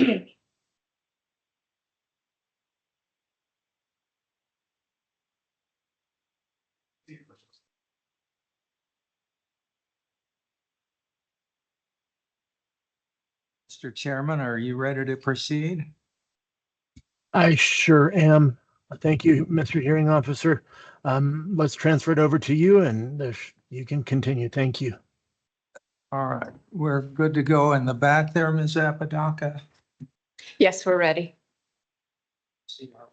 Mr. Chairman, are you ready to proceed? I sure am. Thank you, Mr. Hearing Officer. Let's transfer it over to you and you can continue. Thank you. All right, we're good to go in the back there, Ms. Apodaca. Yes, we're ready. See our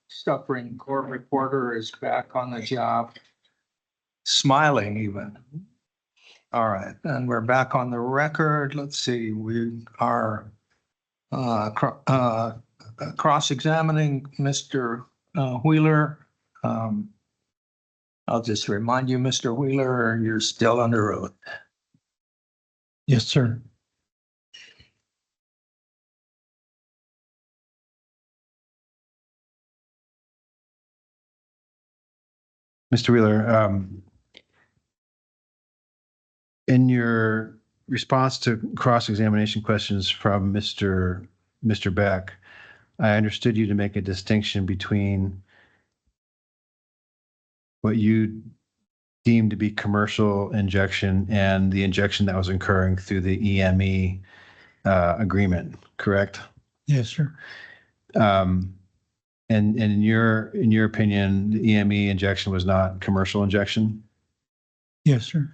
suffering court reporter is back on the job, smiling even. All right, and we're back on the record. Let's see, we are cross-examining Mr. Wheeler. I'll just remind you, Mr. Wheeler, you're still under oath. Yes, sir. Mr. Wheeler, in your response to cross-examination questions from Mr. Beck, I understood you to make a distinction between what you deemed to be commercial injection and the injection that was occurring through the EME agreement, correct? Yes, sir. And in your opinion, the EME injection was not commercial injection? Yes, sir.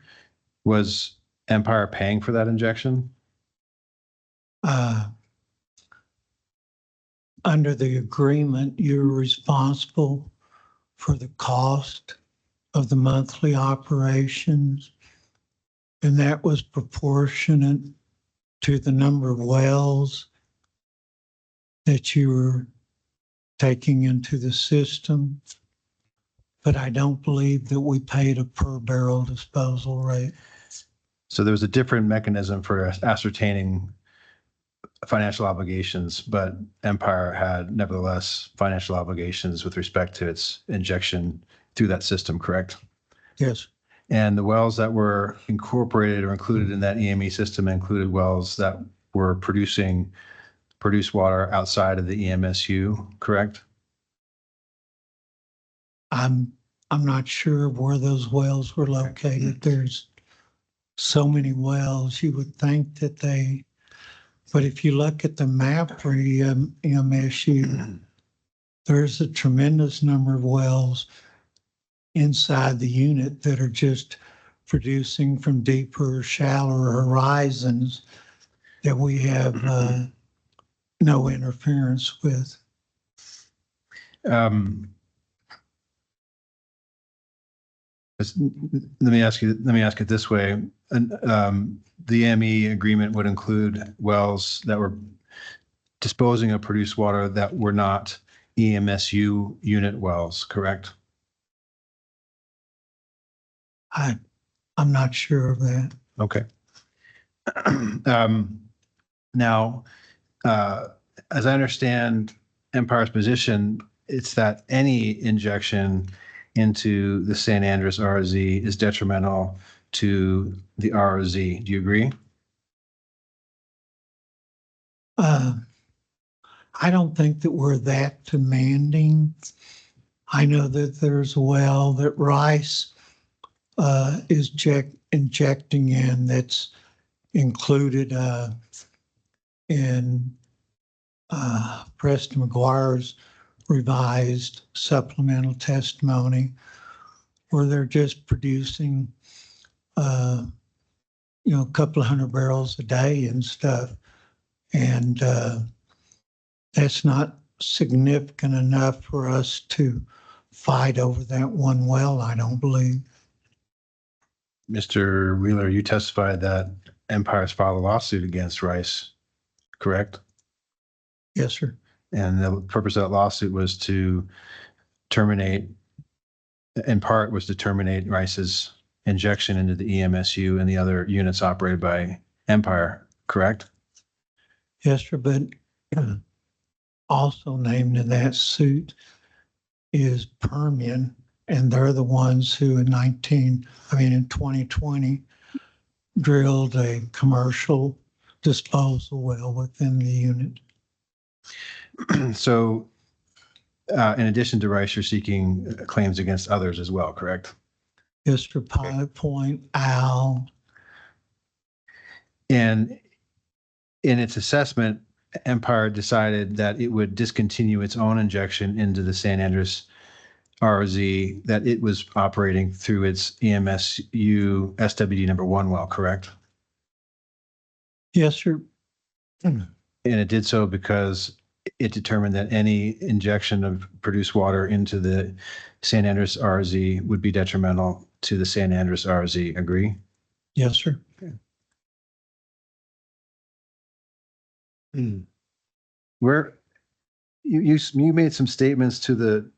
Was Empire paying for that injection? Under the agreement, you're responsible for the cost of the monthly operations, and that was proportionate to the number of wells that you were taking into the system. But I don't believe that we paid a per barrel disposal rate. So there was a different mechanism for ascertaining financial obligations, but Empire had nevertheless financial obligations with respect to its injection through that system, correct? Yes. And the wells that were incorporated or included in that EME system included wells that were produced water outside of the EMSU, correct? I'm not sure of where those wells were located. There's so many wells, you would think that but if you look at the map for EMSU, there's a tremendous number of wells inside the unit that are just producing from deeper, shallower horizons that we have no interference with. Let me ask it this way. The EME agreement would include wells that were disposing of produced water that were not EMSU unit wells, correct? I'm not sure of that. Okay. Now, as I understand Empire's position, it's that any injection into the San Andres ROZ is detrimental to the ROZ. Do you agree? I don't think that we're that demanding. I know that there's a well that Rice is injecting in that's included in Preston McGuire's revised supplemental testimony, where they're just producing a couple of 100 barrels a day and stuff. And that's not significant enough for us to fight over that one well, I don't believe. Mr. Wheeler, you testified that Empire's filed a lawsuit against Rice, correct? Yes, sir. And the purpose of that lawsuit was to terminate Rice's injection into the EMSU and the other units operated by Empire, correct? Yes, sir. But also named in that suit is Permian, and they're the ones who in 2020 drilled a commercial disposal well within the unit. So in addition to Rice, you're seeking claims against others as well, correct? Yes, sir. Pilot Point, Owl. And in its assessment, Empire decided that it would discontinue its own injection into the San Andreas ROZ that it was operating through its EMSU SWD number 1 well, correct? Yes, sir. And it did so because it determined that any injection of produced water into the San Andreas RZ would be detrimental to the San Andreas RZ. Agree? Yes, sir. Where you made some statements to the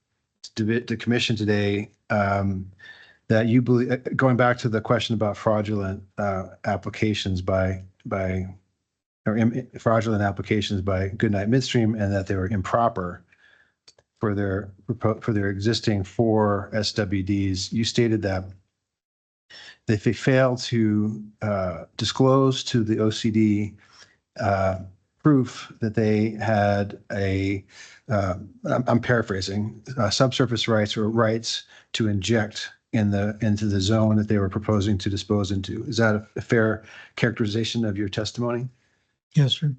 commission today that you believe, going back to the question about fraudulent applications fraudulent applications by Goodnight Midstream, and that they were improper for their existing 4 SWDs. You stated that if they fail to disclose to the OCD proof that they had I'm paraphrasing, subsurface rights or rights to inject into the zone that they were proposing to dispose into. Is that a fair characterization of your testimony? Yes, sir.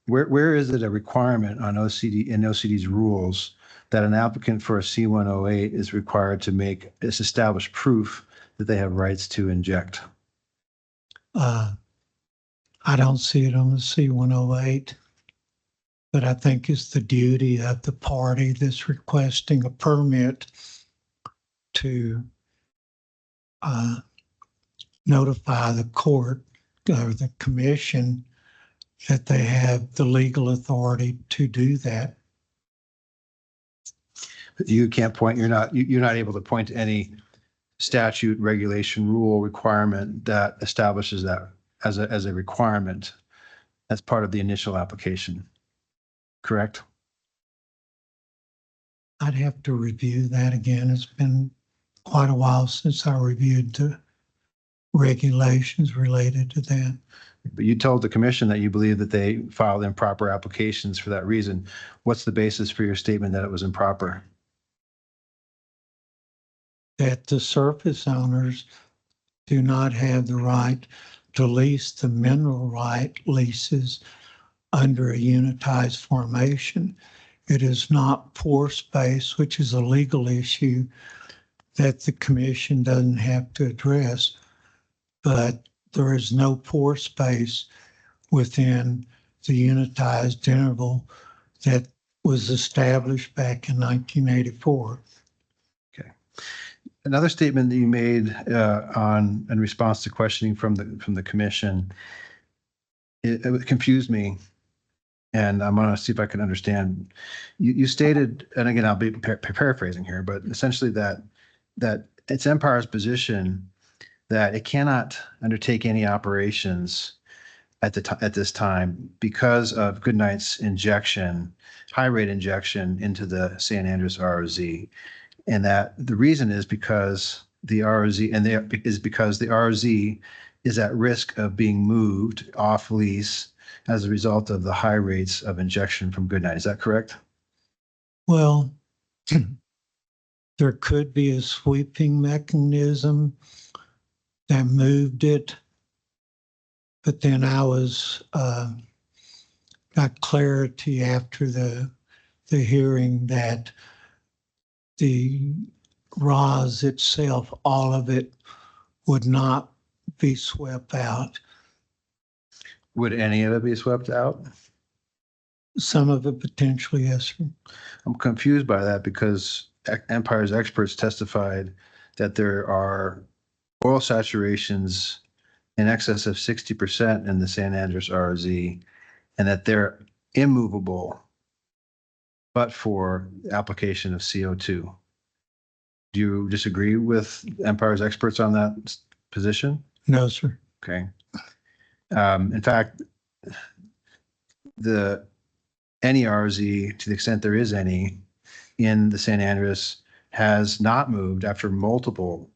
Where is it a requirement on OCD's rules that an applicant for a C108 is required to make this established proof that they have rights to inject? I don't see it on the C108, but I think it's the duty of the party that's requesting a permit to notify the court or the commission that they have the legal authority to do that. You can't point, you're not able to point to any statute, regulation, rule, requirement that establishes that as a requirement as part of the initial application, correct? I'd have to review that again. It's been quite a while since I reviewed the regulations related to that. But you told the commission that you believe that they filed improper applications for that reason. What's the basis for your statement that it was improper? That the surface owners do not have the right to lease the mineral right leases under a unitized formation. It is not pore space, which is a legal issue that the commission doesn't have to address, but there is no pore space within the unitized interval that was established back in 1984. Okay. Another statement that you made in response to questioning from the commission, it confused me, and I'm going to see if I can understand. You stated, and again, I'll be paraphrasing here, but essentially that it's Empire's position that it cannot undertake any operations at this time because of Goodnight's injection, high rate injection into the San Andreas ROZ. And that the reason is because the ROZ is at risk of being moved off lease as a result of the high rates of injection from Goodnight. Is that correct? Well, there could be a sweeping mechanism that moved it, but then I got clarity after the hearing that the ROZ itself, all of it, would not be swept out. Would any of it be swept out? Some of it potentially, yes, sir. I'm confused by that because Empire's experts testified that there are oil saturations in excess of 60% in the San Andreas RZ, and that they're immovable but for application of CO2. Do you disagree with Empire's experts on that position? No, sir. Okay. In fact, any RZ, to the extent there is any, in the San Andreas has not moved after multiple,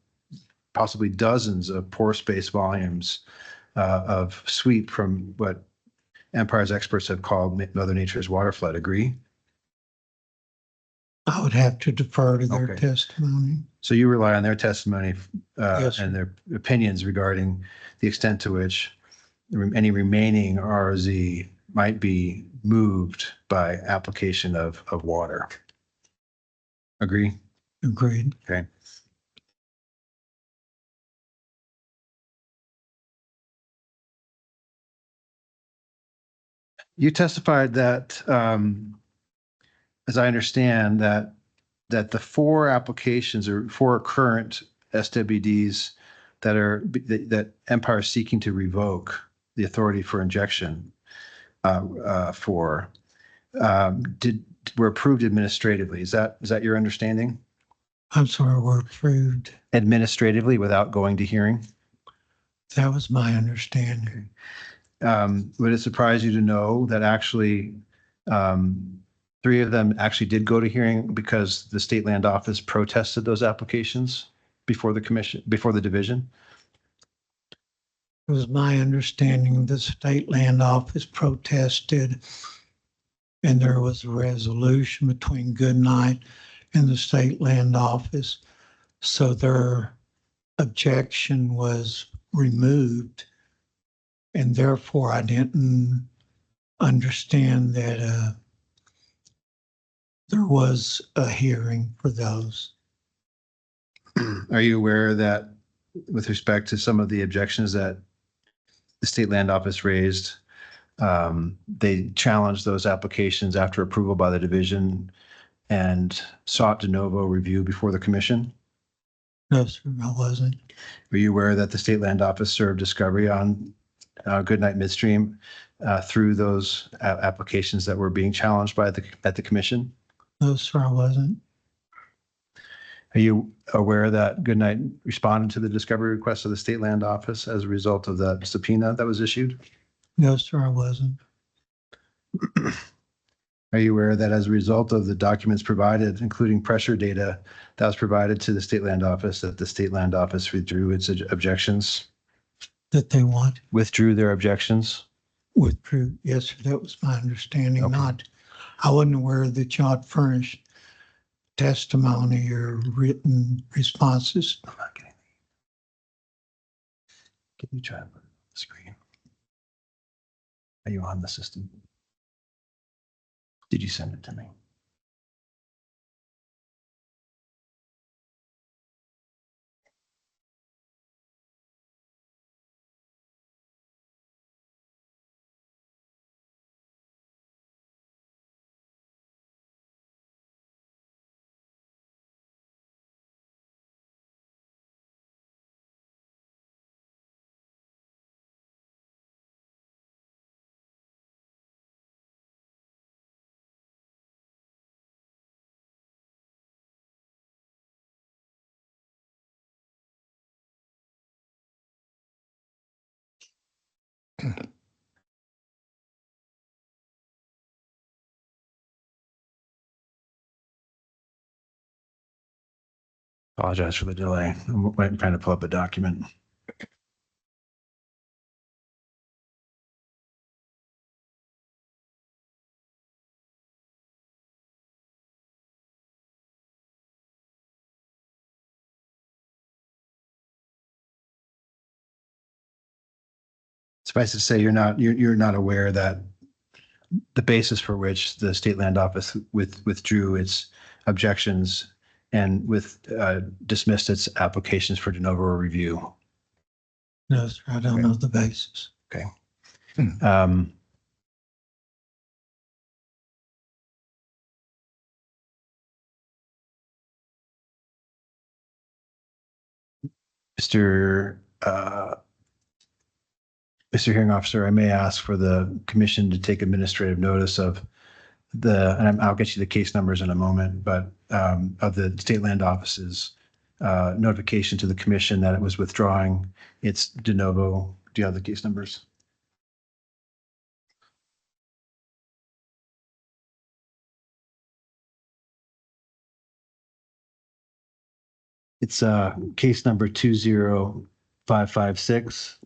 possibly dozens of pore space volumes of sweep from what Empire's experts have called Mother Nature's water flood. Agree? I would have to defer to their Okay. testimony. So you rely on their testimony Yes, sir. and their opinions regarding the extent to which any remaining ROZ might be moved by application of water. Agree? Agreed. Okay. You testified that, as I understand, that the four applications or four current SWDs that Empire is seeking to revoke the authority for injection were approved administratively. Is that your understanding? I'm sorry, we're approved. Administratively without going to hearing? That was my understanding. Would it surprise you to know that actually three of them actually did go to hearing because the state land office protested those applications before the commission, before the division? It was my understanding the state land office protested, and there was a resolution between Goodnight and the state land office. So their objection was removed, and therefore I didn't understand that there was a hearing for those. Are you aware that with respect to some of the objections that the state land office raised, they challenged those applications after approval by the division and sought de novo review before the commission? No, sir, I wasn't. Were you aware that the state land office served discovery on Goodnight Midstream through those applications that were being challenged by at the commission? No, sir, I wasn't. Are you aware that Goodnight responded to the discovery request of the state land office as a result of the subpoena that was issued? No, sir, I wasn't. Are you aware that as a result of the documents provided, including pressure data that was provided to the state land office, that the state land office withdrew its objections? That they want Withdrew their objections? withdrew. Yes, sir, that was my understanding. Okay. I wasn't aware that y'all had furnished testimony or written responses. I'm not getting. Can you try to put it on the screen? Are you on the system? Did you send it to me? Apologize for the delay. I'm trying to pull up a document. Suffice it to say, you're not aware that the basis for which the state land office withdrew its objections and dismissed its applications for de novo review. No, sir, I don't know the basis. Okay. Mr. Mr. Hearing Officer, I may ask for the commission to take administrative notice of and I'll get you the case numbers in a moment, but of the state land office's notification to the commission that it was withdrawing its de novo. Do you have the case numbers? It's case number 20556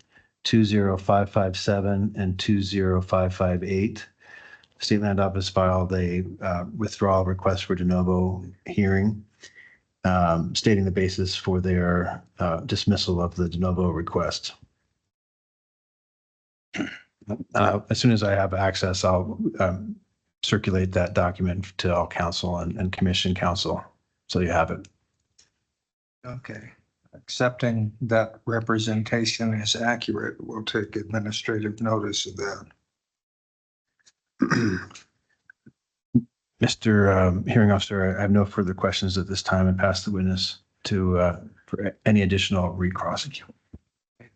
20557 and 20558. State Land Office filed a withdrawal request for de novo hearing, stating the basis for their dismissal of the de novo request. As soon as I have access, I'll circulate that document to all council and commission council, so you have it. Okay. Accepting that representation is accurate, we'll take administrative notice of that. Mr. Hearing Officer, I have no further questions at this time and pass the witness to for any additional recross.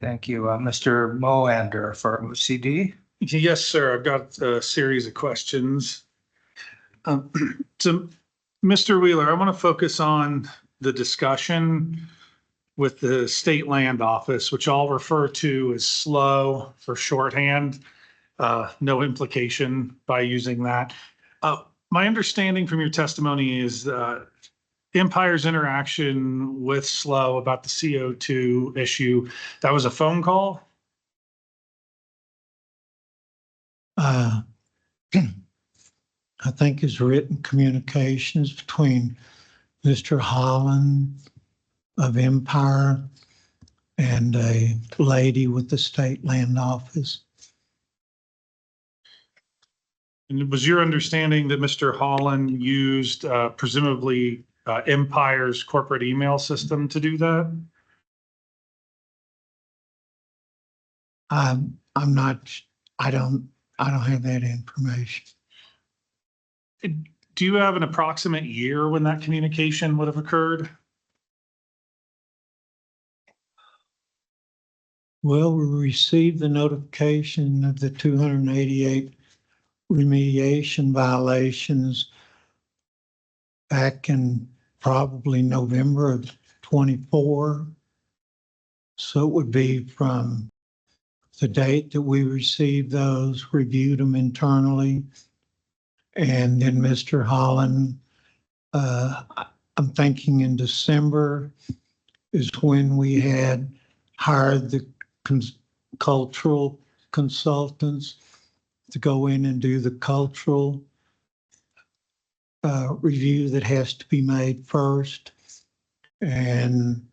Thank you. Mr. Moander for OCD. Yes, sir. I've got a series of questions. So, Mr. Wheeler, I want to focus on the discussion with the State Land Office, which I'll refer to as SLO for shorthand. No implication by using that. My understanding from your testimony is Empire's interaction with SLO about the CO2 issue, that was a phone call? I think his written communications between Mr. Holland of Empire and a lady with the State Land Office. And it was your understanding that Mr. Holland used presumably Empire's corporate email system to do that? I'm not, I don't have that information. Do you have an approximate year when that communication would have occurred? Well, we received the notification of the 288 remediation violations back in probably November of 24. So it would be from the date that we received those, reviewed them internally. And then Mr. Holland, I'm thinking in December is when we had hired the cultural consultants to go in and do the cultural review that has to be made first. And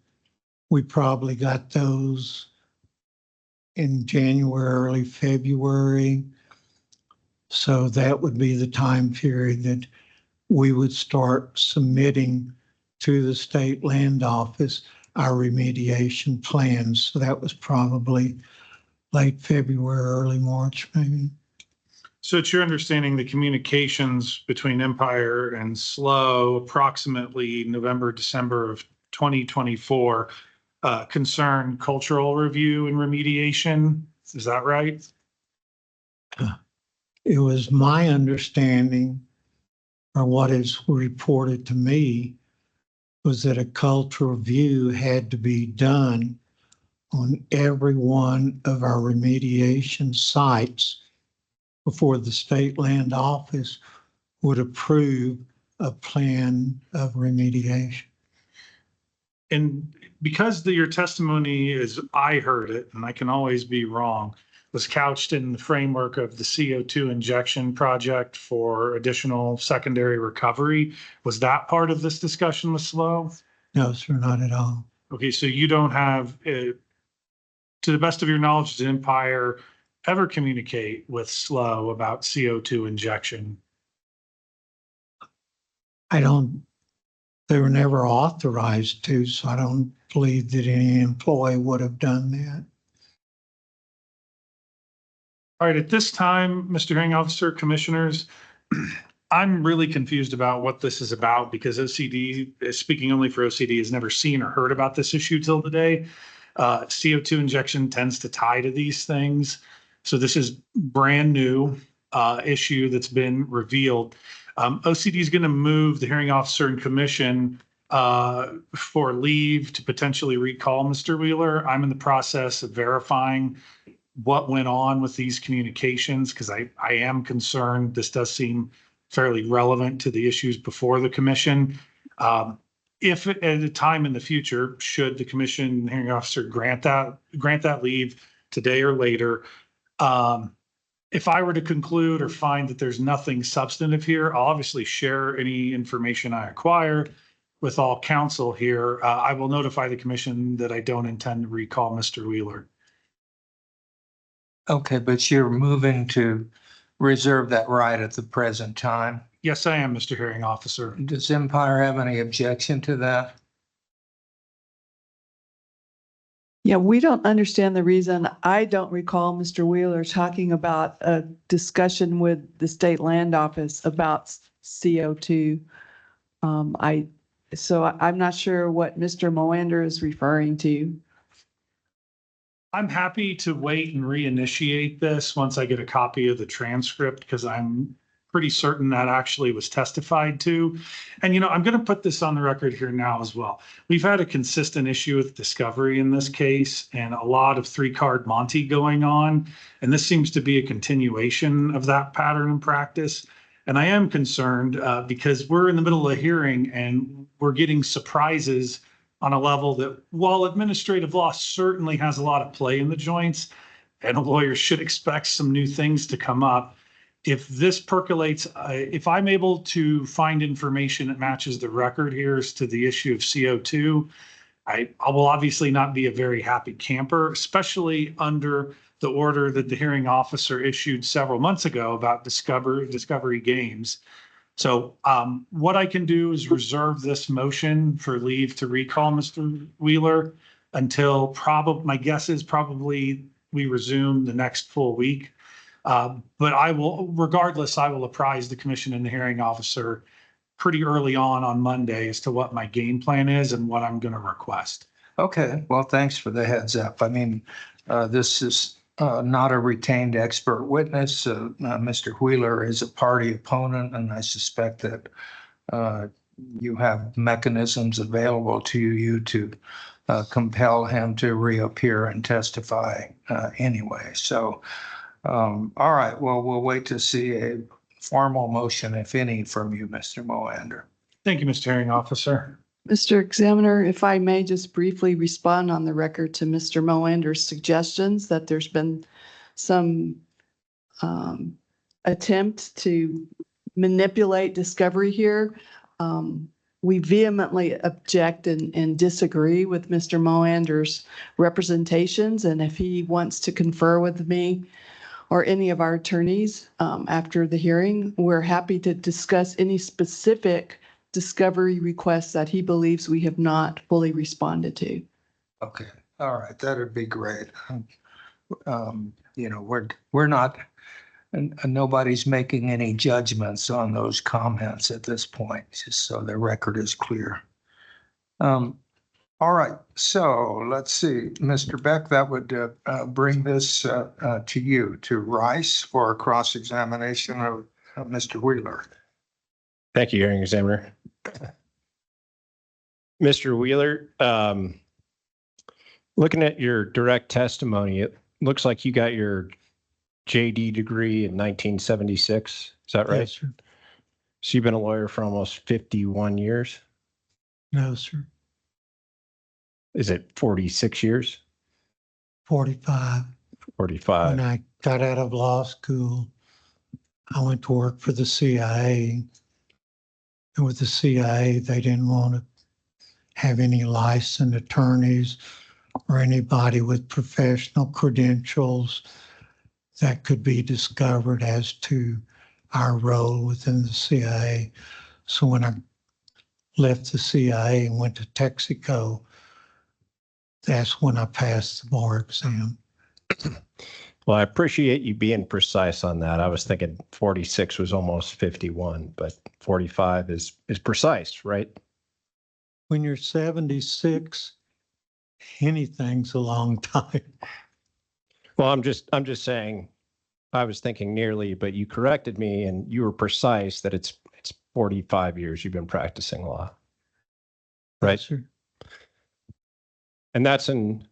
we probably got those in January, early February. So that would be the time period that we would start submitting to the State Land Office our remediation plans. So that was probably late February, early March, maybe. So it's your understanding the communications between Empire and SLO approximately November, December of 2024 concern cultural review and remediation. Is that right? It was my understanding, or what is reported to me, was that a cultural review had to be done on every one of our remediation sites before the State Land Office would approve a plan of remediation. And because your testimony, as I heard it, and I can always be wrong, was couched in the framework of the CO2 injection project for additional secondary recovery, was that part of this discussion with SLO? No, sir, not at all. Okay, so you don't have, to the best of your knowledge, did Empire ever communicate with SLO about CO2 injection? They were never authorized to, so I don't believe that any employee would have done that. All right, at this time, Mr. Hearing Officer, Commissioners, I'm really confused about what this is about because OCD, speaking only for OCD, has never seen or heard about this issue till today. CO2 injection tends to tie to these things. So this is brand new issue that's been revealed. OCD is going to move the hearing officer and commission for leave to potentially recall Mr. Wheeler. I'm in the process of verifying what went on with these communications because I am concerned. This does seem fairly relevant to the issues before the commission. If at a time in the future, should the commission hearing officer grant that leave, today or later. If I were to conclude or find that there's nothing substantive here, I'll obviously share any information I acquire with all counsel here. I will notify the commission that I don't intend to recall Mr. Wheeler. Okay, but you're moving to reserve that right at the present time. Yes, I am, Mr. Hearing Officer. Does Empire have any objection to that? Yeah, we don't understand the reason. I don't recall Mr. Wheeler talking about a discussion with the state land office about CO2. So I'm not sure what Mr. Moander is referring to. I'm happy to wait and reinitiate this once I get a copy of the transcript, because I'm pretty certain that actually was testified to. And, I'm going to put this on the record here now as well. We've had a consistent issue with discovery in this case and a lot of 3-card Monte going on. And this seems to be a continuation of that pattern in practice. And I am concerned because we're in the middle of a hearing and we're getting surprises on a level that, while administrative law certainly has a lot of play in the joints, and a lawyer should expect some new things to come up, if this percolates, if I'm able to find information that matches the record here as to the issue of CO2, I will obviously not be a very happy camper, especially under the order that the hearing officer issued several months ago about discovery games. So what I can do is reserve this motion for leave to recall Mr. Wheeler until my guess is probably we resume the next full week. But I will apprise the commission and the hearing officer pretty early on Monday as to what my game plan is and what I'm going to request. Okay, well, thanks for the heads up. I mean, this is not a retained expert witness. Mr. Wheeler is a party opponent, and I suspect that you have mechanisms available to you to compel him to reappear and testify anyway. So, all right, well, we'll wait to see a formal motion, if any, from you, Mr. Moander. Thank you, Mr. Hearing Officer. Mr. Examiner, if I may just briefly respond on the record to Mr. Moander's suggestions that there's been some attempt to manipulate discovery here. We vehemently object and disagree with Mr. Moander's representations. And if he wants to confer with me or any of our attorneys after the hearing, we're happy to discuss any specific discovery requests that he believes we have not fully responded to. Okay, all right, that'd be great. We're not, and nobody's making any judgments on those comments at this point, just so the record is clear. All right, so let's see, Mr. Beck, that would bring this to you, to Rice, for a cross-examination of Mr. Wheeler. Thank you, hearing examiner. Mr. Wheeler, looking at your direct testimony, it looks like you got your JD degree in 1976. Is that right? Yes, sir. So you've been a lawyer for almost 51 years. No, sir. Is it 46 years? 45. 45. When I got out of law school, I went to work for the CIA. And with the CIA, they didn't want to have any licensed attorneys or anybody with professional credentials that could be discovered as to our role within the CIA. So when I left the CIA and went to Texaco, that's when I passed the bar exam. Well, I appreciate you being precise on that. I was thinking 46 was almost 51, but 45 is precise, right? When you're 76, anything's a long time. Well, I'm just saying, I was thinking nearly, but you corrected me and you were precise that it's 45 years you've been practicing law. Right. Yes, sir. And that's in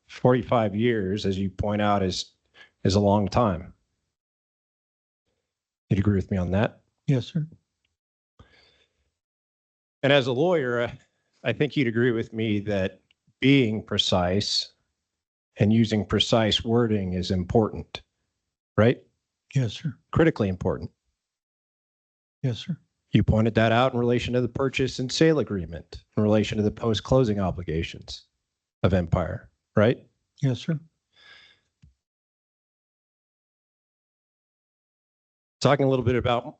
45 years, as you point out, is a long time. You'd agree with me on that? Yes, sir. And as a lawyer, I think you'd agree with me that being precise and using precise wording is important, right? Yes, sir. Critically important. Yes, sir. You pointed that out in relation to the purchase and sale agreement, in relation to the post-closing obligations of Empire, right? Yes, sir. Talking a little bit about,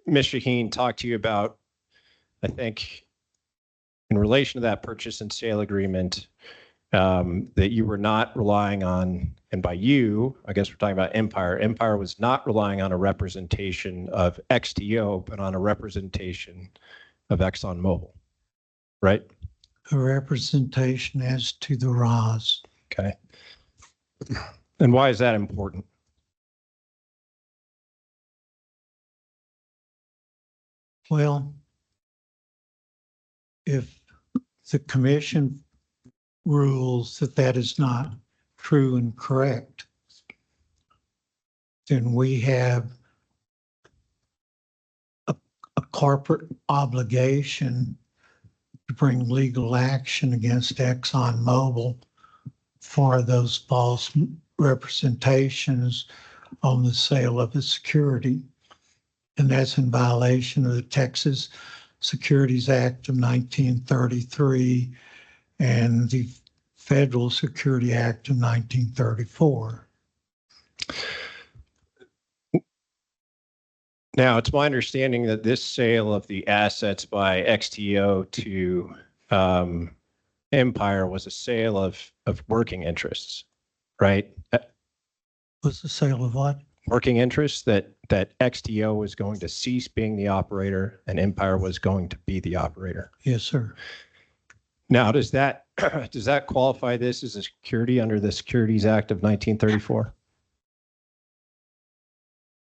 Mr. Heen talked to you about, I think, in relation to that purchase and sale agreement, that you were not relying on, and by you, I guess we're talking about Empire. Empire was not relying on a representation of XTO, but on a representation of ExxonMobil, right? A representation as to the RAS. Okay. And why is that important? Well, if the commission rules that that is not true and correct, then we have a corporate obligation to bring legal action against ExxonMobil for those false representations on the sale of a security. And that's in violation of the Texas Securities Act of 1933 and the Federal Security Act of 1934. Now, it's my understanding that this sale of the assets by XTO to Empire was a sale of working interests, right? Was the sale of what? Working interests that XTO was going to cease being the operator and Empire was going to be the operator. Yes, sir. Now, does that qualify this as a security under the Securities Act of 1934?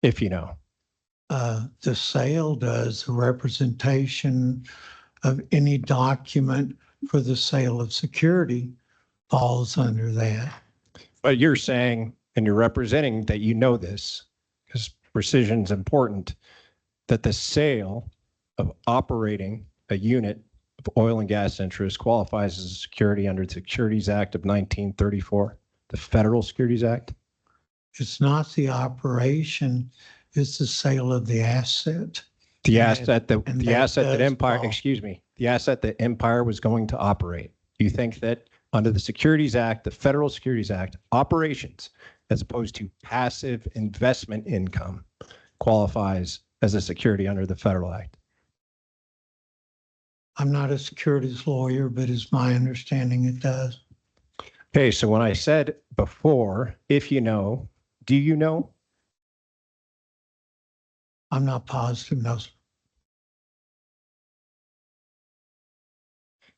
If you know. The sale does a representation of any document for the sale of security falls under that. But you're saying, and you're representing that you know this, because precision is important, that the sale of operating a unit of oil and gas interest qualifies as a security under the Securities Act of 1934, the Federal Securities Act? It's not the operation, it's the sale of the asset. The And asset that that does Empire, fall. excuse me, the asset that Empire was going to operate. Do you think that under the Securities Act, the Federal Securities Act, operations, as opposed to passive investment income, qualifies as a security under the Federal Act? I'm not a securities lawyer, but it's my understanding it does. Okay, so when I said before, if you know, do you know? I'm not positive, no, sir.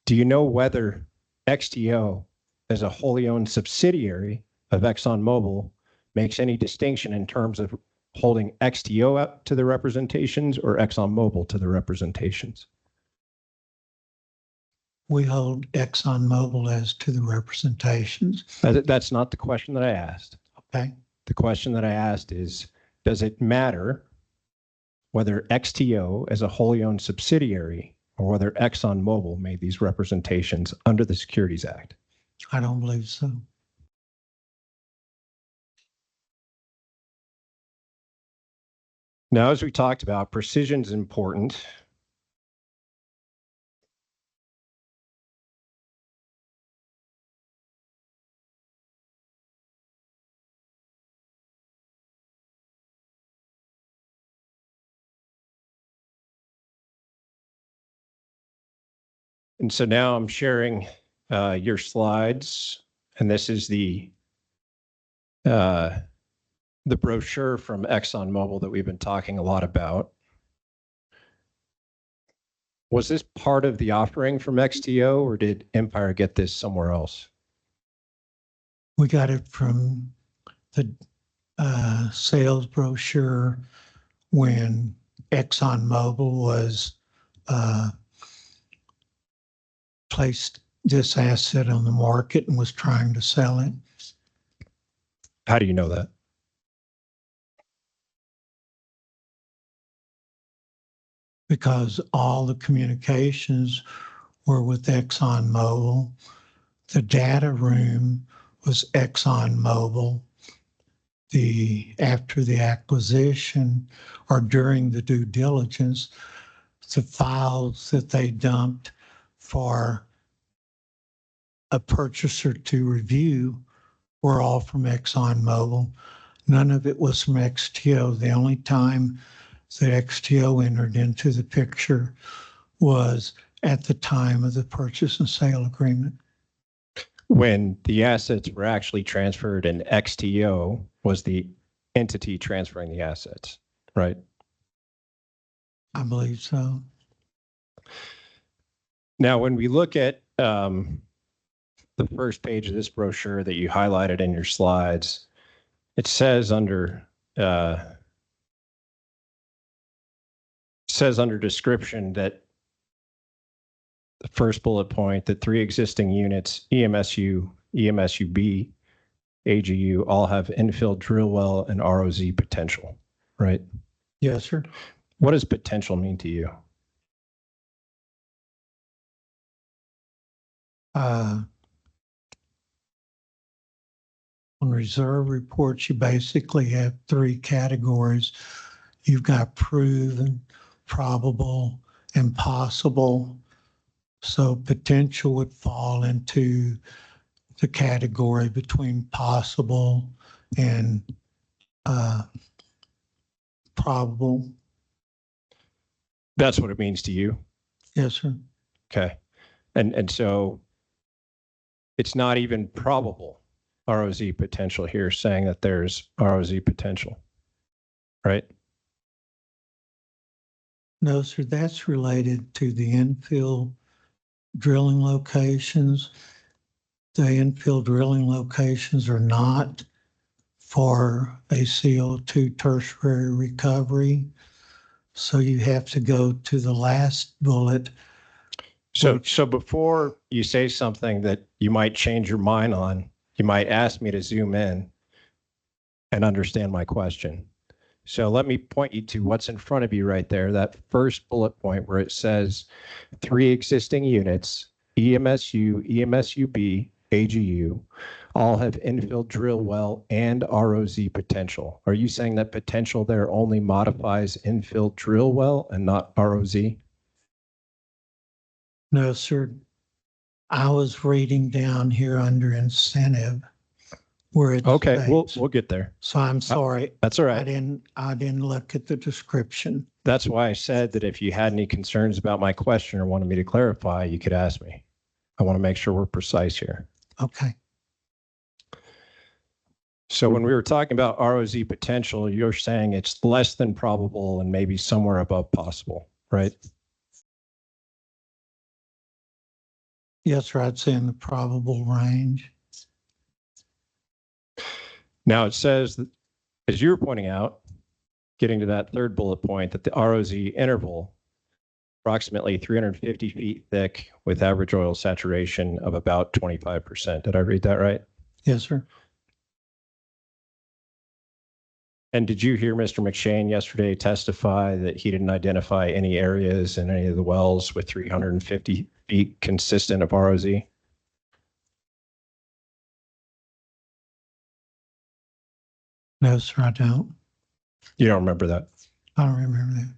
Do you know whether XTO, as a wholly owned subsidiary of ExxonMobil, makes any distinction in terms of holding XTO up to the representations or ExxonMobil to the representations? We hold ExxonMobil as to the representations. That's not the question that I asked. Okay. The question that I asked is, does it matter whether XTO as a wholly owned subsidiary or whether ExxonMobil made these representations under the Securities Act? I don't believe so. Now, as we talked about, precision is important. And so now I'm sharing your slides, and this is the brochure from ExxonMobil that we've been talking a lot about. Was this part of the offering from XTO, or did Empire get this somewhere else? We got it from the sales brochure when ExxonMobil was placed this asset on the market and was trying to sell it. How do you know that? Because all the communications were with ExxonMobil. The data room was ExxonMobil. After the acquisition or during the due diligence, the files that they dumped for a purchaser to review were all from ExxonMobil. None of it was from XTO. The only time that XTO entered into the picture was at the time of the purchase and sale agreement. When the assets were actually transferred and XTO was the entity transferring the assets, right? I believe so. Now, when we look at the first page of this brochure that you highlighted in your slides, it says under description that the first bullet point that 3 existing units, EMSU, EMSUB, AGU, all have infill drill well and ROZ potential, right? Yes, sir. What does potential mean to you? On reserve reports, you basically have 3 categories. You've got proven, probable, and possible. So potential would fall into the category between possible and probable. That's what it means to you? Yes, sir. Okay. And so it's not even probable ROZ potential here, saying that there's ROZ potential, right? No, sir, that's related to the infill drilling locations. The infill drilling locations are not for a CO2 tertiary recovery. So you have to go to the last bullet. So before you say something that you might change your mind on, you might ask me to zoom in and understand my question. So let me point you to what's in front of you right there, that first bullet point where it says 3 existing units, EMSU, EMSUB, AGU, all have infill drill well and ROZ potential. Are you saying that potential there only modifies infill drill well and not ROZ? No, sir. I was reading down here under incentive where it Okay, states. we'll get there. So I'm sorry. That's all I right. didn't look at the description. That's why I said that if you had any concerns about my question or wanted me to clarify, you could ask me. I want to make sure we're precise here. Okay. So when we were talking about ROZ potential, you're saying it's less than probable and maybe somewhere above possible, right? Yes, sir. I'd say in the probable range. Now it says that, as you were pointing out, getting to that third bullet point, that the ROZ interval, approximately 350 feet thick with average oil saturation of about 25%. Did I read that right? Yes, sir. And did you hear Mr. McShane yesterday testify that he didn't identify any areas in any of the wells with 350 feet consistent of ROZ? No, sir, I don't. You don't remember that? I don't remember that.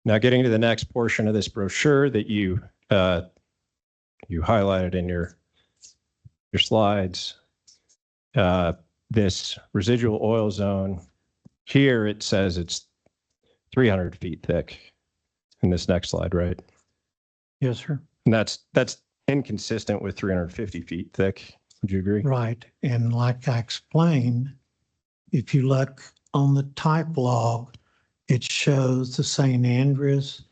Now, getting to the next portion of this brochure that you highlighted in your slides, this residual oil zone here, it says it's 300 feet thick in this next slide, right? Yes, sir. And that's inconsistent with 350 feet thick. Would you agree? Right. And like I explained, if you look on the type log, it shows the St. Andreas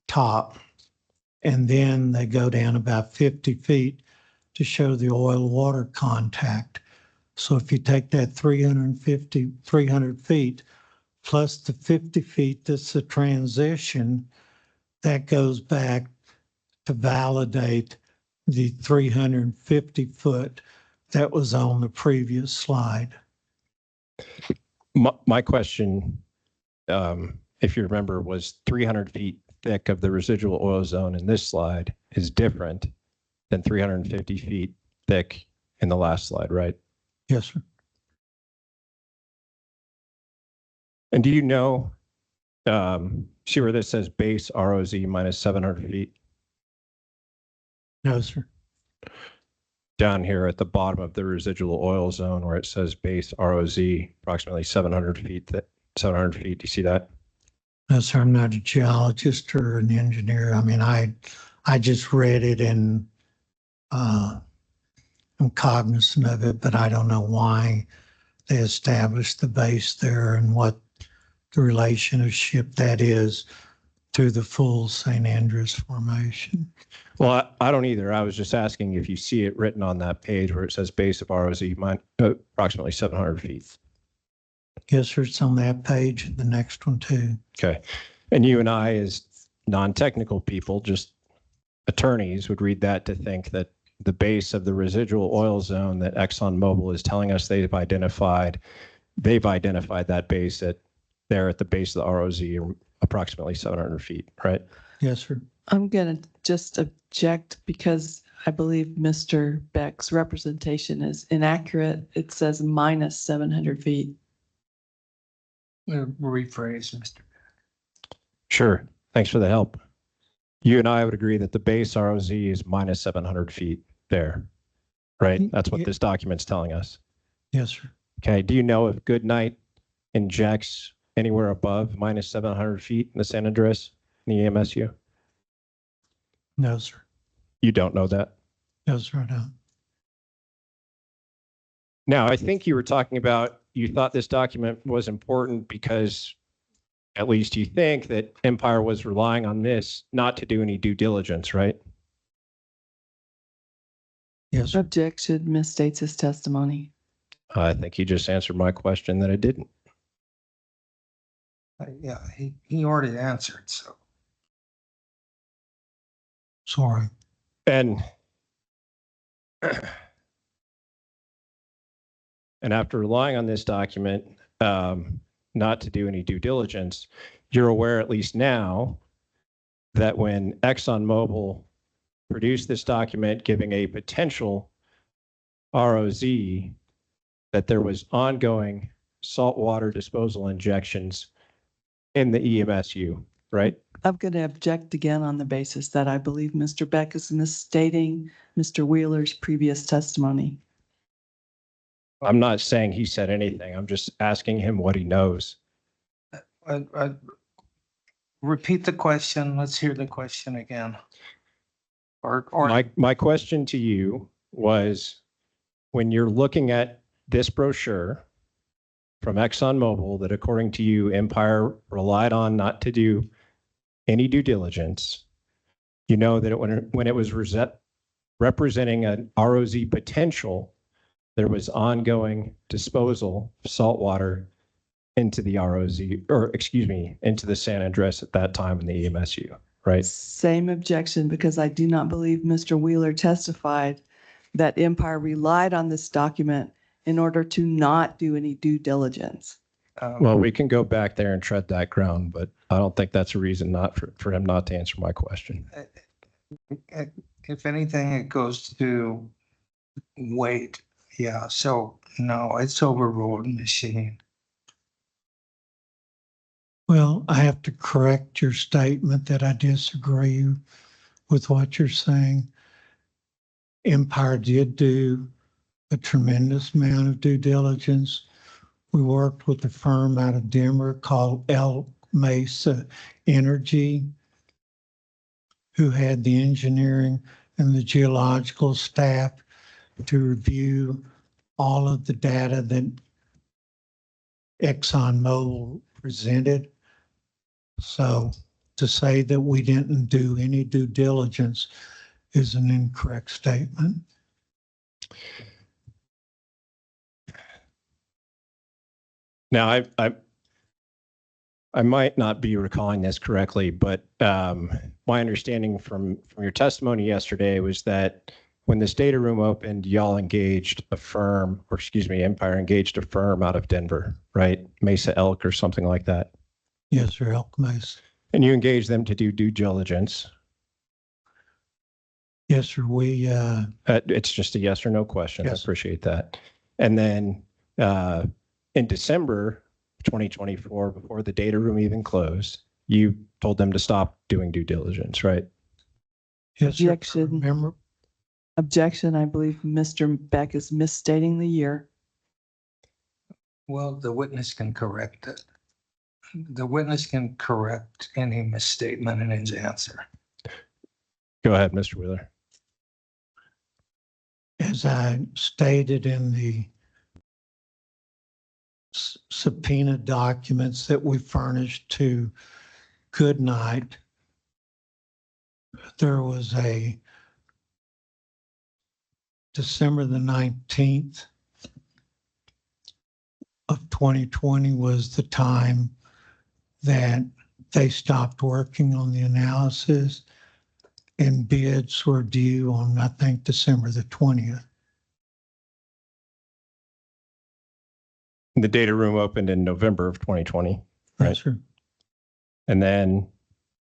top, and then they go down about 50 feet to show the oil water contact. So if you take that 300 feet plus the 50 feet, that's the transition, that goes back to validate the 350 foot that was on the previous slide. My question, if you remember, was 300 feet thick of the residual oil zone in this slide is different than 350 feet thick in the last slide, right? Yes, sir. And do you know, see where this says base ROZ minus 700 feet? No, sir. Down here at the bottom of the residual oil zone where it says base ROZ approximately 700 feet, 700 feet. Do you see that? No, sir. I'm not a geologist or an engineer. I mean, I just read it and I'm cognizant of it, but I don't know why they established the base there and what the relationship that is to the full St. Andrews Formation. Well, I don't either. I was just asking if you see it written on that page where it says base of ROZ approximately 700 feet. Yes, sir. It's on that page, the next one too. Okay. And you and I, as non-technical people, just attorneys, would read that to think that the base of the residual oil zone that ExxonMobil is telling us they've identified that base at the base of the ROZ, approximately 700 feet, right? Yes, sir. I'm going to just object because I believe Mr. Beck's representation is inaccurate. It says minus 700 feet. Rephrase, Mr. Sure. Thanks for the help. You and I would agree that the base ROZ is minus 700 feet there, right? That's what this document's telling us. Yes, sir. Okay. Do you know if Goodnight injects anywhere above minus 700 feet in the San Andreas in the EMSU? No, sir. You don't know that? No, sir, I don't. Now, I think you were talking about, you thought this document was important because at least you think that Empire was relying on this not to do any due diligence, right? Yes, sir. Objection misstates his testimony. I think he just answered my question that it didn't. Yeah, he already answered, so. Sorry. And after relying on this document, not to do any due diligence, you're aware, at least now, that when ExxonMobil produced this document giving a potential ROZ, that there was ongoing saltwater disposal injections in the EMSU, right? I'm going to object again on the basis that I believe Mr. Beck is misstating Mr. Wheeler's previous testimony. I'm not saying he said anything. I'm just asking him what he knows. Repeat the question. Let's hear the question again. Or My question to you was, when you're looking at this brochure from ExxonMobil that according to you, Empire relied on not to do any due diligence, you know that when it was representing an ROZ potential, there was ongoing disposal of saltwater into the ROZ, or excuse me, into the San Andreas at that time in the EMSU, right? Same objection, because I do not believe Mr. Wheeler testified that Empire relied on this document in order to not do any due diligence. Well, we can go back there and tread that ground, but I don't think that's a reason not for him not to answer my question. If anything, it goes to weight. Yeah, so no, it's overruled, machine. Well, I have to correct your statement that I disagree with what you're saying. Empire did do a tremendous amount of due diligence. We worked with a firm out of Denver called El Mesa Energy, who had the engineering and the geological staff to review all of the data that ExxonMobil presented. So to say that we didn't do any due diligence is an incorrect statement. Now, I might not be recalling this correctly, but my understanding from your testimony yesterday was that when this data room opened, y'all engaged a firm, or excuse me, Empire engaged a firm out of Denver, right? Mesa Elk or something like that. Yes, sir, Elk Mesa. And you engage them to do due diligence. Yes, sir. We, It's just a yes or no question. I Yes. appreciate that. And then in December 2024, before the data room even closed, you told them to stop doing due diligence, right? yes, sir. Objection. Remember, Objection, I believe Mr. Beck is misstating the year. Well, the witness can correct it. The witness can correct any misstatement in his answer. Go ahead, Mr. Wheeler. as I stated in the subpoena documents that we furnished to Goodnight, there was a December the 19th of 2020 was the time that they stopped working on the analysis, and bids were due on, I think, December the 20th. The data room opened in November of 2020, right? Yes, sir. And then,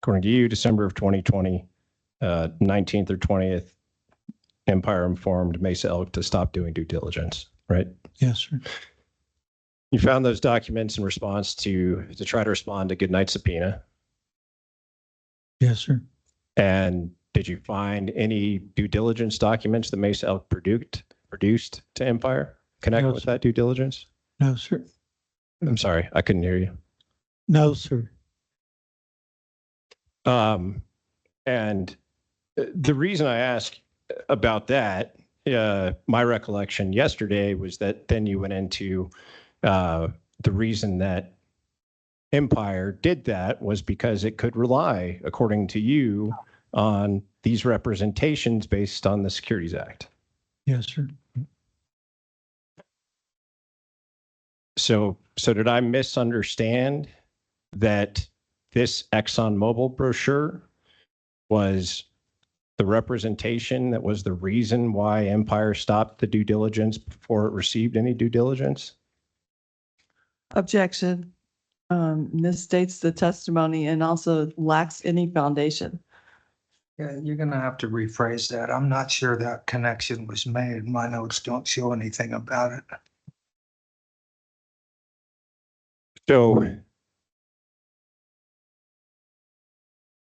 according to you, December of 2020, 19th or 20th, Empire informed Mesa Elk to stop doing due diligence, right? Yes, sir. You found those documents in response to try to respond to Goodnight subpoena. Yes, sir. And did you find any due diligence documents that Mesa Elk produced to Empire connected No, with sir. that due diligence? No, sir. I'm sorry, I couldn't hear you. No, sir. And the reason I ask about that, my recollection yesterday was that then you went into the reason that Empire did that was because it could rely, according to you, on these representations based on the Securities Act. Yes, sir. So did I misunderstand that this ExxonMobil brochure was the representation that was the reason why Empire stopped the due diligence before it received any due diligence? Objection. Misstates the testimony and also lacks any foundation. Yeah, you're gonna have to rephrase that. I'm not sure that connection was made. My notes don't show anything about it. So I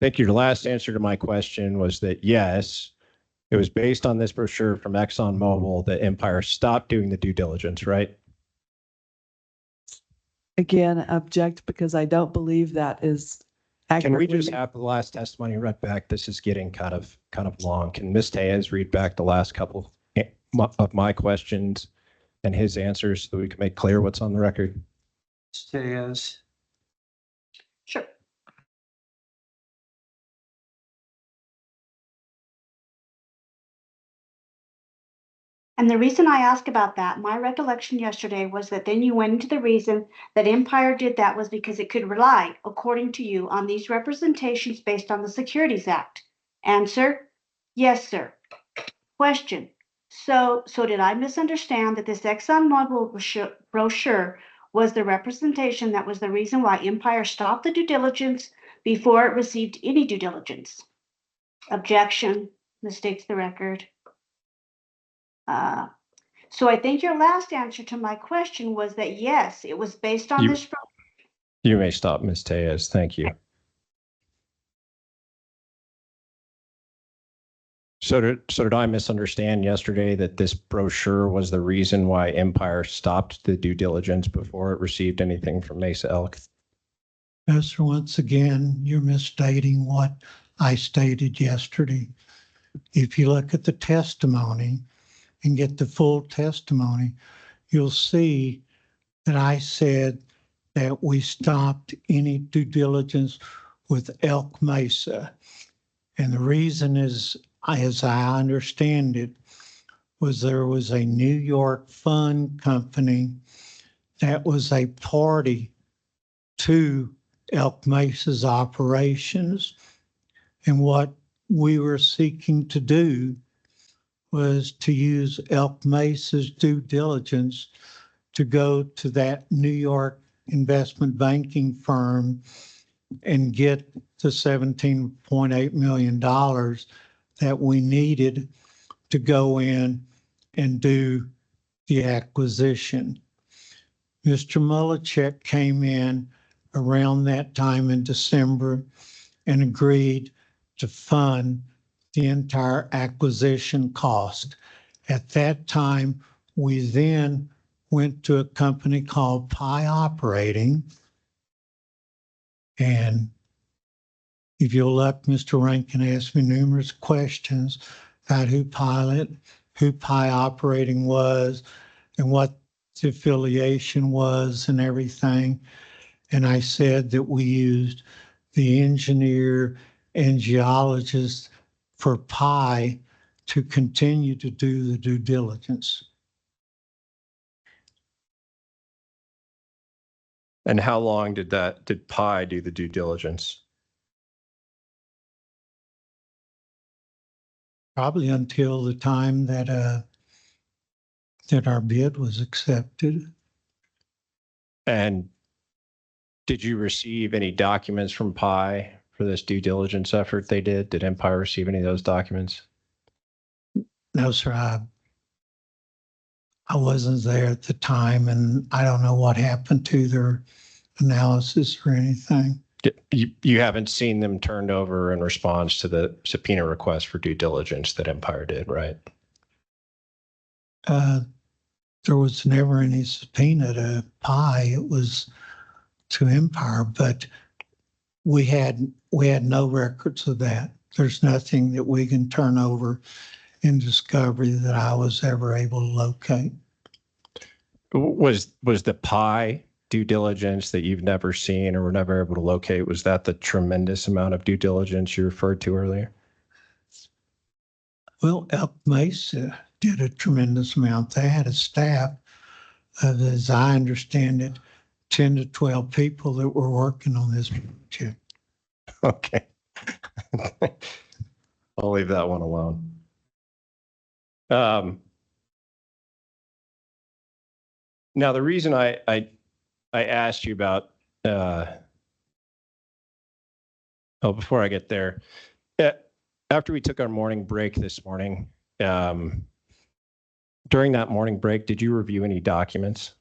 think your last answer to my question was that yes, it was based on this brochure from ExxonMobil that Empire stopped doing the due diligence, right? Again, object because I don't believe that is Can we accurately. just have the last testimony read back? This is getting kind of long. Can Ms. Tejas read back the last couple of my questions and his answers so we can make clear what's on the record? Says, Sure. And the reason I ask about that, my recollection yesterday was that then you went into the reason that Empire did that was because it could rely, according to you, on these representations based on the Securities Act. Answer, yes, sir. Question, so did I misunderstand that this ExxonMobil brochure was the representation that was the reason why Empire stopped the due diligence before it received any due diligence? Objection, mistakes the record. So I think your last answer to my question was that yes, it was based on this. You may stop, Ms. Tejas. Thank you. So did I misunderstand yesterday that this brochure was the reason why Empire stopped the due diligence before it received anything from Mesa Elk? Yes, sir. Once again, you're misstating what I stated yesterday. If you look at the testimony and get the full testimony, you'll see that I said that we stopped any due diligence with Elk Mesa. And the reason is, as I understand it, was there was a New York fund company that was a party to Elk Mesa's operations. And what we were seeking to do was to use Elk Mesa's due diligence to go to that New York investment banking firm and get the $17.8 million that we needed to go in and do the acquisition. Mr. Mullichek came in around that time in December and agreed to fund the entire acquisition cost. At that time, we then went to a company called Pi Operating. And if you'll look, Mr. Rankin asked me numerous questions about who Pi Operating was and what the affiliation was and everything. And I said that we used the engineer and geologist for Pi to continue to do the due diligence. And how long did Pi do the due diligence? Probably until the time that that our bid was accepted. And did you receive any documents from Pi for this due diligence effort they did? Did Empire receive any of those documents? No, sir, I wasn't there at the time, and I don't know what happened to their analysis or anything. You haven't seen them turned over in response to the subpoena request for due diligence that Empire did, right? There was never any subpoena to Pi. It was to Empire, but we had no records of that. There's nothing that we can turn over in discovery that I was ever able to locate. Was the Pi due diligence that you've never seen or were never able to locate, was that the tremendous amount of due diligence you referred to earlier? Well, Elk Mesa did a tremendous amount. They had a staff of, as I understand it, 10 to 12 people that were working on this project. Okay. I'll leave that one alone. Now, the reason I asked you about, before I get there, after we took our morning break this morning, during that morning break, did you review any documents?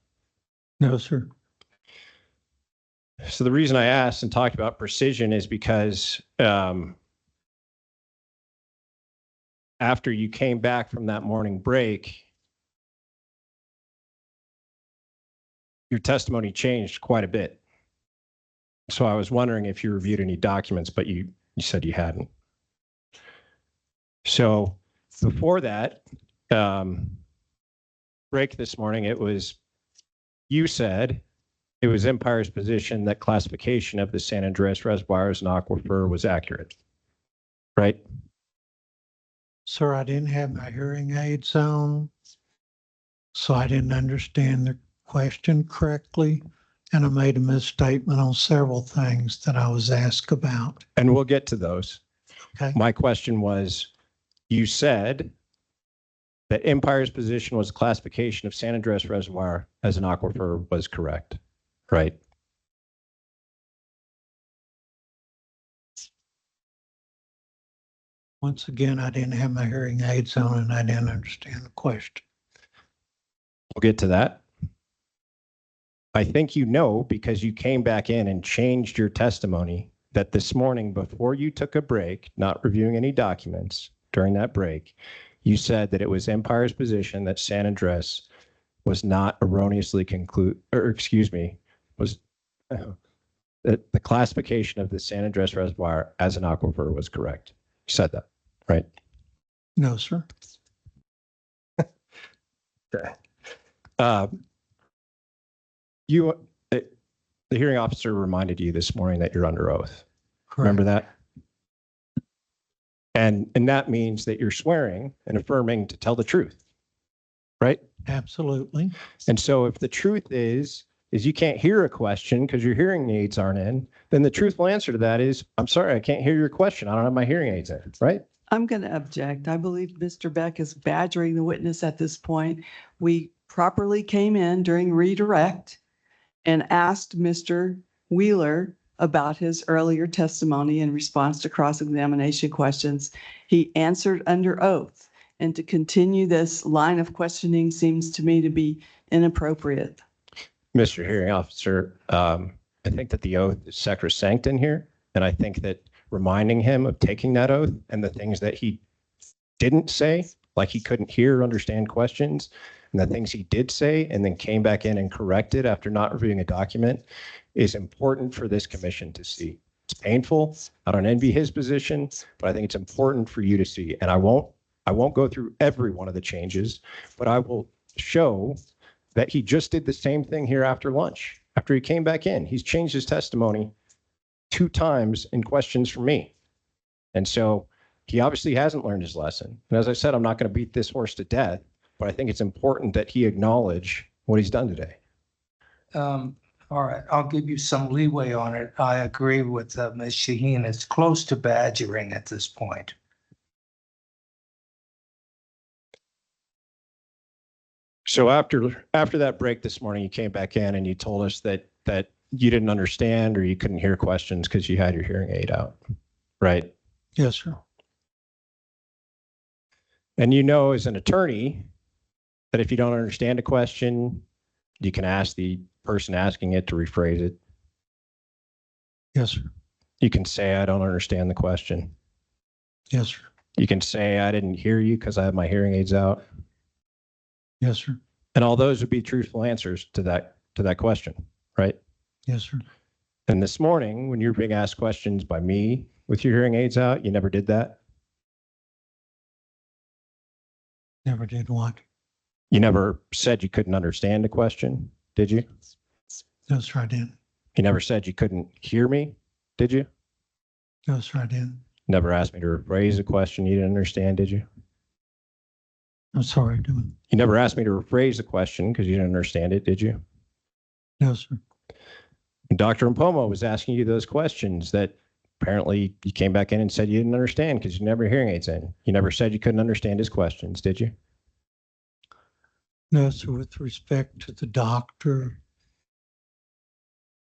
No, sir. So the reason I asked and talked about precision is because after you came back from that morning break, your testimony changed quite a bit. So I was wondering if you reviewed any documents, but you said you hadn't. So before that break this morning, you said it was Empire's position that classification of the San Andreas Reservoir as an aquifer was accurate, right? Sir, I didn't have my hearing aids on, so I didn't understand the question correctly, and I made a misstatement on several things that I was asked about. And we'll get to those. Okay. My question was, you said that Empire's position was classification of San Andreas Reservoir as an aquifer was correct, right? Once again, I didn't have my hearing aids on and I didn't understand the question. We'll get to that. I think you know, because you came back in and changed your testimony, that this morning before you took a break, not reviewing any documents during that break, you said that it was Empire's position that San Andreas was not erroneously was that the classification of the San Andreas Reservoir as an aquifer was correct. You said that, right? No, sir. Okay. The hearing officer reminded you this morning that you're under oath. Correct. Remember that? And that means that you're swearing and affirming to tell the truth, right? Absolutely. And so if the truth is you can't hear a question because your hearing aids aren't in, then the truthful answer to that is, I'm sorry, I can't hear your question. I don't have my hearing aids in, right? I'm going to object. I believe Mr. Beck is badgering the witness at this point. We properly came in during redirect and asked Mr. Wheeler about his earlier testimony in response to cross-examination questions. He answered under oath, and to continue this line of questioning seems to me to be inappropriate. Mr. Hearing Officer, I think that the oath is sacrosanct in here. And I think that reminding him of taking that oath and the things that he didn't say, like he couldn't hear or understand questions, and the things he did say and then came back in and corrected after not reviewing a document is important for this commission to see. It's painful. I don't envy his position, but I think it's important for you to see. And I won't go through every one of the changes, but I will show that he just did the same thing here after lunch. After he came back in, he's changed his testimony 2 times in questions from me. And so he obviously hasn't learned his lesson. And as I said, I'm not going to beat this horse to death, but I think it's important that he acknowledge what he's done today. All right, I'll give you some leeway on it. I agree with Ms. Shaheen. It's close to badgering at this point. So after that break this morning, you came back in and you told us that you didn't understand or you couldn't hear questions because you had your hearing aid out, right? Yes, sir. And you know, as an attorney, that if you don't understand a question, you can ask the person asking it to rephrase it. Yes, sir. You can say, I don't understand the question. Yes, sir. You can say, I didn't hear you because I have my hearing aids out. Yes, sir. And all those would be truthful answers to that question, right? Yes, sir. And this morning, when you're being asked questions by me with your hearing aids out, you never did that? Never did what? You never said you couldn't understand a question, did you? No, sir, I didn't. You never said you couldn't hear me, did you? No, sir, I didn't. Never asked me to rephrase a question you didn't understand, did you? I'm sorry, doing. You never asked me to rephrase the question because you didn't understand it, did you? No, sir. And Dr. Mpomo was asking you those questions that apparently you came back in and said you didn't understand because you never hearing aids in. You never said you couldn't understand his questions, did you? No, sir. With respect to the doctor,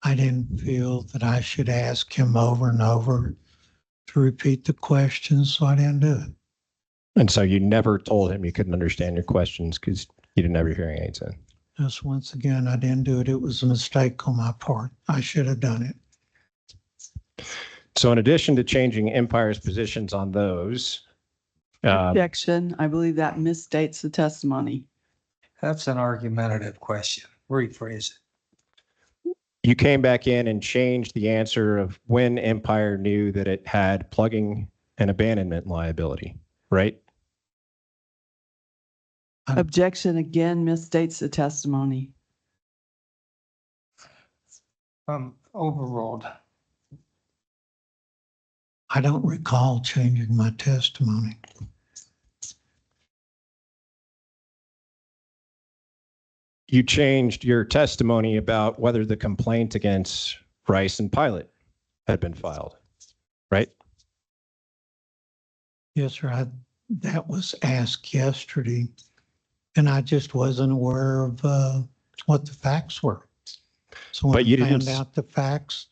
I didn't feel that I should ask him over and over to repeat the questions, so I didn't do it. And so you never told him you couldn't understand your questions because you didn't have your hearing aids in. Just once again, I didn't do it. It was a mistake on my part. I should have done it. So in addition to changing Empire's positions on those, Objection. I believe that misstates the testimony. That's an argumentative question. Rephrase it. you came back in and changed the answer of when Empire knew that it had plugging and abandonment liability, right? Objection again misstates the testimony. Overruled. I don't recall changing my testimony. You changed your testimony about whether the complaint against Rice and Pilot had been filed, right? Yes, sir. That was asked yesterday, and I just wasn't aware of what the facts were. So when But you I found didn't- out the facts,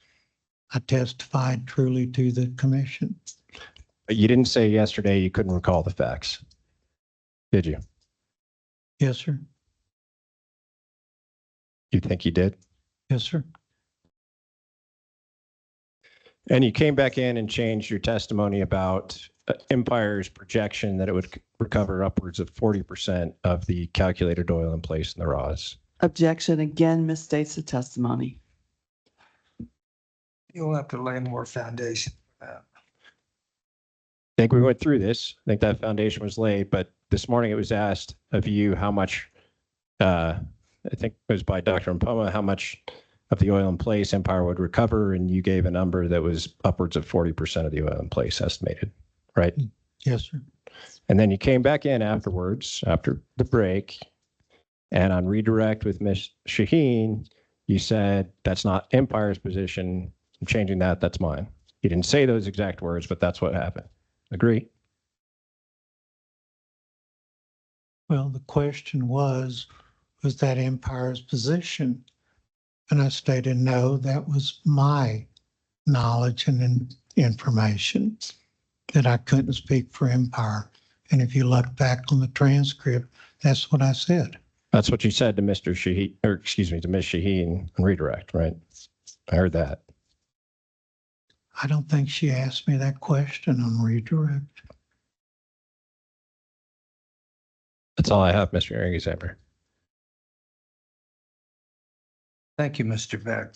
I testified truly to the commission. But you didn't say yesterday you couldn't recall the facts, did you? Yes, sir. You think you did? Yes, sir. And you came back in and changed your testimony about Empire's projection that it would recover upwards of 40% of the calculated oil in place in the raws. Objection again misstates the testimony. You'll have to lay more foundation for that. I think we went through this. I think that foundation was laid, but this morning it was asked of you how much, I think it was by Dr. Mpoma, how much of the oil in place Empire would recover, and you gave a number that was upwards of 40% of the oil in place estimated, right? Yes, sir. And then you came back in afterwards, after the break, and on redirect with Ms. Shaheen, you said, that's not Empire's position. I'm changing that. That's mine. You didn't say those exact words, but that's what happened. Agree? Well, the question was that Empire's position? And I stated, no, that was my knowledge and information that I couldn't speak for Empire. And if you look back on the transcript, that's what I said. That's what you said to Mr. Shaheen, or excuse me, to Ms. Shaheen on redirect, right? I heard that. I don't think she asked me that question on redirect. That's all I have, Mr. Hearing Examiner. Thank you, Mr. Beck.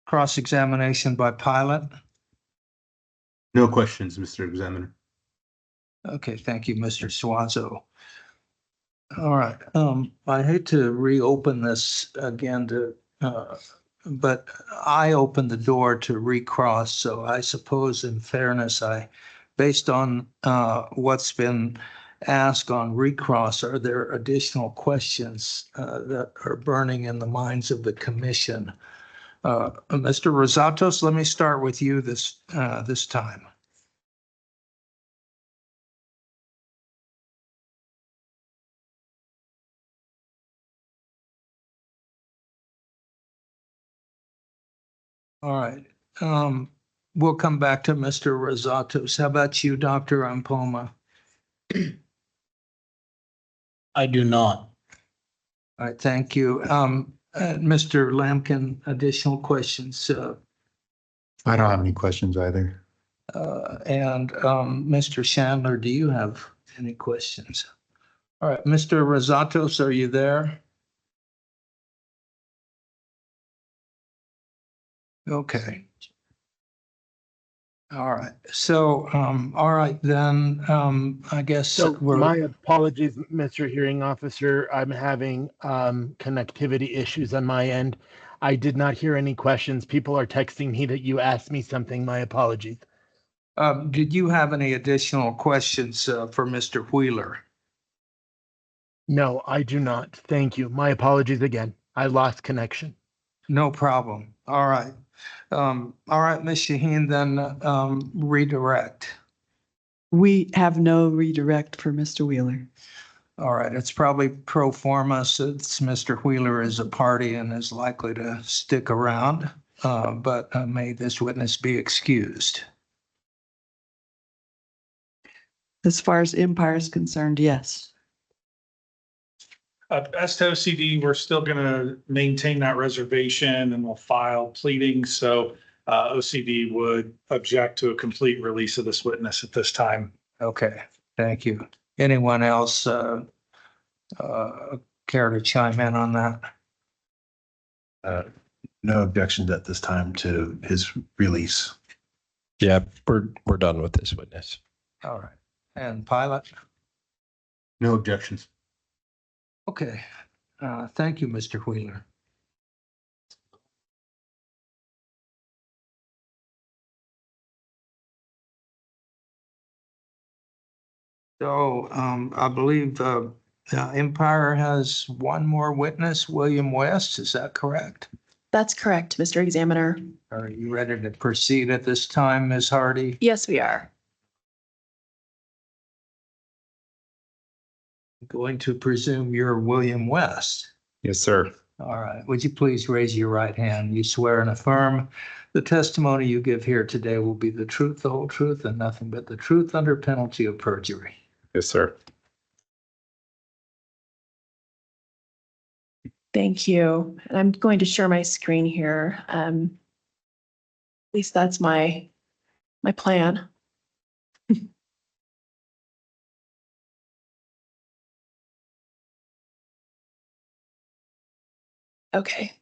Cross-examination by pilot. No questions, Mr. Examiner. Okay, thank you, Mr. Suazo. All right, I hate to reopen this again but I opened the door to recross, so I suppose in fairness, based on what's been asked on recross, are there additional questions that are burning in the minds of the commission? Mr. Rosatos, let me start with you this time. All right. We'll come back to Mr. Rosatos. How about you, Dr. Ampoma? I do not. All right, thank you. Mr. Lampkin, additional questions? I don't have any questions either. And Mr. Chandler, do you have any questions? All right, Mr. Rosatos, are you there? Okay. All right. So, all right, then, I guess So we're. my apologies, Mr. Hearing Officer. I'm having connectivity issues on my end. I did not hear any questions. People are texting me that you asked me something. My apologies. Did you have any additional questions for Mr. Wheeler? No, I do not. Thank you. My apologies again. I lost connection. No problem. All right. All right, Ms. Shaheen, then redirect. We have no redirect for Mr. Wheeler. All right, it's probably pro forma since Mr. Wheeler is a party and is likely to stick around, but may this witness be excused. As far as Empire is concerned, yes. As to OCD, we're still going to maintain that reservation and we'll file pleadings. So OCD would object to a complete release of this witness at this time. Okay, thank you. Anyone else care to chime in on that? No objections at this time to his release. Yeah, we're done with this witness. All right, and pilot? No objections. Okay, thank you, Mr. Wheeler. So I believe Empire has one more witness, William West. Is that correct? That's correct, Mr. Examiner. Are you ready to proceed at this time, Ms. Hardy? Yes, we are. Going to presume you're William West. Yes, sir. All right. Would you please raise your right hand? You swear and affirm the testimony you give here today will be the truth, the whole truth, and nothing but the truth under penalty of perjury. Yes, sir. Thank you. And I'm going to share my screen here. At least that's my plan. Okay.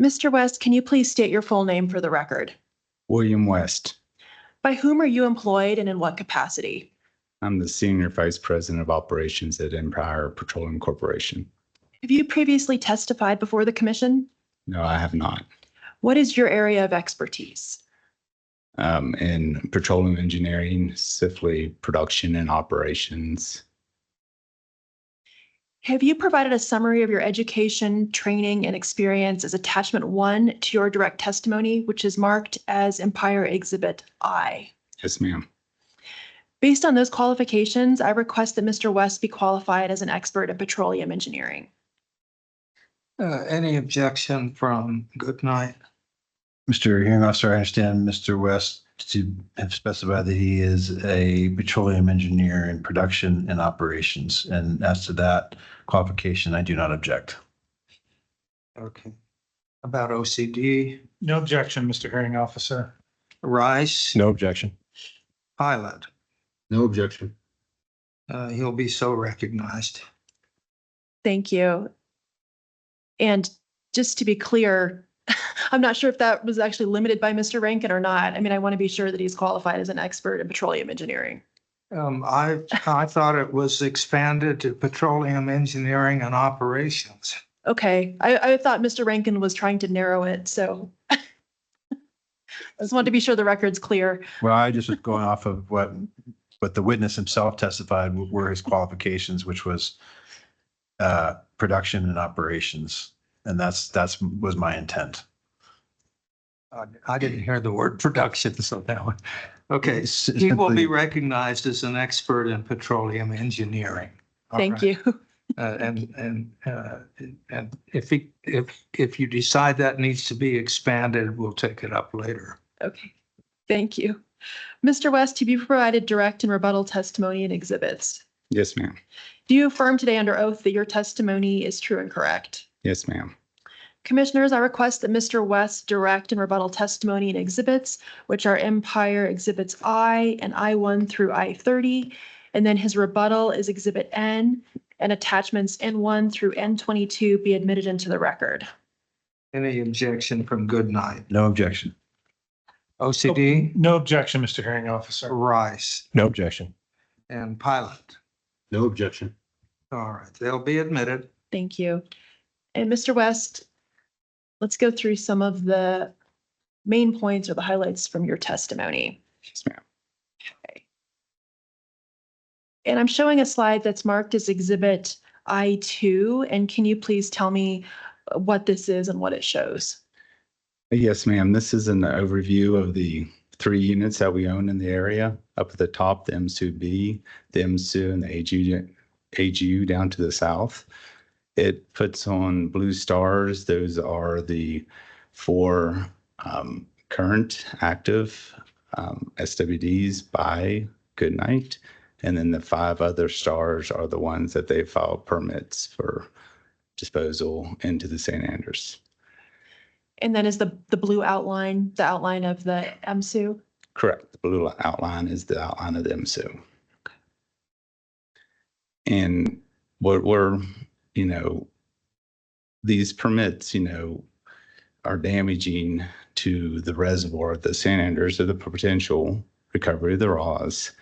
Mr. West, can you please state your full name for the record? William West. By whom are you employed and in what capacity? I'm the Senior Vice President of Operations at Empire Petroleum Corporation. Have you previously testified before the commission? No, I have not. What is your area of expertise? In petroleum engineering, specifically production and operations. Have you provided a summary of your education, training, and experience as attachment 1 to your direct testimony, which is marked as Empire Exhibit I? Yes, ma'am. Based on those qualifications, I request that Mr. West be qualified as an expert in petroleum engineering. Any objection from Goodnight? Mr. Hearing Officer, I understand Mr. West to have specified that he is a petroleum engineer in production and operations. And as to that qualification, I do not object. Okay. About OCD, No objection, Mr. Hearing Officer. Rice, No objection. Pilot. No objection. He'll be so recognized. Thank you. And just to be clear, I'm not sure if that was actually limited by Mr. Rankin or not. I mean, I want to be sure that he's qualified as an expert in petroleum engineering. I thought it was expanded to petroleum engineering and operations. Okay, I thought Mr. Rankin was trying to narrow it, so I just wanted to be sure the record's clear. Well, I just was going off of what the witness himself testified were his qualifications, which was production and operations. And that's was my intent. I didn't hear the word production, so that one. Okay, It's he will be simply- recognized as an expert in petroleum engineering. All Thank right. you. And if you decide that needs to be expanded, we'll take it up later. Okay, thank you. Mr. West, have you provided direct and rebuttal testimony and exhibits? Yes, ma'am. Do you affirm today under oath that your testimony is true and correct? Yes, ma'am. Commissioners, I request that Mr. West's direct and rebuttal testimony and exhibits, which are Empire Exhibits I and I-1 through I-30, and then his rebuttal is Exhibit N, and attachments N1 through N22 be admitted into the record. Any objection from Goodnight? No objection. OCD, No objection, Mr. Hearing Officer. Rice, No objection. and Pilot. No objection. All right, they'll be admitted. Thank you. And Mr. West, let's go through some of the main points or the highlights from your testimony. Yes, ma'am. And I'm showing a slide that's marked as Exhibit I-2, and can you please tell me what this is and what it shows? Yes, ma'am. This is an overview of the 3 units that we own in the area. Up at the top, the M2B, the M2, and the AGU down to the south. It puts on blue stars. Those are the 4 current active SWDs by Goodnight. And then the 5 other stars are the ones that they filed permits for disposal into the St. Andrews. And then is the blue outline, the outline of the MSU? Correct. The blue outline is the outline of the MSU. And what we're, these permits, are damaging to the reservoir of the St. Andrews or the potential recovery of the raws.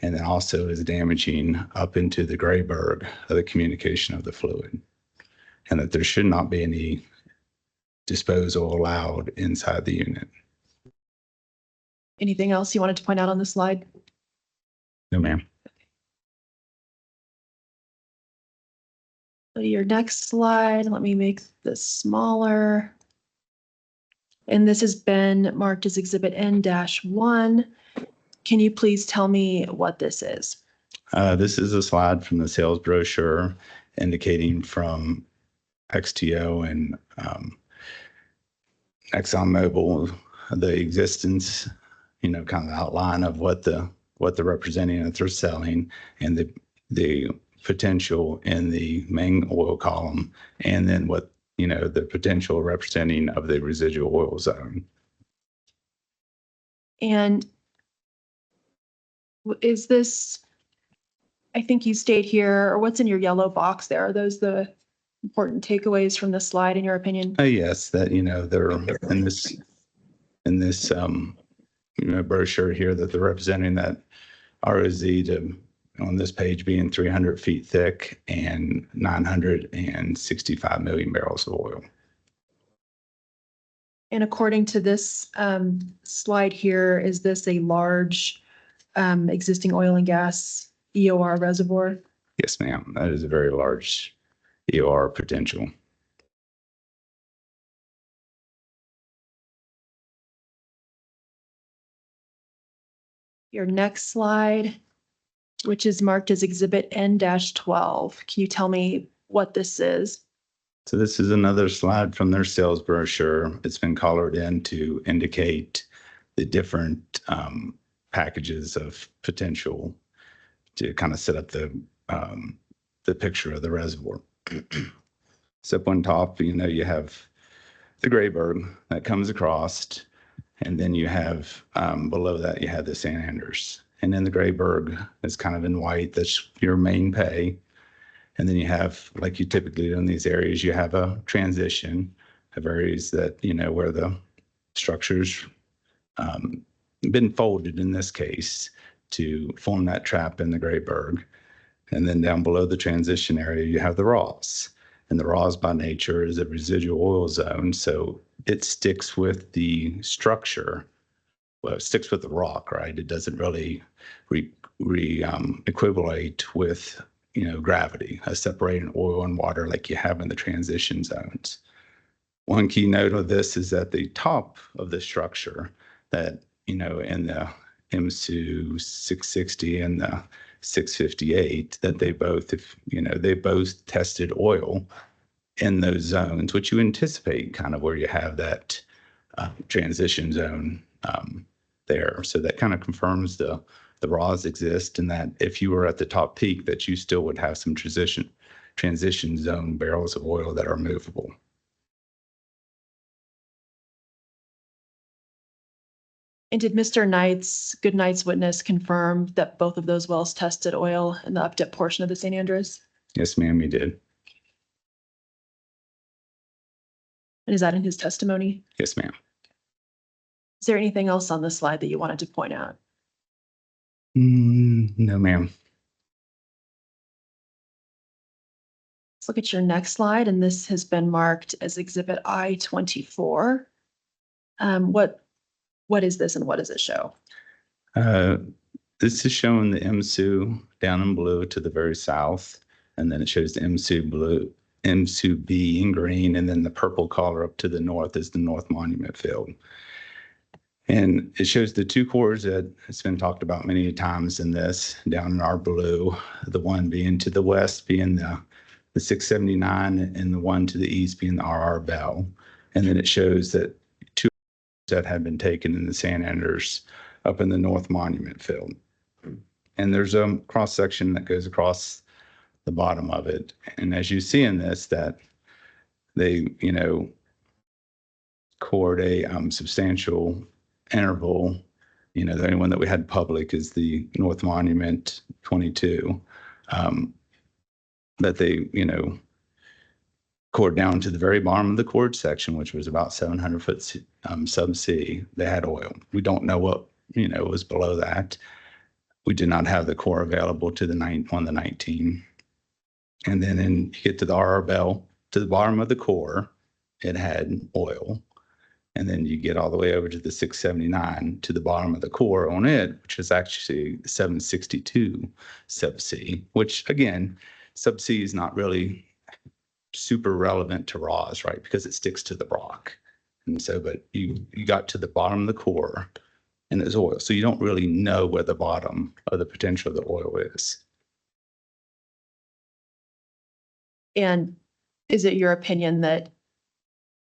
And then also is damaging up into the Grayberg of the communication of the fluid. And that there should not be any disposal allowed inside the unit. Anything else you wanted to point out on the slide? No, ma'am. Your next slide, let me make this smaller. And this has been marked as Exhibit N-1. Can you please tell me what this is? This is a slide from the sales brochure indicating from XTO and ExxonMobil the existence, kind of the outline of what they're representing that they're selling, and the potential in the main oil column, and then what the potential representing of the residual oil zone. And is this, I think you stayed here, or what's in your yellow box there? Are those the important takeaways from the slide, in your opinion? Yes, that, they're in this brochure here that they're representing that ROZ on this page being 300 feet thick and 965 million barrels of oil. And according to this slide here, is this a large existing oil and gas EOR reservoir? Yes, ma'am. That is a very large EOR potential. Your next slide, which is marked as Exhibit N-12. Can you tell me what this is? So this is another slide from their sales brochure. It's been colored in to indicate the different packages of potential to kind of set up the picture of the reservoir. So up on top, you have the Grayberg that comes across, and then you have below that, you have the San Andres. And then the Grayberg is kind of in white. That's your main pay. And then you have, like you typically do in these areas, you have a transition of areas that, where the structures been folded in this case to form that trap in the Grayberg. And then down below the transition area, you have the Ross. And the Ross by nature is a residual oil zone. So it sticks with the structure. Well, it sticks with the rock, right? It doesn't really equivalate with, gravity, separating oil and water like you have in the transition zones. One key note of this is at the top of the structure that, in the MSU 660 and the 658, that they both, they both tested oil in those zones, which you anticipate kind of where you have that transition zone there. So that kind of confirms the raws exist, and that if you were at the top peak, that you still would have some transition zone barrels of oil that are movable. And did Mr. Goodnight's witness confirm that both of those wells tested oil in the up-dip portion of the San Andres? Yes, ma'am, you did. And is that in his testimony? Yes, ma'am. Is there anything else on this slide that you wanted to point out? No, ma'am. Let's look at your next slide, and this has been marked as Exhibit I-24. What is this and what does it show? This is showing the MSU down in blue to the very south, and then it shows the MSU blue, MSU B in green, and then the purple color up to the north is the North Monument Field. And it shows the two cores that it's been talked about many times in this, down in our blue, the one being to the west being the 679, and the one to the east being the RR Bell. And then it shows that two that had been taken in the San Andres up in the North Monument Field. And there's a cross section that goes across the bottom of it. And as you see in this, that they, cored a substantial interval. The only one that we had public is the North Monument 22. That they, cored down to the very bottom of the cord section, which was about 700 foot subsea. They had oil. We don't know what, was below that. We did not have the core available to on the 19. And then you get to the RR Bell, to the bottom of the core, it had oil. And then you get all the way over to the 679 to the bottom of the core on it, which is actually 762 subsea, which again, subsea is not really super relevant to raws, right? Because it sticks to the rock. And so, but you got to the bottom of the core and there's oil. So you don't really know where the bottom of the potential of the oil is. And is it your opinion that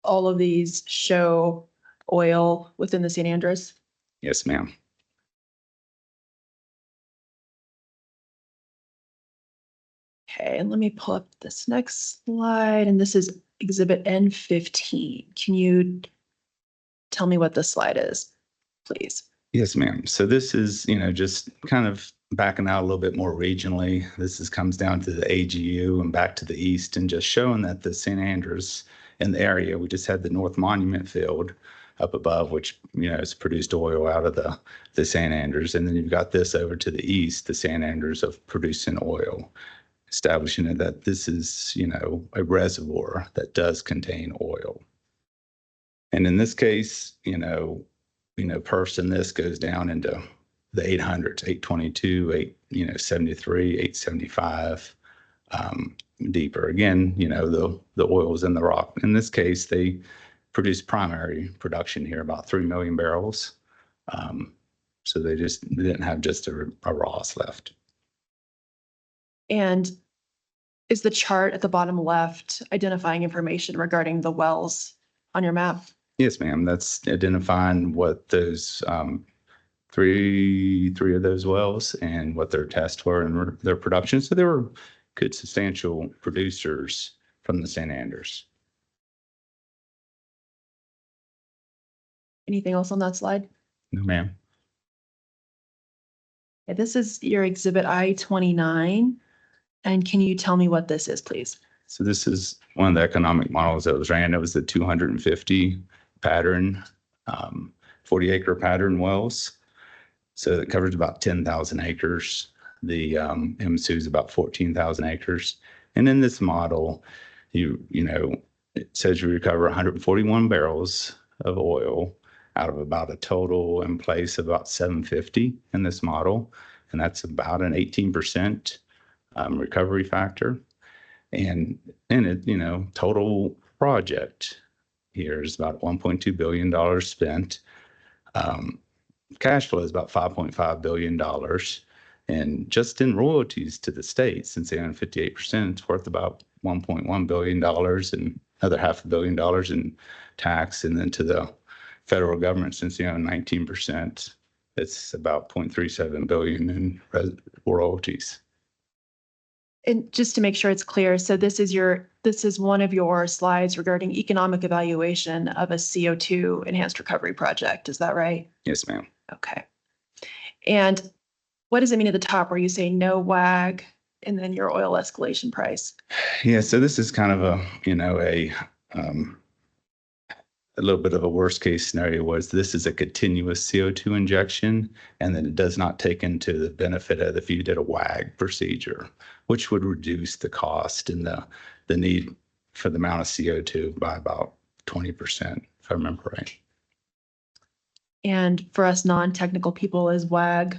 all of these show oil within the San Andres? Yes, ma'am. Okay, and let me pull up this next slide, and this is Exhibit N15. Can you tell me what this slide is, please? Yes, ma'am. So this is, just kind of backing out a little bit more regionally. This comes down to the AGU and back to the east, and just showing that the San Andres in the area, we just had the North Monument Field up above, which, has produced oil out of the San Andres. And then you've got this over to the east, the San Andres of producing oil, establishing that this is, a reservoir that does contain oil. And in this case, perf in this goes down into the 800s, 822, 73, 875, deeper. Again, the oil is in the rock. In this case, they produce primary production here, about 3 million barrels. So they didn't have just a Ross left. And is the chart at the bottom left identifying information regarding the wells on your map? Yes, ma'am. That's identifying what those three of those wells and what their tests were and their production. So they were good, substantial producers from the St. Andrews. Anything else on that slide? No, ma'am. Okay, this is your exhibit I-29. And can you tell me what this is, please? So this is one of the economic models that was ran. It was the 250 pattern, 40-acre pattern wells. So it covers about 10,000 acres. The MSU is about 14,000 acres. And in this model, you know, it says you recover 141 barrels of oil out of about a total in place of about 750 in this model. And that's about an 18% recovery factor. And in it, you know, total project here is about $1.2 billion spent. Cash flow is about $5.5 billion. And just in royalties to the state, since they own 58%, it's worth about $1.1 billion and another $500 million in tax. And then to the federal government, since they own 19%, it's about $0.37 billion in royalties. And just to make sure it's clear, so this is one of your slides regarding economic evaluation of a CO2 enhanced recovery project. Is that right? Yes, ma'am. Okay. And what does it mean at the top where you say no WAG and then your oil escalation price? Yeah, so this is kind of a, you know, a little bit of a worst case scenario was this is a continuous CO2 injection, and then it does not take into the benefit of if you did a WAG procedure, which would reduce the cost and the need for the amount of CO2 by about 20%, if I remember right. And for us non-technical people is WAG?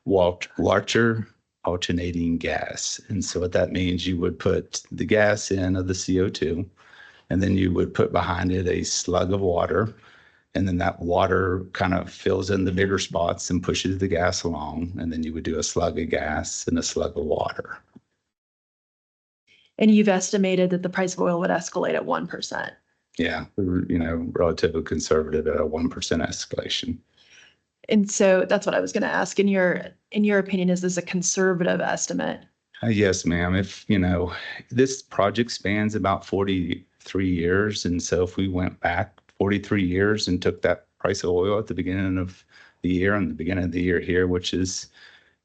Water alternating gas. And so what that means, you would put the gas in of the CO2, and then you would put behind it a slug of water. And then that water kind of fills in the bigger spots and pushes the gas along. And then you would do a slug of gas and a slug of water. And you've estimated that the price of oil would escalate at 1%. Yeah, you know, relatively conservative at a 1% escalation. And so that's what I was going to ask. In your opinion, is this a conservative estimate? Yes, ma'am. If, you know, this project spans about 43 years. And so if we went back 43 years and took that price of oil at the beginning of the year and the beginning of the year here, which is,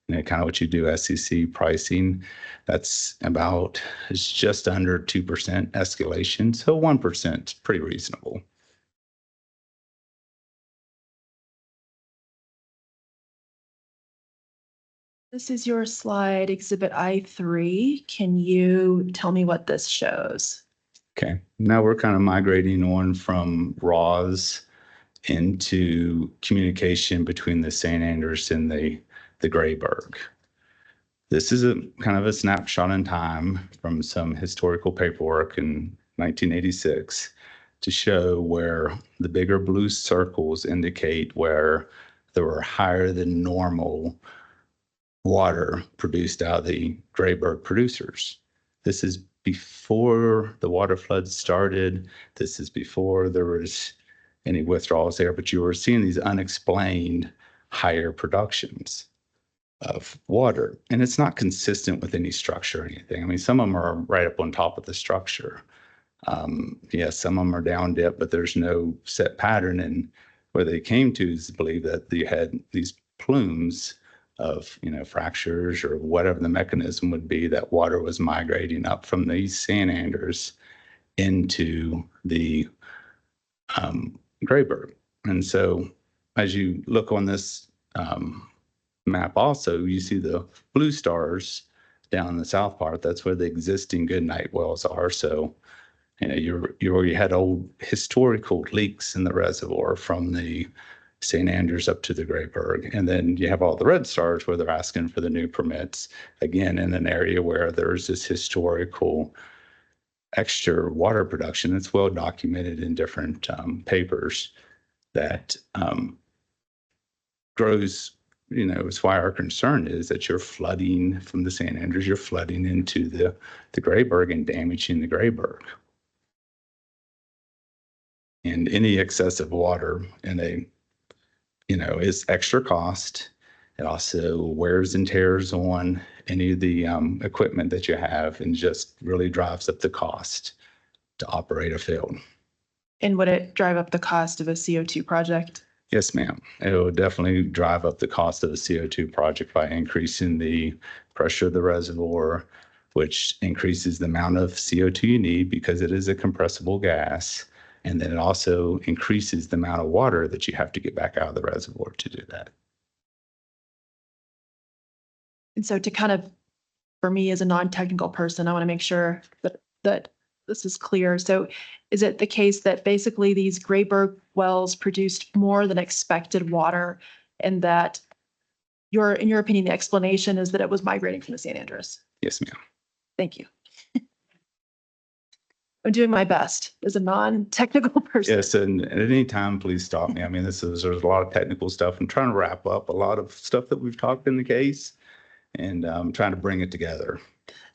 you know, kind of what you do SEC pricing, that's about, it's just under 2% escalation. So 1% is pretty reasonable. This is your slide, Exhibit I-3. Can you tell me what this shows? Okay, now we're kind of migrating on from RAWs into communication between the St. Andrews and the Grayburg. This is a kind of a snapshot in time from some historical paperwork in 1986 to show where the bigger blue circles indicate where there were higher than normal water produced out of the Grayburg producers. This is before the water floods started. This is before there was any withdrawals there, but you were seeing these unexplained higher productions of water. And it's not consistent with any structure or anything. I mean, some of them are right up on top of the structure. Yes, some of them are down dip, but there's no set pattern. And where they came to is believe that you had these plumes of, you know, fractures or whatever the mechanism would be, that water was migrating up from these St. Andrews into the Grayburg. And so as you look on this map also, you see the blue stars down in the south part. That's where the existing Goodnight wells are. So, you know, you already had old historical leaks in the reservoir from the St. Andrews up to the Grayburg. And then you have all the red stars where they're asking for the new permits, again, in an area where there's this historical extra water production that's well documented in different papers that grows it's why our concern is that you're flooding from the San Andreas, you're flooding into the Grayburg and damaging the Grayburg. And any excessive water is extra cost. It also wears and tears on any of the equipment that you have and just really drives up the cost to operate a field. And would it drive up the cost of a CO2 project? Yes, ma'am. It will definitely drive up the cost of the CO2 project by increasing the pressure of the reservoir, which increases the amount of CO2 you need because it is a compressible gas. And then it also increases the amount of water that you have to get back out of the reservoir to do that. And so to kind of, for me as a non-technical person, I want to make sure that this is clear. So is it the case that basically these Grayburg wells produced more than expected water, and that in your opinion, the explanation is that it was migrating from the San Andreas? Yes, ma'am. Thank you. I'm doing my best as a non-technical person. Yes, and at any time, please stop me. I mean, there's a lot of technical stuff. I'm trying to wrap up a lot of stuff that we've talked in the case, and I'm trying to bring it together.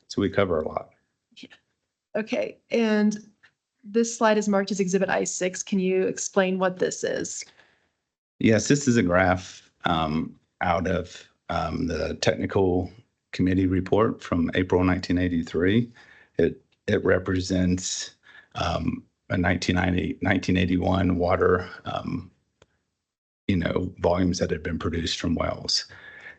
So we cover a lot. Yeah. Okay, and this slide is marked as Exhibit I-6. Can you explain what this is? Yes, this is a graph out of the technical committee report from April 1983. It represents a 1981 water, volumes that had been produced from wells.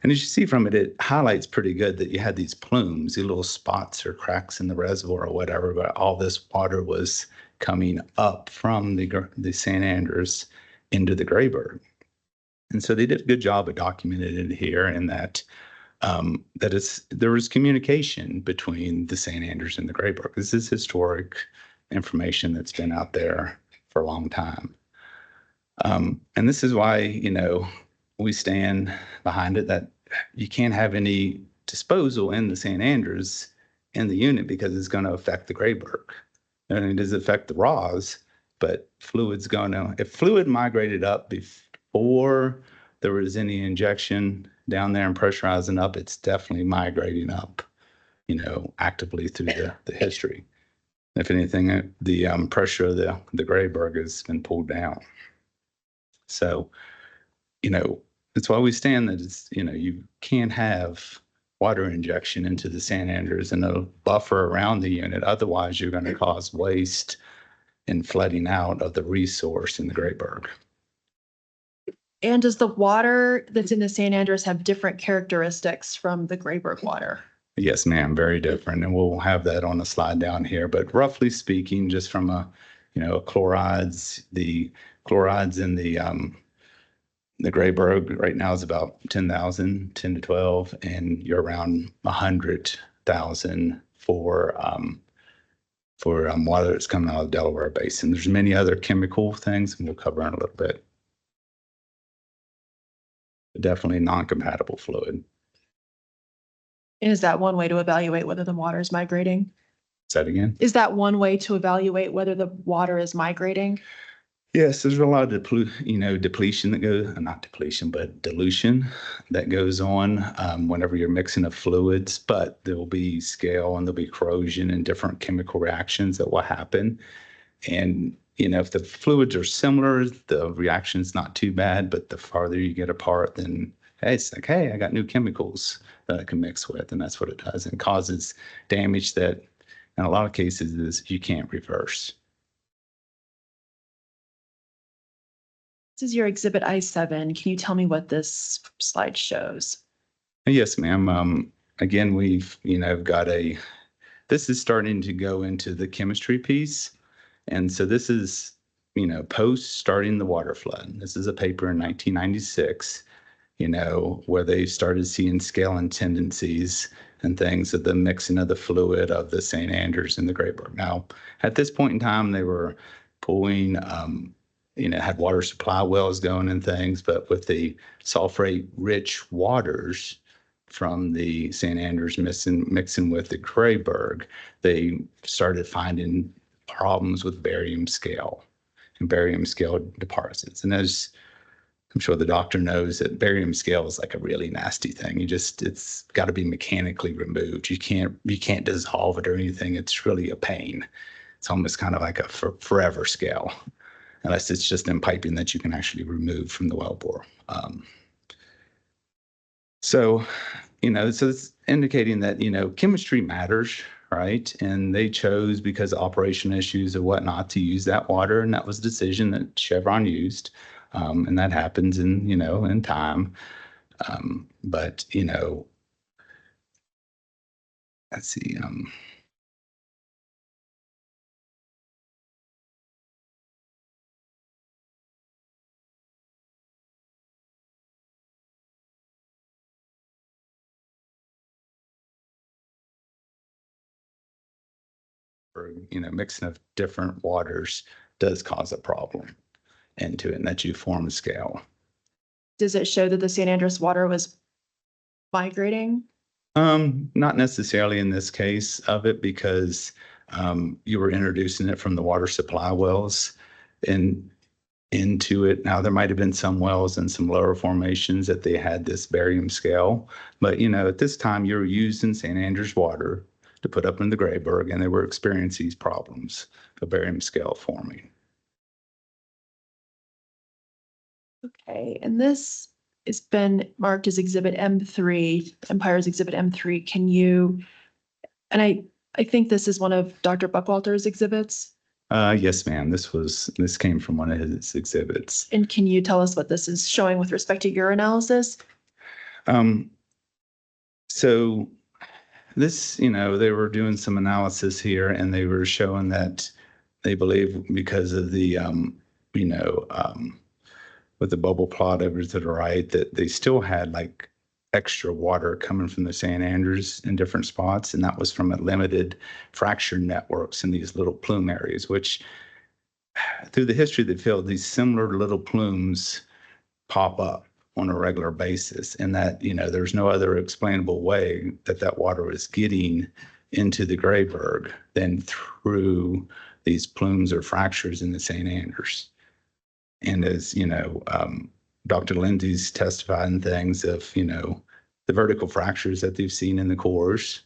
And as you see from it, it highlights pretty good that you had these plumes, these little spots or cracks in the reservoir or whatever, but all this water was coming up from the San Andreas into the Grayburg. And so they did a good job of documenting it here, and that there was communication between the San Andreas and the Grayburg. This is historic information that's been out there for a long time. And this is why, we stand behind it, that you can't have any disposal in the San Andreas in the unit because it's going to affect the Grayburg. And it does affect the raws, but if fluid migrated up before there was any injection down there and pressurizing up, it's definitely migrating up, actively through the history. If anything, the pressure of the Grayburg has been pulled down. So, that's why we stand that it's, you can't have water injection into the San Andreas and a buffer around the unit. Otherwise, you're going to cause waste and flooding out of the resource in the Grayburg. And does the water that's in the San Andreas have different characteristics from the Grayburg water? Yes, ma'am, very different. And we'll have that on the slide down here. But roughly speaking, just from chlorides, the chlorides in the Grayburg right now is about 10,000, 10 to 12, and you're around 100,000 for water that's coming out of the Delaware Basin. There's many other chemical things, and we'll cover in a little bit. Definitely non-compatible fluid. And is that one way to evaluate whether the water is migrating? Say that again? Is that one way to evaluate whether the water is migrating? Yes, there's a lot of depletion that goes, not depletion, but dilution that goes on whenever you're mixing of fluids, but there will be scale and there'll be corrosion and different chemical reactions that will happen. And, if the fluids are similar, the reaction's not too bad, but the farther you get apart, then hey, it's like, hey, I got new chemicals that I can mix with, and that's what it does. And causes damage that in a lot of cases is you can't reverse. This is your Exhibit I-7. Can you tell me what this slide shows? Yes, ma'am. Again, we've, this is starting to go into the chemistry piece. And so this is, post starting the water flood. This is a paper in 1996, where they started seeing scale and tendencies and things of the mixing of the fluid of the St. Andrews and the Grayburg. Now, at this point in time, they were pulling, had water supply wells going and things, but with the sulfate-rich waters from the St. Andrews mixing with the Grayburg, they started finding problems with barium scale and barium scale deposits. And as I'm sure the doctor knows that barium scale is like a really nasty thing. It's got to be mechanically removed. You can't dissolve it or anything. It's really a pain. It's almost kind of like a forever scale, unless it's just in piping that you can actually remove from the wellbore. So it's indicating that, chemistry matters, right? And they chose, because of operation issues or whatnot, to use that water. And that was a decision that Chevron used. And that happens in time. But, let's see. Or, mixing of different waters does cause a problem into it, and that you form a scale. Does it show that the San Andreas water was migrating? Not necessarily in this case of it, because you were introducing it from the water supply wells and into it. Now, there might have been some wells and some lower formations that they had this barium scale, but at this time you were using San Andreas water to put up in the Grayburg, and they were experiencing these problems of barium scale forming. Okay, and this has been marked as Exhibit M3, Empire's Exhibit M3. Can you, and I think this is one of Dr. Buckwalter's exhibits. Yes, ma'am. This came from one of his exhibits. And can you tell us what this is showing with respect to your analysis? So this, they were doing some analysis here, and they were showing that they believe, because of the, with the bubble plot over to the right, that they still had like extra water coming from the San Andreas in different spots. And that was from a limited fracture networks in these little plume areas, which through the history of the field, these similar little plumes pop up on a regular basis. And that, there's no other explainable way that water was getting into the Grayburg than through these plumes or fractures in the San Andreas. And as, Dr. Lindsay's testifying things of, the vertical fractures that they've seen in the cores,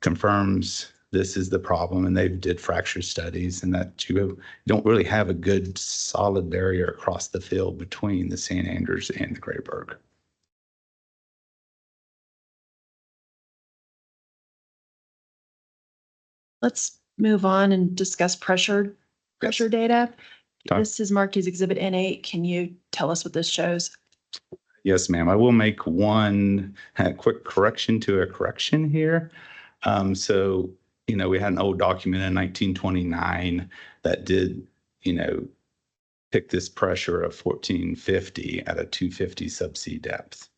confirms this is the problem. And they did fracture studies, and that you don't really have a good solid barrier across the field between the San Andreas and the Grayburg. Let's move on and discuss pressure data. Talk. This is marked as Exhibit N8. Can you tell us what this shows? Yes, ma'am. I will make one quick correction to a correction here. So, we had an old document in 1929 that did, pick this pressure of 1450 at a 250 subsea depth.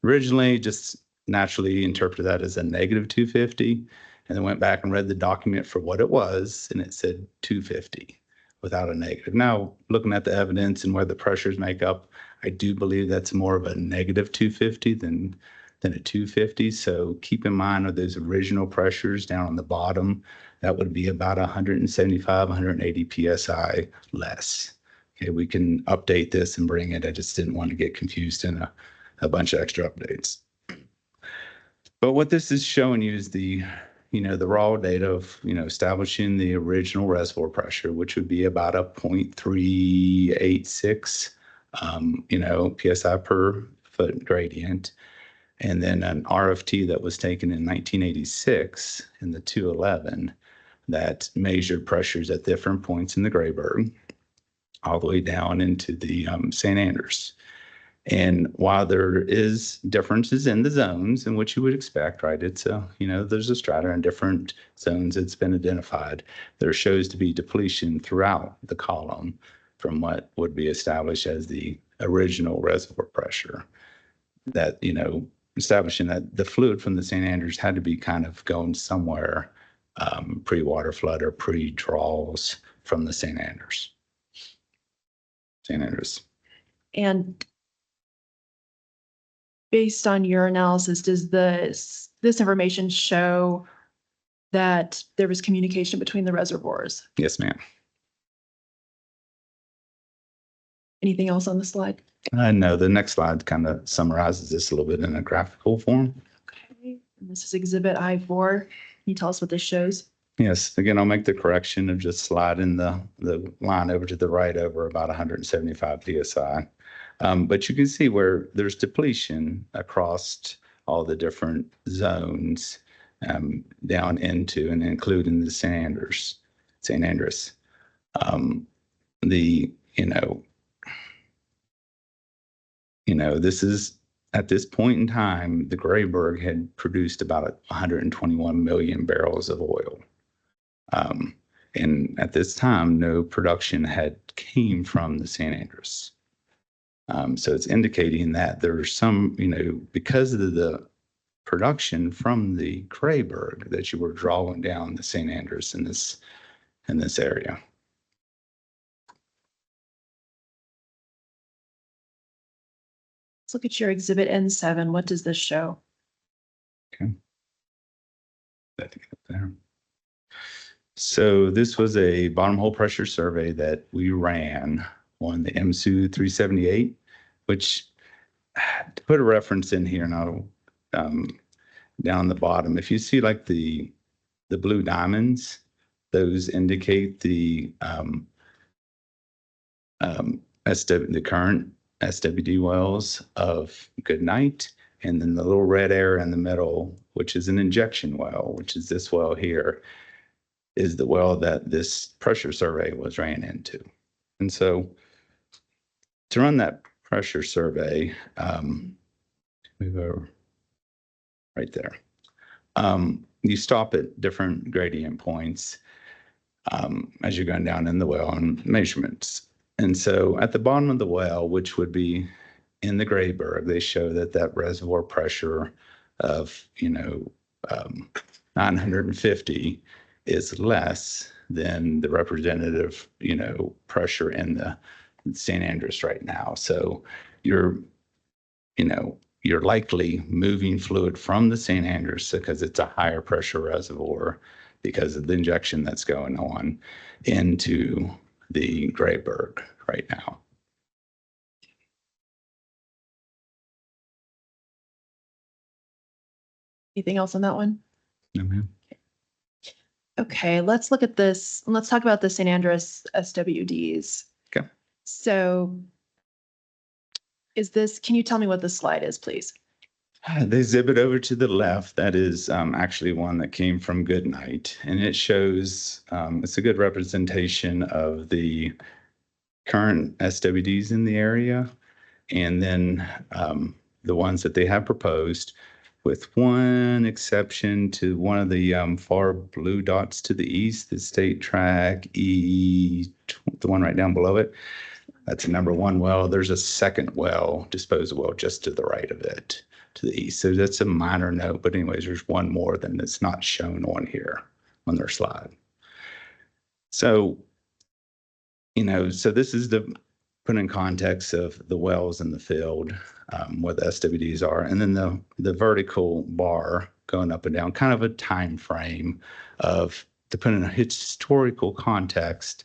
Originally, just naturally interpreted that as a negative 250, and then went back and read the document for what it was, and it said 250 without a negative. Now, looking at the evidence and where the pressures make up, I do believe that's more of a negative 250 than a 250. So keep in mind of those original pressures down on the bottom, that would be about 175, 180 PSI less. Okay, we can update this and bring it. I just didn't want to get confused in a bunch of extra updates. But what this is showing you is the raw data of, establishing the original reservoir pressure, which would be about a 0.386, PSI per foot gradient. And then an RFT that was taken in 1986 in the 211 that measured pressures at different points in the Grayburg, all the way down into the San Andreas. And while there is differences in the zones in which you would expect, right? It's there's a strata in different zones that's been identified. There shows to be depletion throughout the column from what would be established as the original reservoir pressure. That, establishing that the fluid from the San Andreas had to be kind of going somewhere pre-water flood or pre-draws from the San Andreas. And based on your analysis, does this information show that there was communication between the reservoirs? Yes, ma'am. Anything else on the slide? No, the next slide kind of summarizes this a little bit in a graphical form. Okay, and this is exhibit I4. Can you tell us what this shows? Yes, again, I'll make the correction of just sliding the line over to the right over about 175 PSI. But you can see where there's depletion across all the different zones down into and including the San Andres. This is at this point in time, the Grayburg had produced about 121 million barrels of oil. And at this time, no production had came from the San Andres. So it's indicating that there's some, because of the production from the Grayburg, that you were drawing down the San Andres in this area. Let's look at your exhibit N7. What does this show? Okay. That to get up there. So this was a bottom hole pressure survey that we ran on the MSU 378, which, to put a reference in here, and I'll down the bottom, if you see like the blue diamonds, those indicate the current SWD wells of Goodnight, and then the little red area in the middle, which is an injection well, which is this well here, is the well that this pressure survey was ran into. And so to run that pressure survey, move over right there. You stop at different gradient points as you're going down in the well on measurements. And so at the bottom of the well, which would be in the Grayburg, they show that reservoir pressure of, 950 is less than the representative, pressure in the San Andres right now. So you're likely moving fluid from the San Andres because it's a higher pressure reservoir because of the injection that's going on into the Grayburg right now. Anything else on that one? No, ma'am. Okay, let's look at this. Let's talk about the San Andres SWDs. Okay. So can you tell me what this slide is, please? The exhibit over to the left, that is actually one that came from Goodnight, and it shows, it's a good representation of the current SWDs in the area, and then the ones that they have proposed, with one exception to one of the far blue dots to the east, the State Track E, the one right down below it. That's a number one well. There's a second well, disposal well, just to the right of it, to the east. So that's a minor note, but anyways, there's one more than that's not shown on here on their slide. So, so this is the put in context of the wells in the field, where the SWDs are, and then the vertical bar going up and down, kind of a time frame of, to put in a historical context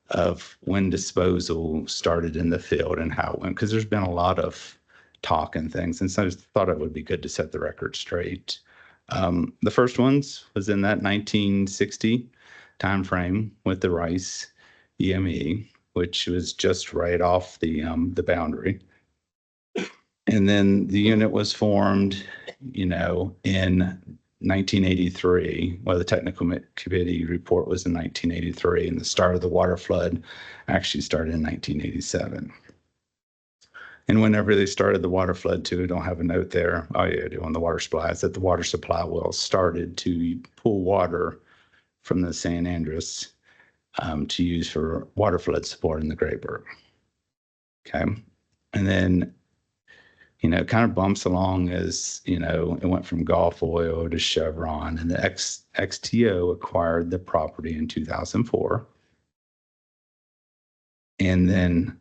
of when disposal started in the field and how it went, because there's been a lot of talk and things, and so I just thought it would be good to set the record straight. The first ones was in that 1960 time frame with the Rice EME, which was just right off the boundary. And then the unit was formed, in 1983. Well, the technical committee report was in 1983, and the start of the water flood actually started in 1987. And whenever they started the water flood too, I don't have a note there. Oh yeah, I do on the water supply, is that the water supply wells started to pull water from the San Andres to use for water flood support in the Grayburg. Okay. And then, it kind of bumps along as, it went from Gulf Oil to Chevron, and the XTO acquired the property in 2004. And then,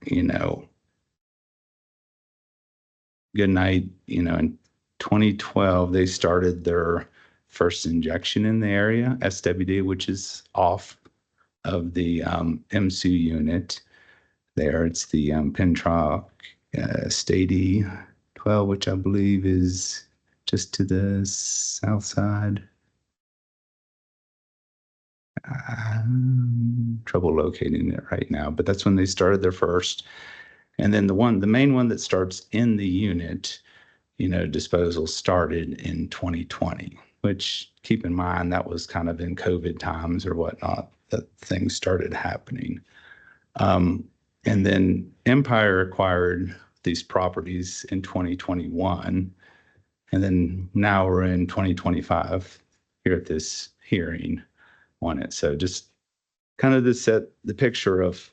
Goodnight, in 2012, they started their first injection in the area, SWD, which is off of the MSU unit. there. It's the Pentrock Stady 12, which I believe is just to the south side. Trouble locating it right now, but that's when they started their first. And then the main one that starts in the unit, disposal started in 2020, which keep in mind that was kind of in COVID times or whatnot that things started happening. And then Empire acquired these properties in 2021. And then now we're in 2025 here at this hearing on it. So just kind of to set the picture of,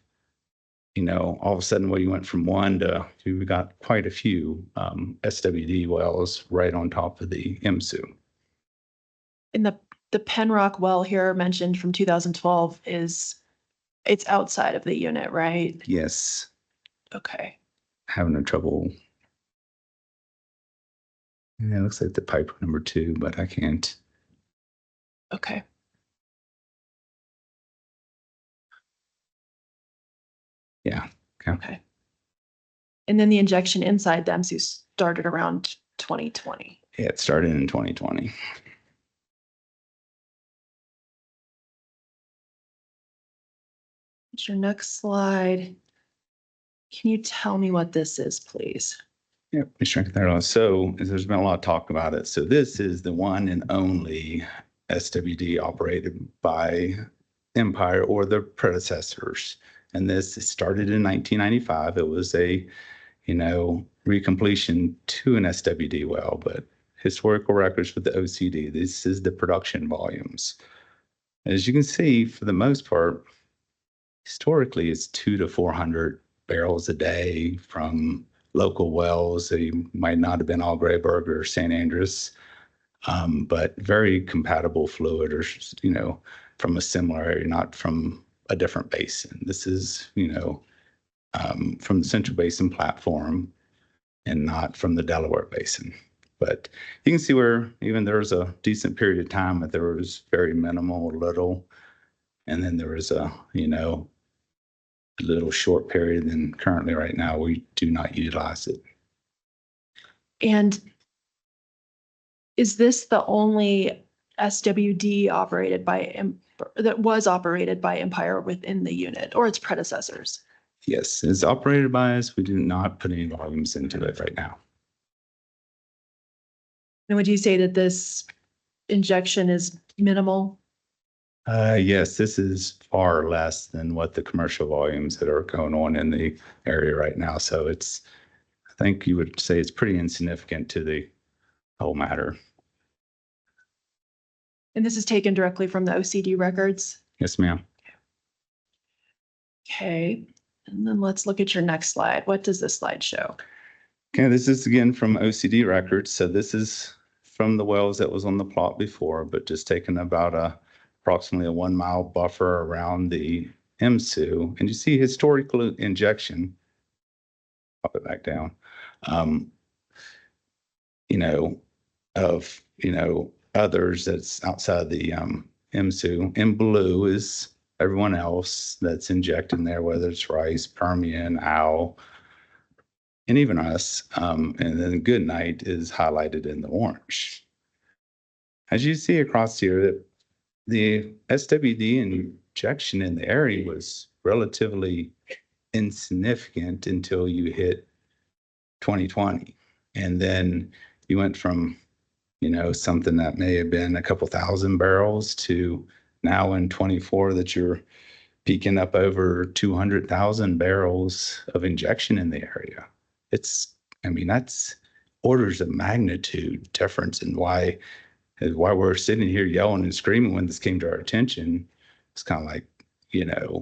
all of a sudden we went from one to we got quite a few SWD wells right on top of the MSU. In the Penrock well here mentioned from 2012 it's outside of the unit, right? Yes, Okay. having a trouble. Yeah, it looks like the pipe number 2, but I can't. Okay. Yeah. Okay. And then the injection inside the MSU started around 2020. Yeah, it started in 2020. What's your next slide? Can you tell me what this is, please? Yeah, we shrink that off. So there's been a lot of talk about it. So this is the one and only SWD operated by Empire or their predecessors. And this started in 1995. It was a, recompletion to an SWD well, but historical records with the OCD, this is the production volumes. As you can see, for the most part, historically, it's 200 to 400 barrels a day from local wells. They might not have been all Grayburg or San Andreas, but very compatible fluid or, from a similar area, not from a different basin. This is, from the Central Basin platform and not from the Delaware Basin. But you can see where even there was a decent period of time that there was very minimal, little, and then there was a, a little short period. And currently right now, we do not utilize it. And is this the only SWD operated by that was operated by Empire within the unit or its predecessors? Yes, it's operated by us. We do not put any volumes into it right now. And would you say that this injection is minimal? Yes, this is far less than what the commercial volumes that are going on in the area right now. So I think you would say it's pretty insignificant to the whole matter. And this is taken directly from the OCD records? Yes, ma'am. Okay. And then let's look at your next slide. What does this slide show? Okay, this is again from OCD records. So this is from the wells that was on the plot before, but just taking about approximately a 1 mile buffer around the MSU. And you see historical injection, pop it back down, of, others that's outside the MSU. In blue is everyone else that's injecting there, whether it's Rice, Permian, Owl, and even us. And then Goodnight is highlighted in the orange. As you see across here, the SWD injection in the area was relatively insignificant until you hit 2020. And then you went from, something that may have been a couple thousand barrels to now in 24 that you're peaking up over 200,000 barrels of injection in the area. That's orders of magnitude difference in why we're sitting here yelling and screaming when this came to our attention. It's kind of like,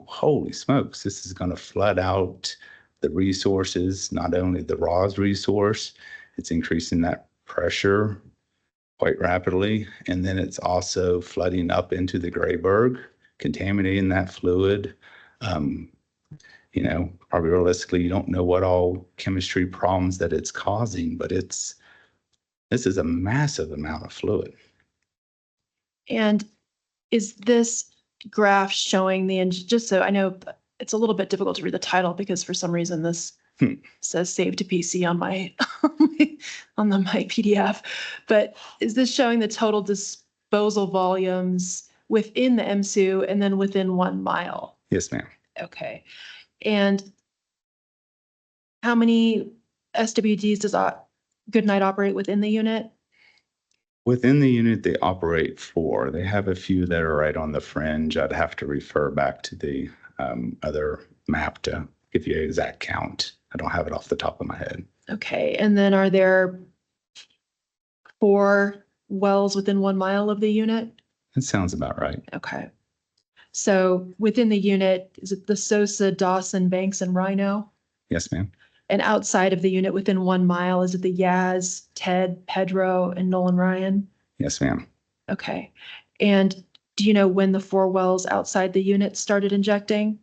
holy smokes, this is going to flood out the resources, not only the raw resource, it's increasing that pressure quite rapidly. And then it's also flooding up into the Grayburg, contaminating that fluid. Probably realistically, you don't know what all chemistry problems that it's causing, but this is a massive amount of fluid. And is this graph showing just so I know, it's a little bit difficult to read the title because for some reason this says save to PC on my my PDF. But is this showing the total disposal volumes within the MSU and then within 1 mile? Yes, ma'am. Okay. And how many SWDs does Goodnight operate within the unit? Within the unit, they operate 4. They have a few that are right on the fringe. I'd have to refer back to the other map to give you an exact count. I don't have it off the top of my head. Okay. And then are there 4 wells within 1 mile of the unit? That sounds about right. Okay. So within the unit, is it the Sosa, Dawson, Banks, and Rhino? Yes, ma'am. And outside of the unit within 1 mile, is it the Yaz, Ted, Pedro, and Nolan Ryan? Yes, ma'am. Okay. And do you know when the 4 wells outside the unit started injecting?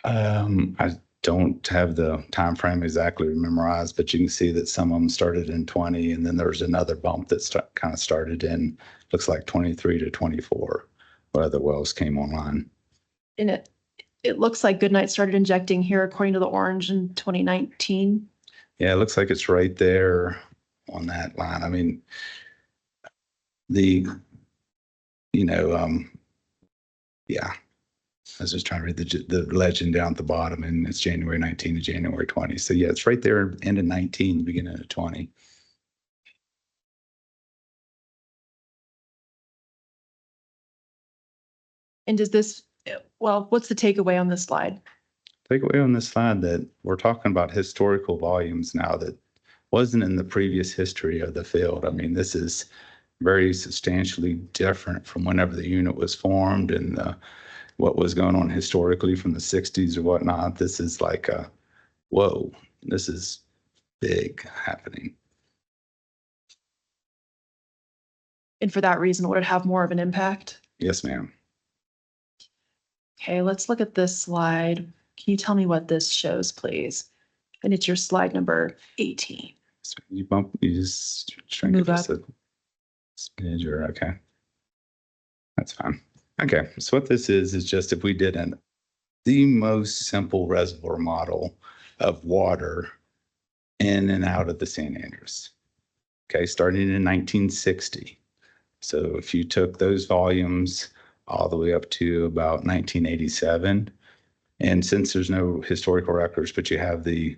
I don't have the time frame exactly memorized, but you can see that some of them started in 20, and then there's another bump that kind of started in, looks like 23 to 24, where other wells came online. And it looks like Goodnight started injecting here according to the orange in 2019. Yeah, it looks like it's right there on that line. I mean, yeah. I was just trying to read the legend down at the bottom, and it's January 19 to January 20. So yeah, it's right there, end of 19, beginning of 20. And does this, well, what's the takeaway on this slide? Takeaway on this slide that we're talking about historical volumes now that wasn't in the previous history of the field. I mean, this is very substantially different from whenever the unit was formed and what was going on historically from the 60s or whatnot. This is like whoa, this is big happening. And for that reason, would it have more of an impact? Yes, ma'am. Okay, let's look at this slide. Can you tell me what this shows, please? And it's your slide number 18. So you just shrink Move it just up. a smidge, or okay. That's fine. Okay, so what this is just if we did the most simple reservoir model of water in and out of the San Andres. Okay, starting in 1960. So if you took those volumes all the way up to about 1987, and since there's no historical records, but you have the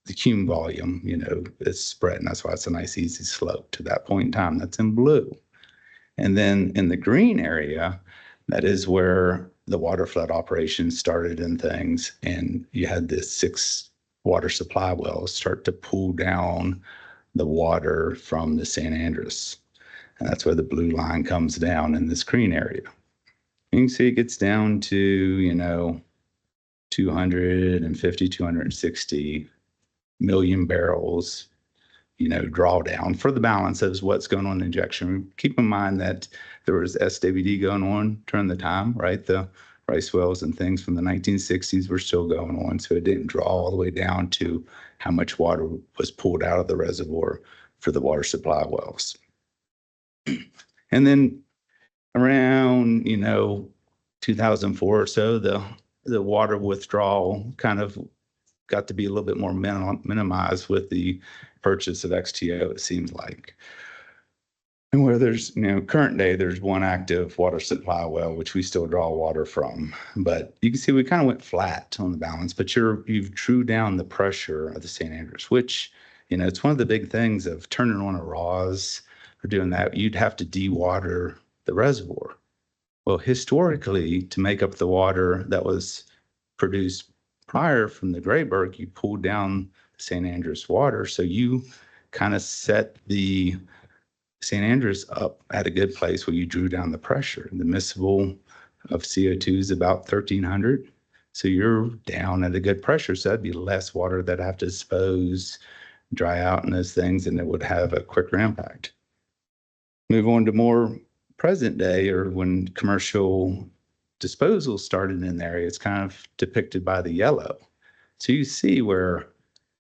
cume volume, it's spread, and that's why it's a nice easy slope to that point in time. That's in blue. And then in the green area, that is where the water flood operations started and things. And you had this 6 water supply wells start to pull down the water from the San Andres. And that's where the blue line comes down in this green area. You can see it gets down to, 250, 260 million barrels, drawdown for the balance of what's going on in injection. Keep in mind that there was SWD going on during the time, right? The rice wells and things from the 1960s were still going on. So it didn't draw all the way down to how much water was pulled out of the reservoir for the water supply wells. And then around, 2004 or so, the water withdrawal kind of got to be a little bit more minimized with the purchase of XTO, it seems like. And where there's, current day, there's one active water supply well, which we still draw water from. But you can see we kind of went flat on the balance, but you've drew down the pressure of the San Andres, which, it's one of the big things of turning on a RAWS or doing that. You'd have to dewater the reservoir. Well, historically, to make up the water that was produced prior from the Grayburg, you pulled down the San Andres water. So you kind of set the San Andres up at a good place where you drew down the pressure. The miscible of CO2 is about 1,300. So you're down at a good pressure. So that'd be less water that I have to dispose, dry out and those things, and it would have a quicker impact. Move on to more present day, or when commercial disposal started in the area, it's kind of depicted by the yellow. So you see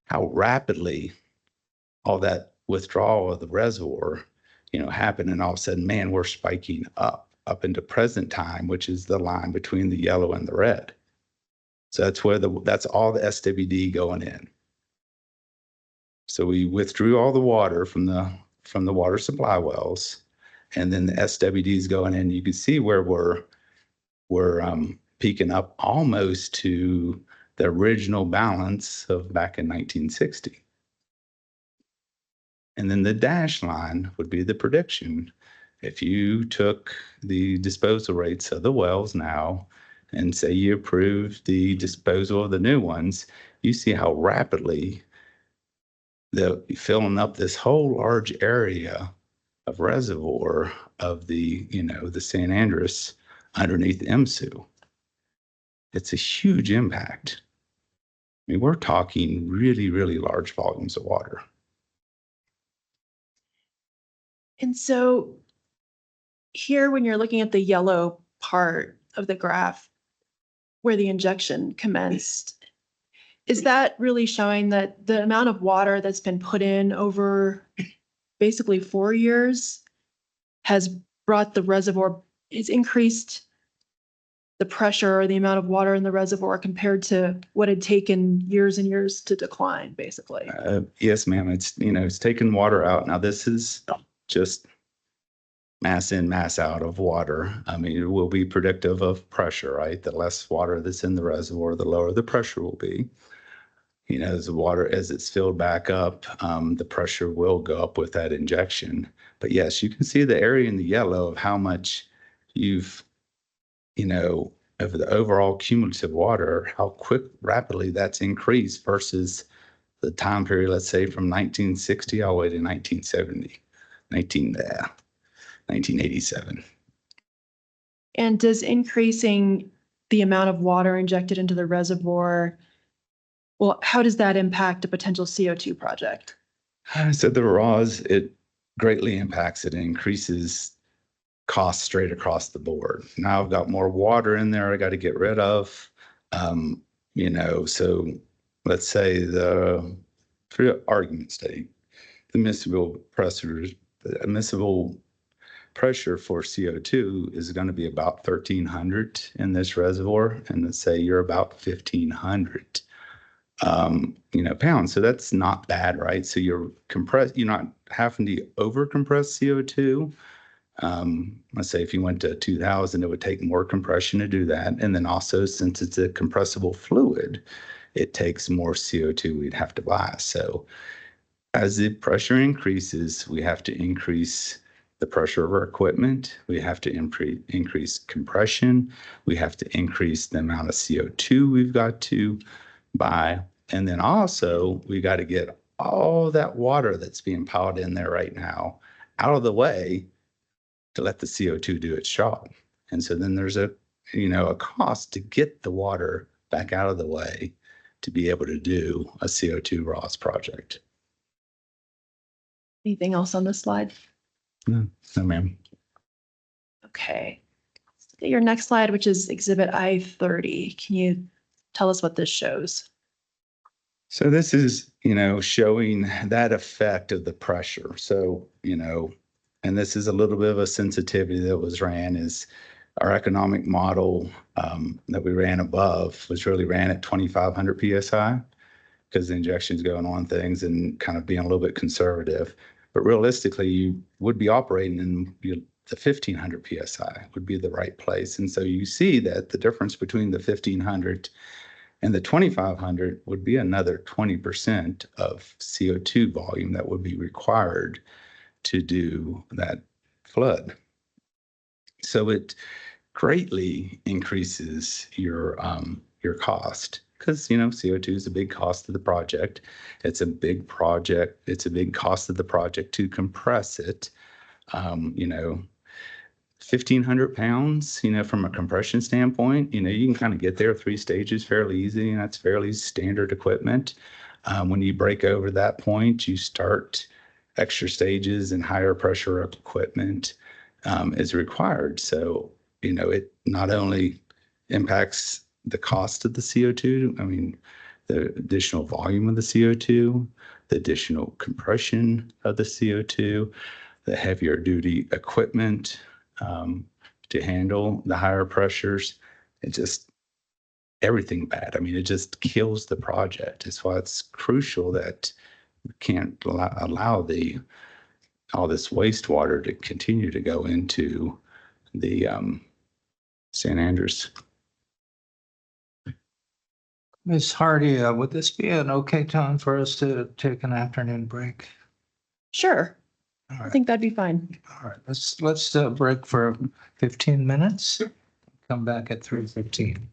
how rapidly all that withdrawal of the reservoir, happened, and all of a sudden, man, we're spiking up into present time, which is the line between the yellow and the red. So that's all the SWD going in. So we withdrew all the water from the water supply wells, and then the SWD is going in. You can see where we're peaking up almost to the original balance of back in 1960. And then the dashed line would be the prediction. If you took the disposal rates of the wells now and say you approved the disposal of the new ones, you see how rapidly they're filling up this whole large area of reservoir of the San Andres underneath MSU. It's a huge impact. I mean, we're talking really, really large volumes of water. And so here, when you're looking at the yellow part of the graph where the injection commenced, is that really showing that the amount of water that's been put in over basically 4 years has brought the reservoir, has increased the pressure or the amount of water in the reservoir compared to what had taken years and years to decline, basically? Yes, ma'am. It's taken water out. Now this is just mass in, mass out of water. I mean, it will be predictive of pressure, right? The less water that's in the reservoir, the lower the pressure will be. As the water, as it's filled back up, the pressure will go up with that injection. But yes, you can see the area in the yellow of how much you've, of the overall cumulative water, how rapidly that's increased versus the time period, let's say from 1960 all the way to 1987. And does increasing the amount of water injected into the reservoir, well, how does that impact a potential CO2 project? So the RAWs, it greatly impacts it. It increases costs straight across the board. Now I've got more water in there I got to get rid of. So let's say for argument's sake, the admissible pressure for CO2 is going to be about 1,300 in this reservoir, and let's say you're about 1,500 pounds. So that's not bad, right? So you're not having to over compress CO2. Let's say if you went to 2,000, it would take more compression to do that. And then also, since it's a compressible fluid, it takes more CO2 we'd have to buy. So as the pressure increases, we have to increase the pressure of our equipment. We have to increase compression. We have to increase the amount of CO2 we've got to buy. And then also, we got to get all that water that's being piled in there right now out of the way to let the CO2 do its job. And so then there's a cost to get the water back out of the way to be able to do a CO2 ROS project. Anything else on this slide? No, ma'am. Okay. Let's look at your next slide, which is Exhibit I-30. Can you tell us what this shows? So this is, showing that effect of the pressure. So, and this is a little bit of a sensitivity that was ran, is our economic model that we ran above was really ran at 2,500 PSI because the injection's going on things and kind of being a little bit conservative. But realistically, you would be operating in the 1,500 PSI would be the right place. And so you see that the difference between the 1,500 and the 2,500 would be another 20% of CO2 volume that would be required to do that flood. So it greatly increases your cost because, CO2 is a big cost of the project. It's a big project. It's a big cost of the project to compress it. 1,500 pounds, from a compression standpoint, you can kind of get there 3 stages fairly easy, and that's fairly standard equipment. When you break over that point, you start extra stages and higher pressure equipment is required. So, it not only impacts the cost of the CO2, the additional volume of the CO2, the additional compression of the CO2, the heavier duty equipment to handle the higher pressures. everything bad. I mean, it just kills the project. It's why it's crucial that we can't allow all this wastewater to continue to go into the San Andreas. Ms. Hardy, would this be an okay time for us to take an afternoon break? Sure, All I right, think that'd be fine. all right, let's break for 15 minutes. Come back at 3:15.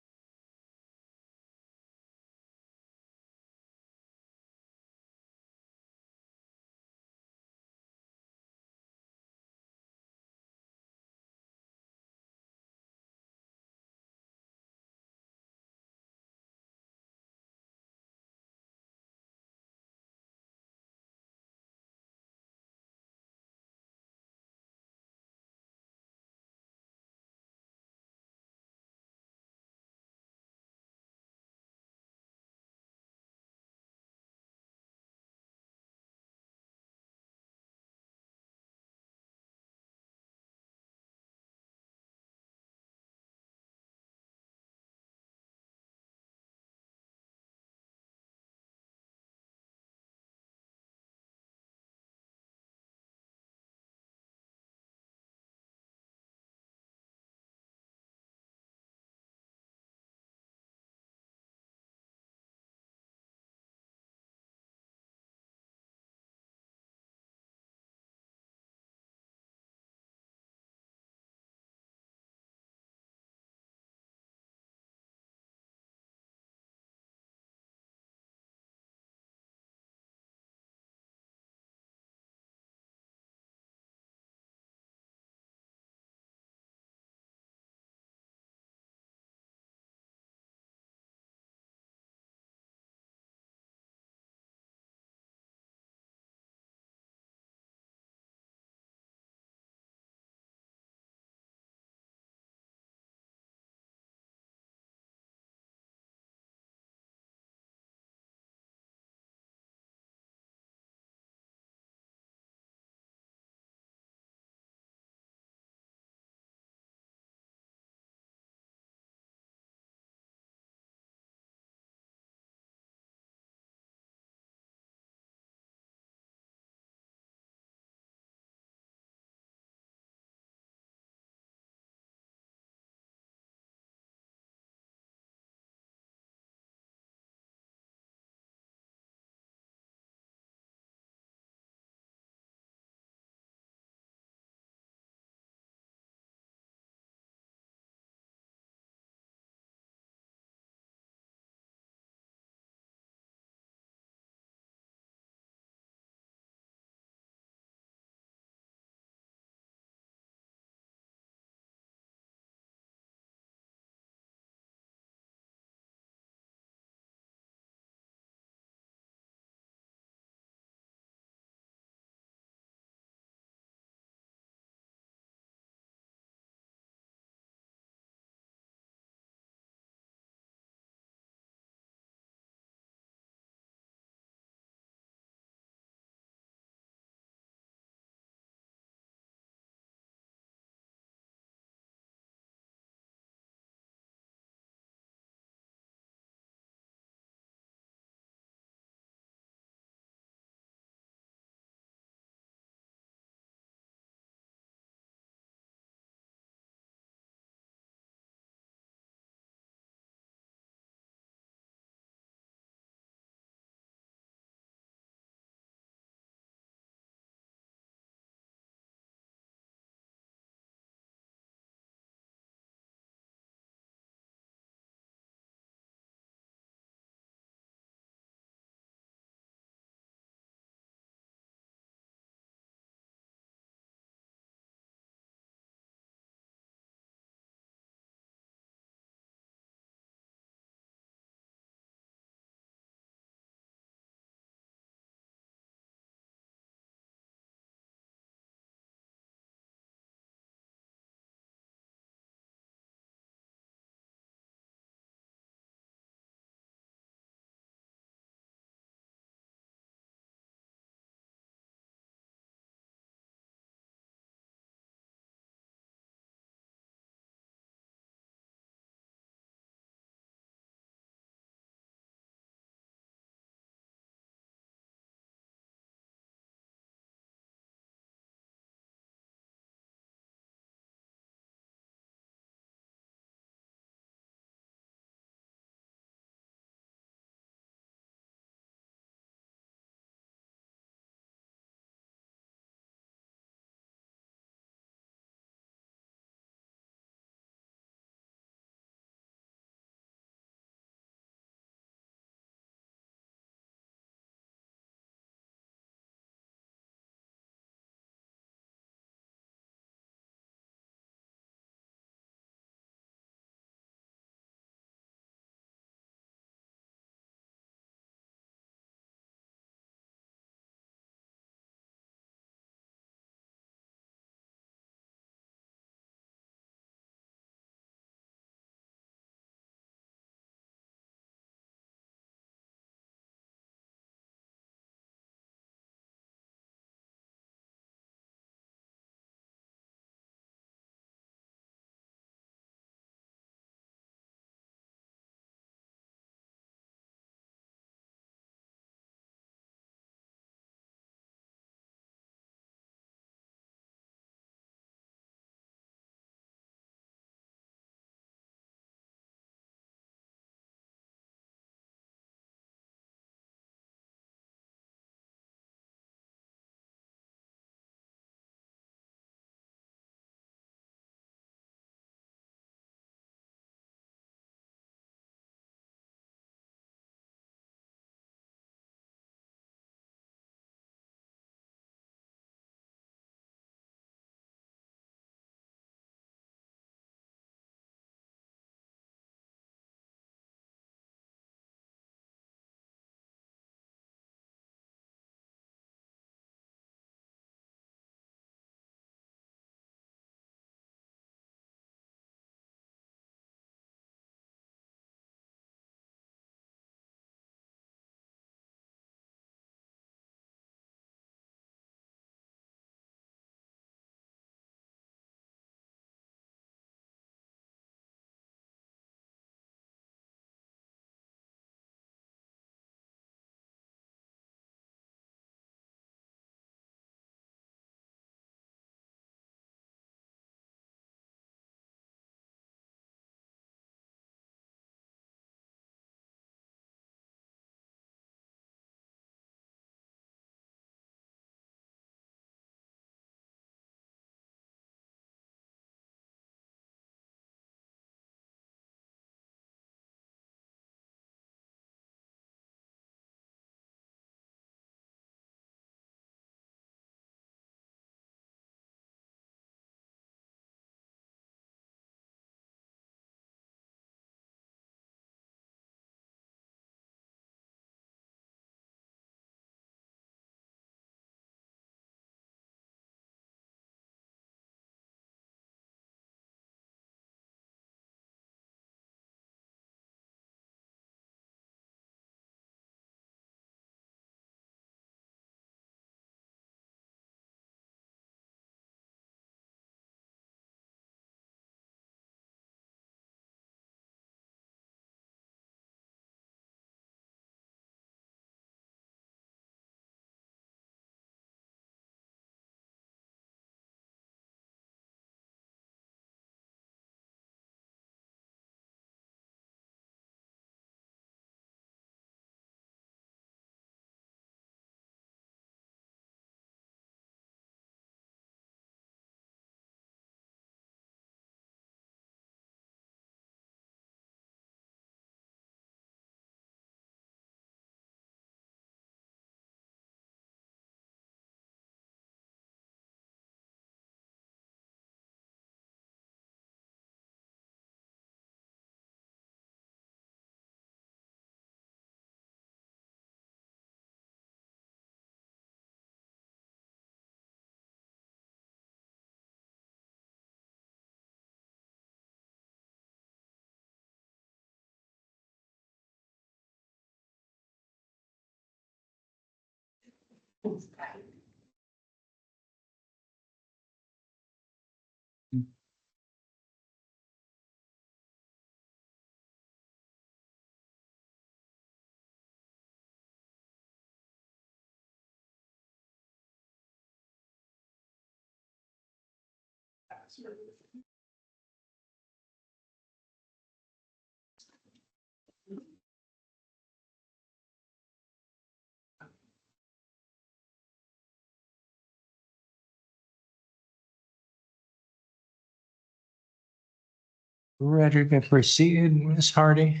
Ready to proceed, Ms. Hardy?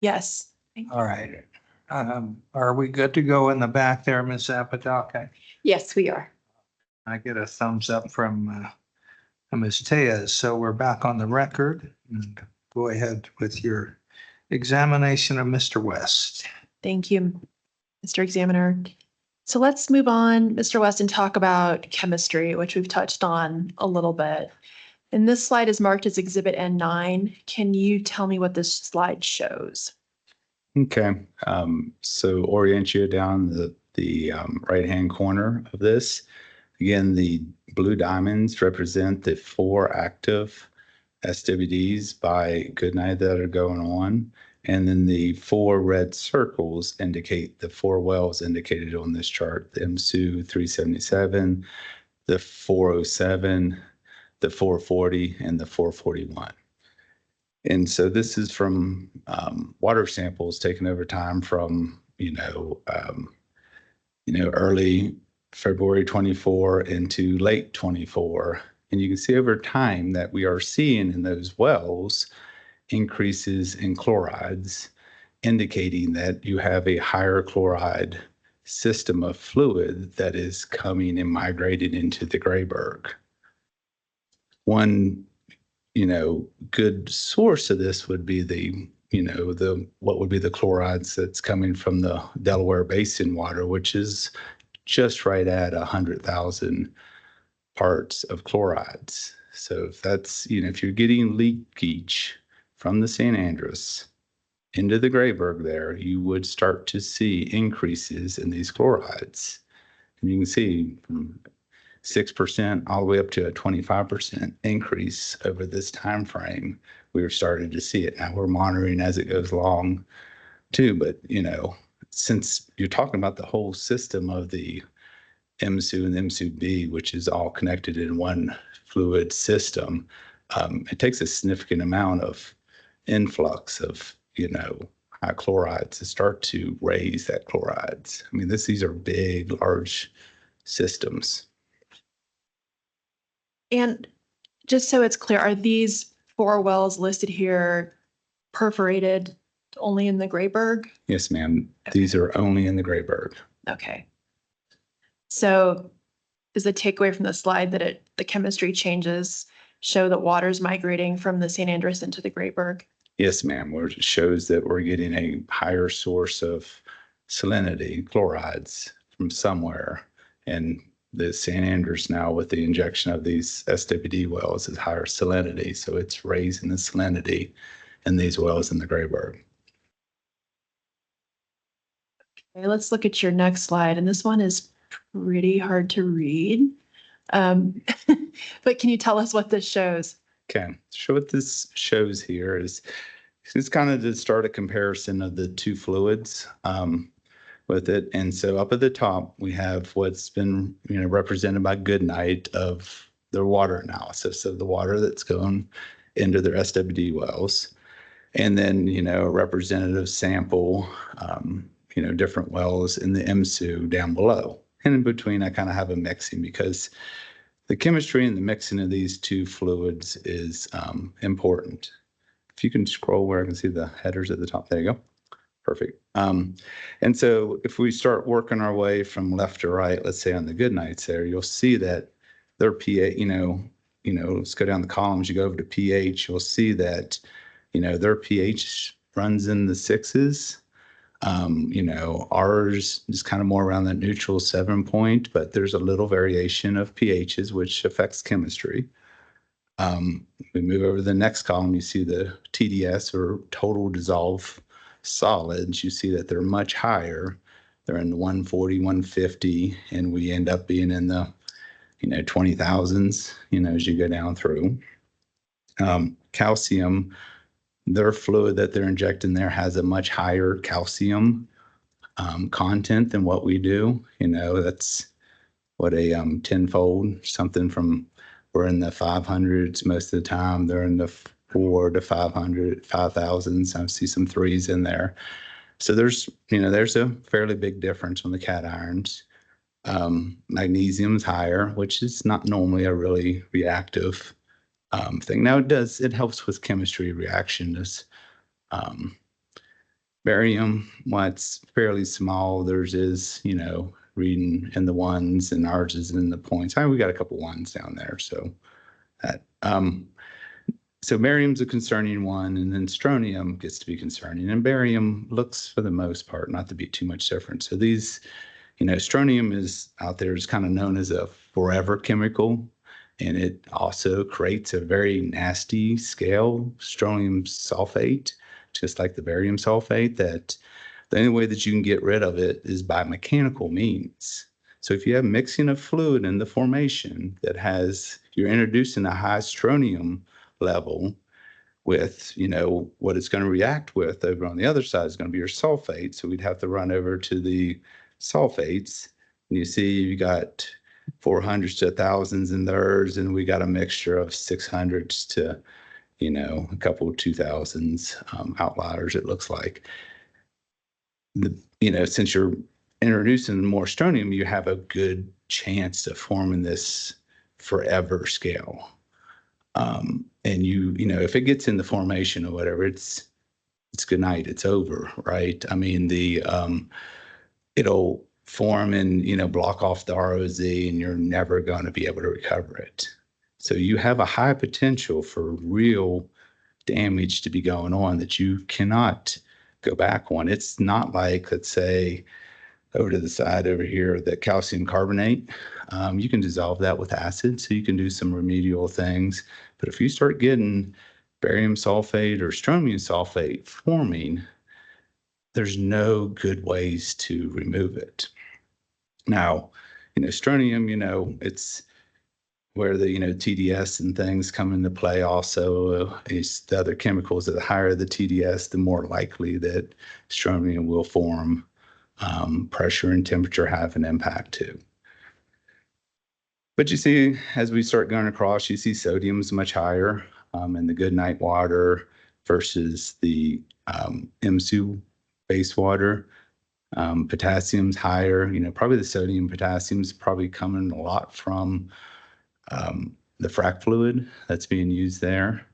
Yes. All right. Are we good to go in the back there, Ms. Apodaca? Yes, we are. I get a thumbs up from Ms. Tejas. So we're back on the record. And go ahead with your examination of Mr. West. Thank you, Mr. Examiner. So let's move on, Mr. West, and talk about chemistry, which we've touched on a little bit. And this slide is marked as Exhibit N9. Can you tell me what this slide shows? Okay, so orient you down the right-hand corner of this. Again, the blue diamonds represent the 4 active SWDs by Goodnight that are going on. And then the 4 red circles indicate the 4 wells indicated on this chart, the MSU 377, the 407, the 440, and the 441. And so this is from water samples taken over time from, early February 24 into late 24. And you can see over time that we are seeing in those wells increases in chlorides, indicating that you have a higher chloride system of fluid that is coming and migrating into the Grayberg. One good source of this would be what would be the chlorides that's coming from the Delaware Basin water, which is just right at 100,000 parts of chlorides. So if that's, if you're getting leakage from the San Andres into the Grayberg there, you would start to see increases in these chlorides. And you can see from 6% all the way up to a 25% increase over this time frame. We were starting to see it. Now we're monitoring as it goes along too, but since you're talking about the whole system of the MSU and MSU-B, which is all connected in one fluid system, it takes a significant amount of influx of high chlorides to start to raise that chlorides. I mean, these are big, large systems. And just so it's clear, are these 4 wells listed here perforated only in the Grayberg? Yes, ma'am. These are only in the Grayberg. Okay. So is the takeaway from the slide that the chemistry changes show that water's migrating from the San Andres into the Grayberg? Yes, ma'am. Where it shows that we're getting a higher source of salinity, chlorides from somewhere. And the San Andres now with the injection of these SWD wells is higher salinity. So it's raising the salinity in these wells in the Grayberg. Okay, let's look at your next slide. And this one is pretty hard to read. But can you tell us what this shows? Okay, so what this shows here is it's kind of to start a comparison of the 2 fluids with it. And so up at the top, we have what's been represented by Goodnight of their water analysis of the water that's going into their SWD wells. And then, a representative sample, different wells in the MSU down below. And in between, I kind of have a mixing because the chemistry and the mixing of these 2 fluids is important. If you can scroll where I can see the headers at the top, there you go. Perfect. And so if we start working our way from left to right, let's say on the Goodnights there, you'll see that their pH, let's go down the columns, you go over to pH, you'll see that, their pH runs in the 6s. Ours is kind of more around that neutral 7 point, but there's a little variation of pHs, which affects chemistry. We move over to the next column, you see the TDS or total dissolved solids. You see that they're much higher they're in the 140, 150, and we end up being in the, 20,000s, as you go down through. Calcium, their fluid that they're injecting there has a much higher calcium content than what we do. That's what a tenfold, something from, we're in the 500s most of the time. They're in the 4 to 500, 5,000s. I see some 3s in there. So there's a fairly big difference on the cat irons. Magnesium's higher, which is not normally a really reactive thing. Now it helps with chemistry reactions. Barium, while it's fairly small, theirs is, reading in the ones and ours is in the points. We got a couple ones down there. So that, so barium's a concerning one, and then strontium gets to be concerning, and barium looks for the most part not to be too much different. So these, strontium is out there is kind of known as a forever chemical, and it also creates a very nasty scale, strontium sulfate, just like the barium sulfate, that the only way that you can get rid of it is by mechanical means. So if you have mixing of fluid in the formation that has, you're introducing a high strontium level with, what it's going to react with over on the other side is going to be your sulfate. So we'd have to run over to the sulfates, and you see you got 400s to 1000s in theirs, and we got a mixture of 600s to, a couple of 2000s outliers, it looks like. Since you're introducing more strontium, you have a good chance of forming this forever scale. And if it gets in the formation or whatever, it's good night, it's over, right? I mean, it'll form and, block off the ROZ, and you're never going to be able to recover it. So you have a high potential for real damage to be going on that you cannot go back on. It's not like, let's say, over to the side over here, the calcium carbonate. You can dissolve that with acid, so you can do some remedial things. But if you start getting barium sulfate or strontium sulfate forming, there's no good ways to remove it. Now, strontium, it's where the, TDS and things come into play also. Is the other chemicals, the higher the TDS, the more likely that strontium will form. Pressure and temperature have an impact too. But you see, as we start going across, you see sodium is much higher in the Goodnight water versus the MSU base water. Potassium's higher. Probably the sodium potassium is probably coming a lot from the frac fluid that's being used there.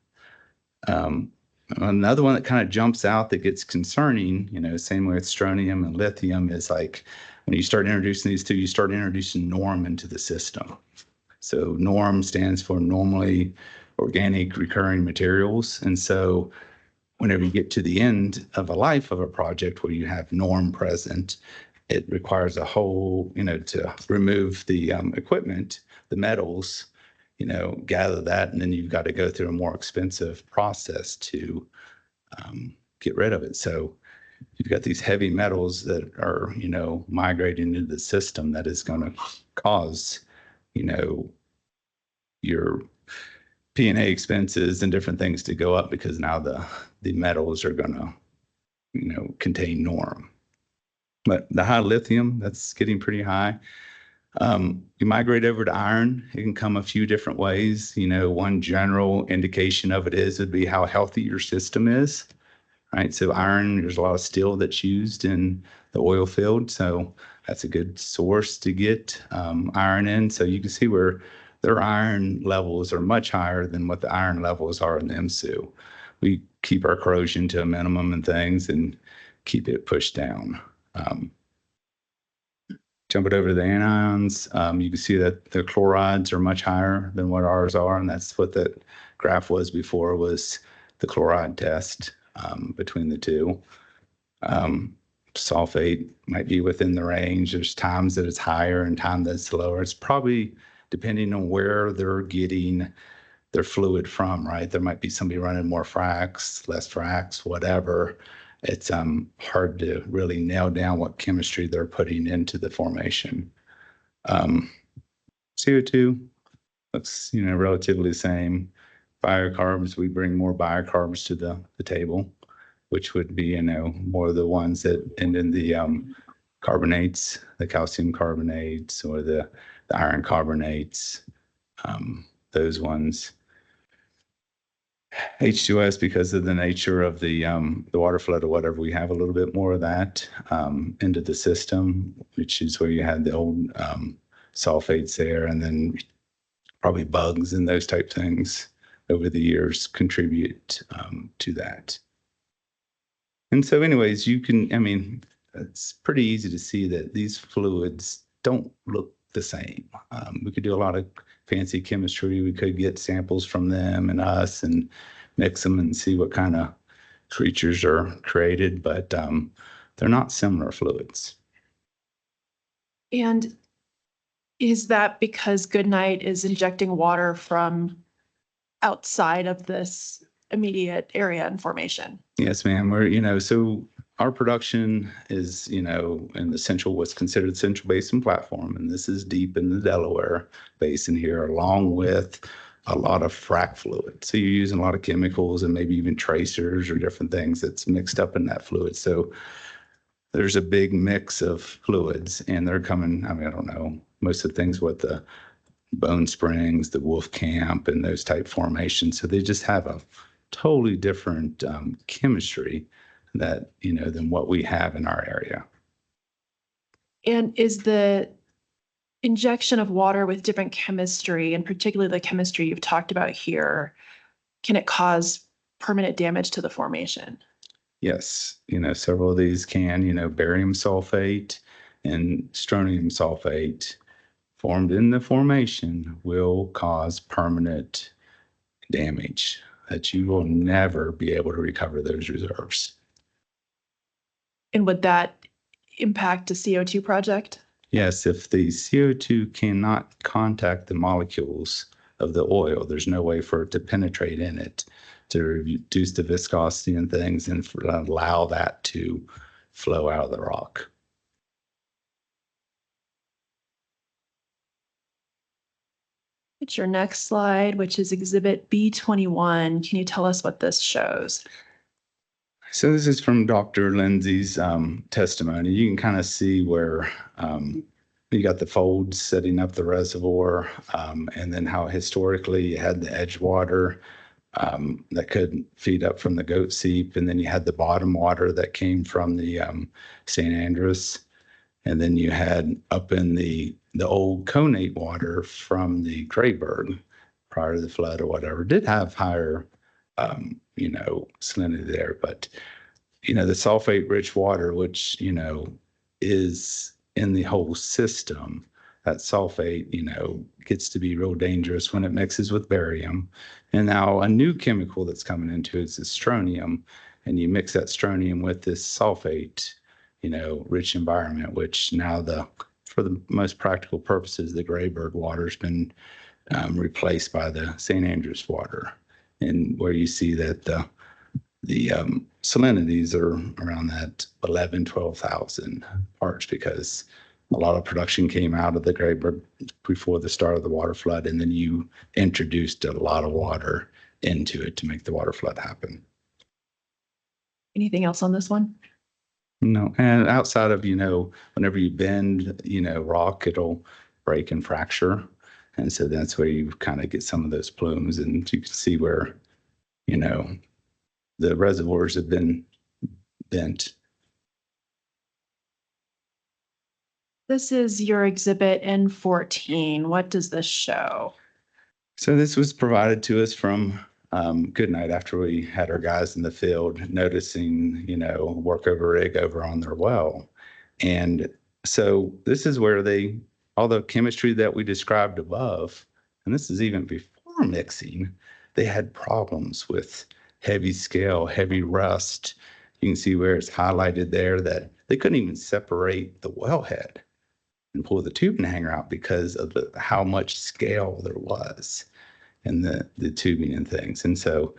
Another one that kind of jumps out that gets concerning, same way with strontium and lithium, is like when you start introducing these two, you start introducing norm into the system. So norm stands for normally organic recurring materials. And so whenever you get to the end of a life of a project where you have norm present, it requires a whole, to remove the equipment, the metals, gather that, and then you've got to go through a more expensive process to get rid of it. So you've got these heavy metals that are, migrating into the system that is going to cause, your P&A expenses and different things to go up because now the metals are going to, contain norm. But the high lithium, that's getting pretty high. You migrate over to iron, it can come a few different ways. One general indication of it would be how healthy your system is, right? So iron, there's a lot of steel that's used in the oil field. So that's a good source to get iron in. So you can see where their iron levels are much higher than what the iron levels are in the MSU. We keep our corrosion to a minimum and things and keep it pushed down. Jump it over to the anions. You can see that the chlorides are much higher than what ours are, and that's what that graph was before, was the chloride test between the two. Sulfate might be within the range. There's times that it's higher and times that's lower. It's probably depending on where they're getting their fluid from, right? There might be somebody running more fracs, less fracs, whatever. it's hard to really nail down what chemistry they're putting into the formation. CO2 looks, relatively the same. Biocarbs, we bring more biocarbs to the table, which would be, more of the ones that end in the carbonates, the calcium carbonates or the iron carbonates, those ones. H2S, because of the nature of the water flood or whatever, we have a little bit more of that into the system, which is where you had the old sulfates there, and then probably bugs and those type things over the years contribute to that. And so anyways, it's pretty easy to see that these fluids don't look the same. We could do a lot of fancy chemistry. We could get samples from them and us and mix them and see what kind of creatures are created, but they're not similar fluids. And is that because Goodnight is injecting water from outside of this immediate area and formation? Yes, ma'am. So our production is, in what's considered the Central Basin platform, and this is deep in the Delaware Basin here, along with a lot of frac fluid. So you're using a lot of chemicals and maybe even tracers or different things that's mixed up in that fluid. So there's a big mix of fluids, and they're coming, I don't know, most of the things with the Bone Springs, the Wolf Camp, and those type formations. So they just have a totally different chemistry that, than what we have in our area. And is the injection of water with different chemistry, and particularly the chemistry you've talked about here, can it cause permanent damage to the formation? Yes, several of these can, barium sulfate and strontium sulfate formed in the formation will cause permanent damage that you will never be able to recover those reserves. And would that impact a CO2 project? Yes, if the CO2 cannot contact the molecules of the oil, there's no way for it to penetrate in it to reduce the viscosity and things and allow that to flow out of the rock. It's your next slide, which is Exhibit B21. Can you tell us what this shows? So this is from Dr. Lindsay's testimony. You can kind of see where you got the folds setting up the reservoir, and then how historically you had the edge water that could feed up from the goat seep, and then you had the bottom water that came from the St. Andrews, and then you had up in the old connate water from the Grayburg prior to the flood or whatever. Did have higher salinity there, but the sulfate rich water, which is in the whole system, that sulfate gets to be real dangerous when it mixes with barium. And now a new chemical that's coming into it is the strontium, and you mix that strontium with this sulfate rich environment, which now for the most practical purposes, the Grayburg water has been replaced by the St. Andrews water, and where you see that the salinities are around that 12,000 parts, because a lot of production came out of the Grayburg before the start of the water flood, and then you introduced a lot of water into it to make the water flood happen. Anything else on this one? No, and outside of, whenever you bend, rock, it'll break and fracture. And so that's where you kind of get some of those plumes, and you can see where, the reservoirs have been bent. This is your Exhibit N14. What does this show? So this was provided to us from Goodnight after we had our guys in the field noticing, workover rig over on their well. And so this is where all the chemistry that we described above, and this is even before mixing, they had problems with heavy scale, heavy rust. You can see where it's highlighted there that they couldn't even separate the wellhead and pull the tubing hanger out because of how much scale there was in the tubing and things. And so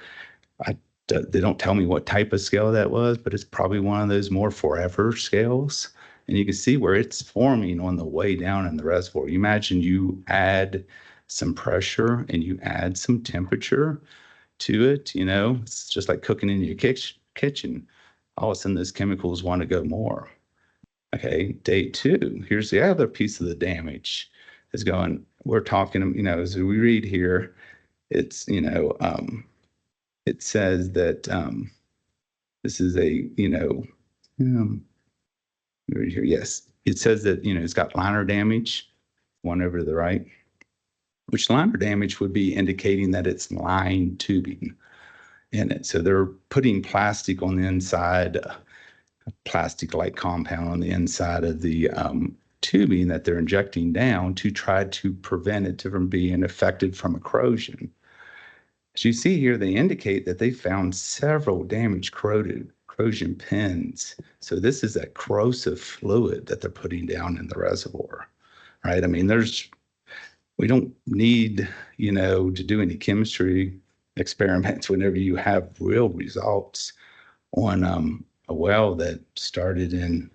I They don't tell me what type of scale that was, but it's probably one of those more forever scales. And you can see where it's forming on the way down in the reservoir. You imagine you add some pressure and you add some temperature to it, it's just like cooking in your kitchen. All of a sudden, those chemicals want to go more. Okay, day 2, here's the other piece of the damage is going, we're talking, as we read here, it's, it says that this is a, right here, yes, it says that, it's got liner damage, one over to the right, which liner damage would be indicating that it's line tubing in it. So they're putting plastic on the inside, plastic-like compound on the inside of the tubing that they're injecting down to try to prevent it from being affected from corrosion. As you see here, they indicate that they found several damaged corrosion pins. So this is a corrosive fluid that they're putting down in the reservoir, right? I mean, we don't need, to do any chemistry experiments whenever you have real results on a well that started in,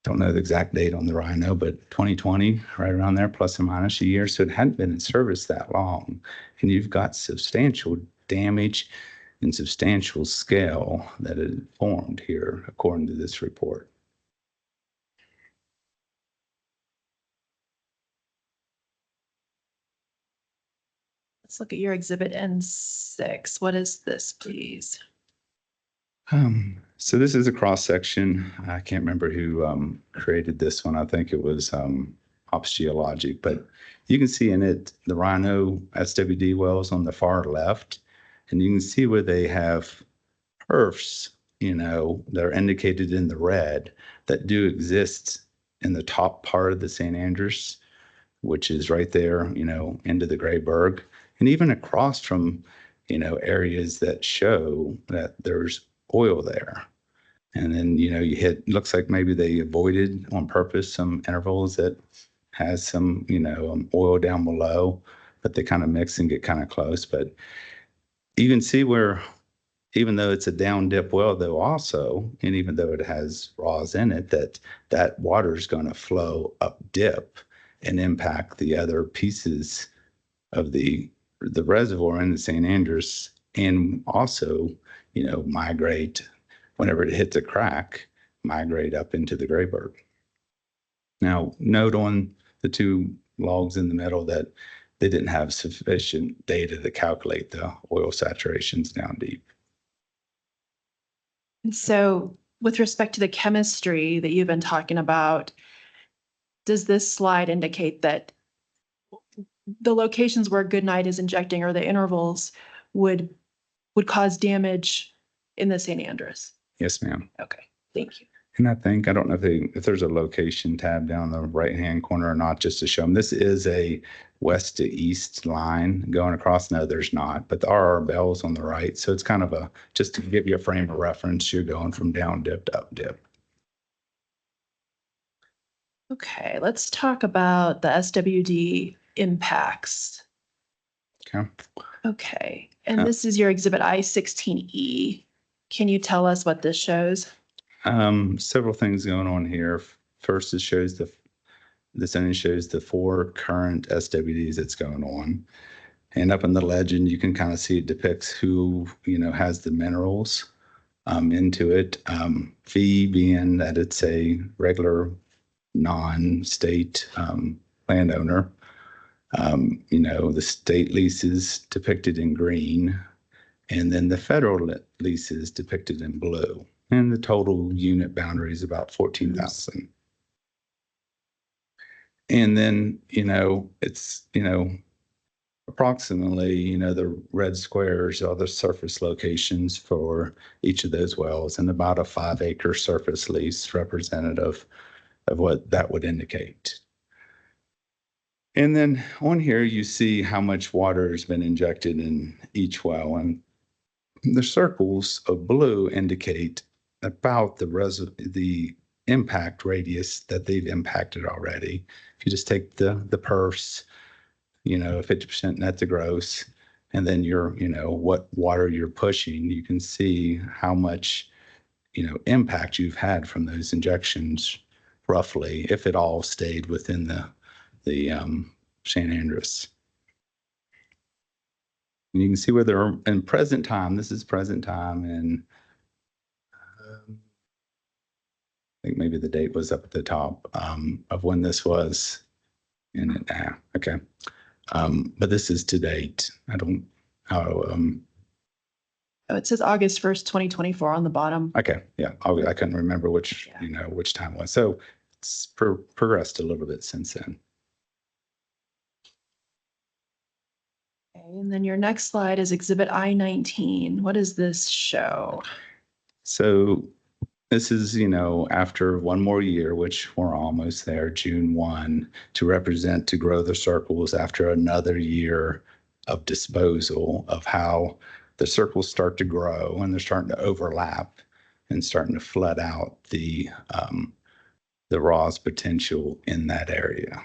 don't know the exact date on the Rhino, but 2020, right around there, plus or minus a year. So it hadn't been in service that long. And you've got substantial damage and substantial scale that had formed here, according to this report. Let's look at your exhibit N6. What is this, please? So this is a cross section. I can't remember who created this one. I think it was Ops Geologic, but you can see in it the Rhino SWD wells on the far left, and you can see where they have perfs, that are indicated in the red that do exist in the top part of the St. Andrews, which is right there, into the Grayburg, and even across from, areas that show that there's oil there. And then, you hit, looks like maybe they avoided on purpose some intervals that has some, oil down below, but they kind of mix and get kind of close. But you can see where, even though it's a down dip well, though, also, and even though it has raws in it, that water is going to flow up dip and impact the other pieces of the reservoir in the St. Andrews, and also, migrate whenever it hits a crack, migrate up into the Grayburg. Now, note on the 2 logs in the middle that they didn't have sufficient data to calculate the oil saturations down deep. So with respect to the chemistry that you've been talking about, does this slide indicate that the locations where Goodnight is injecting or the intervals would cause damage in the St. Andrews? Yes, ma'am. Okay, thank you. And I don't know if there's a location tab down the right-hand corner or not, just to show them. This is a west to east line going across. No, there's not, but there are bells on the right. So it's kind of just to give you a frame of reference, you're going from down dip to up dip. Okay, let's talk about the SWD impacts. Okay. Okay, and this is your exhibit I-16E. Can you tell us what this shows? Several things going on here. First, it shows this only shows the 4 current SWDs that's going on. And up in the legend, you can kind of see it depicts who, has the minerals into it. Fee being that it's a regular non-state landowner. The state leases depicted in green, and then the federal leases depicted in blue. And the total unit boundary is about 14,000. And then, it's, approximately, the red squares are the surface locations for each of those wells, and about a 5-acre surface lease representative of what that would indicate. And then on here, you see how much water has been injected in each well. And the circles of blue indicate about the impact radius that they've impacted already. If you just take the perfs, 50% net to gross, and then what water you're pushing, you can see how much, impact you've had from those injections, roughly, if it all stayed within the San Andreas. And you can see where they're in present time. This is present time, and I think maybe the date was up at the top of when this was in it now. Okay. But this is to date. I don't, how, Oh, it says August 1st, 2024 on the bottom. okay. Yeah. I couldn't remember which, which time it was. So it's progressed a little bit since then. Okay, and then your next slide is Exhibit I-19. What does this show? So this is, after one more year, which we're almost there, June 1, to grow the circles after another year of disposal, of how the circles start to grow and they're starting to overlap and starting to flood out the RAW's potential in that area.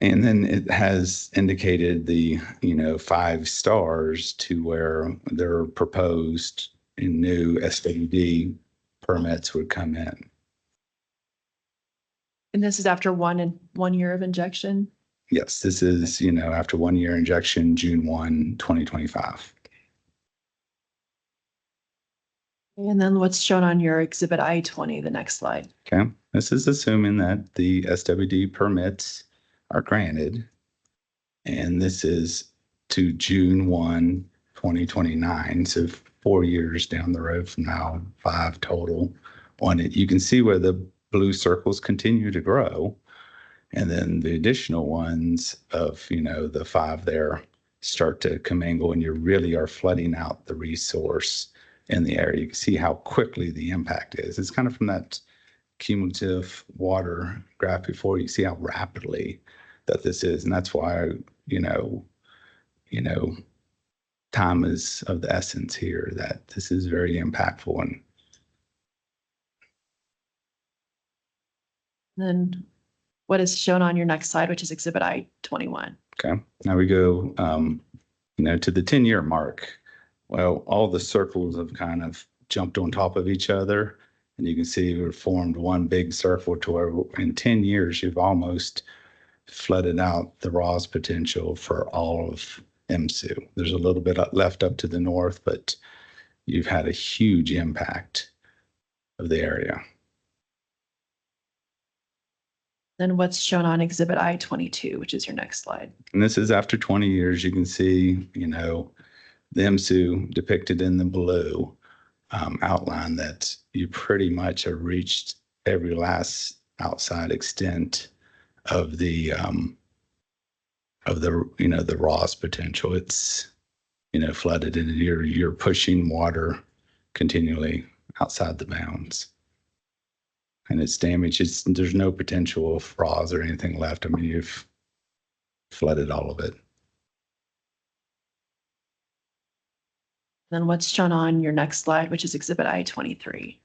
And then it has indicated the, 5 stars to where they're proposed in new SWD permits would come in. And this is after 1 year of injection? Yes, this is, after 1 year injection, June 1, 2025. And then what's shown on your Exhibit I-20, the next slide? Okay, this is assuming that the SWD permits are granted. And this is to June 1, 2029. So 4 years down the road from now, 5 total on it. You can see where the blue circles continue to grow. And then the additional ones of, the 5 there start to commingle, and you really are flooding out the resource in the area. You can see how quickly the impact is. It's kind of from that cumulative water graph before. You see how rapidly that this is. And that's why, time is of the essence here, that this is very impactful. And then what is shown on your next slide, which is Exhibit I-21? okay, now we go, to the 10-year mark. Well, all the circles have kind of jumped on top of each other, and you can see we've formed one big circle to where in 10 years, you've almost flooded out the RAW's potential for all of MSU. There's a little bit left up to the north, but you've had a huge impact of the area. Then what's shown on Exhibit I-22, which is your next slide? And this is after 20 years. You can see, the MSU depicted in the blue outline, that you pretty much have reached every last outside extent of the the RAW's potential. It's flooded, and you're pushing water continually outside the bounds, and it's damaged. There's no potential of RAWs or anything left. I mean, you've flooded all of it. Then what's shown on your next slide, which is Exhibit I-23?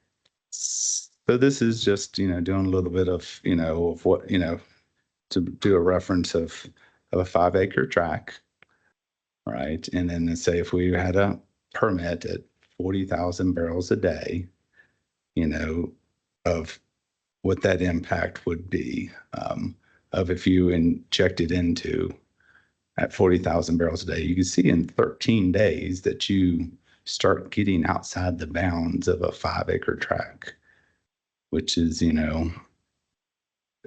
So this is just doing a little bit of of what to do a reference of a 5-acre tract, right? And then say if we had a permit at 40,000 barrels a day, of what that impact would be, of if you injected into at 40,000 barrels a day. You can see in 13 days that you start getting outside the bounds of a 5-acre tract, which is, a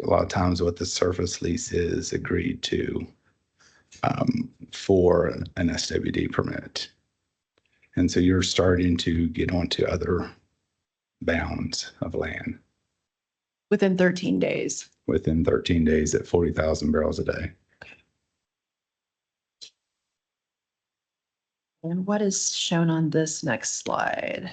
lot of times what the surface lease is agreed to for an SWD permit. And so you're starting to get onto other bounds of land. Within 13 days. Within 13 days at 40,000 barrels a day. And what is shown on this next slide?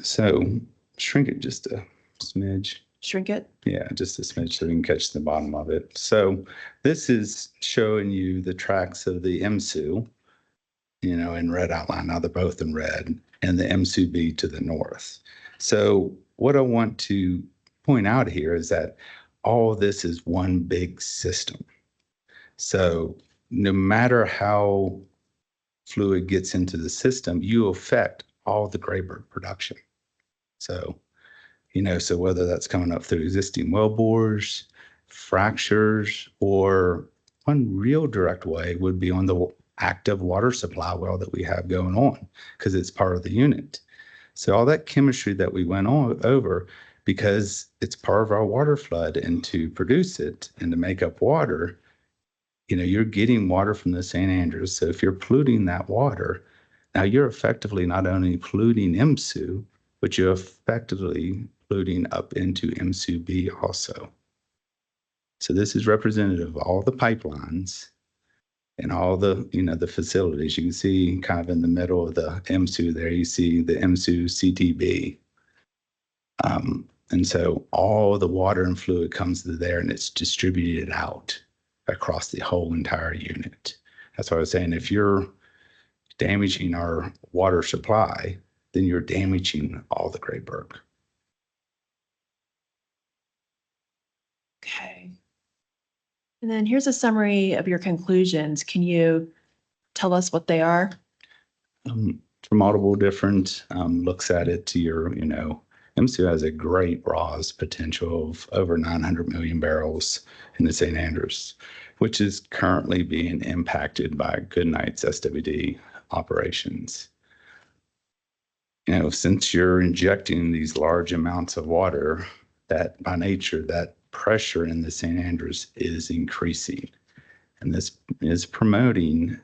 So shrink it just a smidge. Shrink it? Yeah, just a smidge so we can catch the bottom of it. So this is showing you the tracks of the MSU, in red outline. Now they're both in red, and the MSU-B to the north. So what I want to point out here is that all of this is one big system. So no matter how fluid gets into the system, you affect all the grayburg production. So, so whether that's coming up through existing well bores, fractures, or one real direct way would be on the active water supply well that we have going on, because it's part of the unit. So all that chemistry that we went over, because it's part of our water flood, and to produce it and to make up water, you're getting water from the St. Andrews. So if you're polluting that water, now you're effectively not only polluting MSU, but you're effectively polluting up into MSU-B also. So this is representative of all the pipelines and all the, the facilities. You can see kind of in the middle of the MSU there, you see the MSU CTB. And so all the water and fluid comes to there, and it's distributed out across the whole entire unit. That's what I was saying. If you're damaging our water supply, then you're damaging all the grayburg. Okay. And then here's a summary of your conclusions. Can you tell us what they are? From multiple different looks at it, to your, MSU has a great RAWS potential of over 900 million barrels in the St. Andrews, which is currently being impacted by Goodnight's SWD operations. Since you're injecting these large amounts of water, that by nature, that pressure in the St. Andrews is increasing. And this is promoting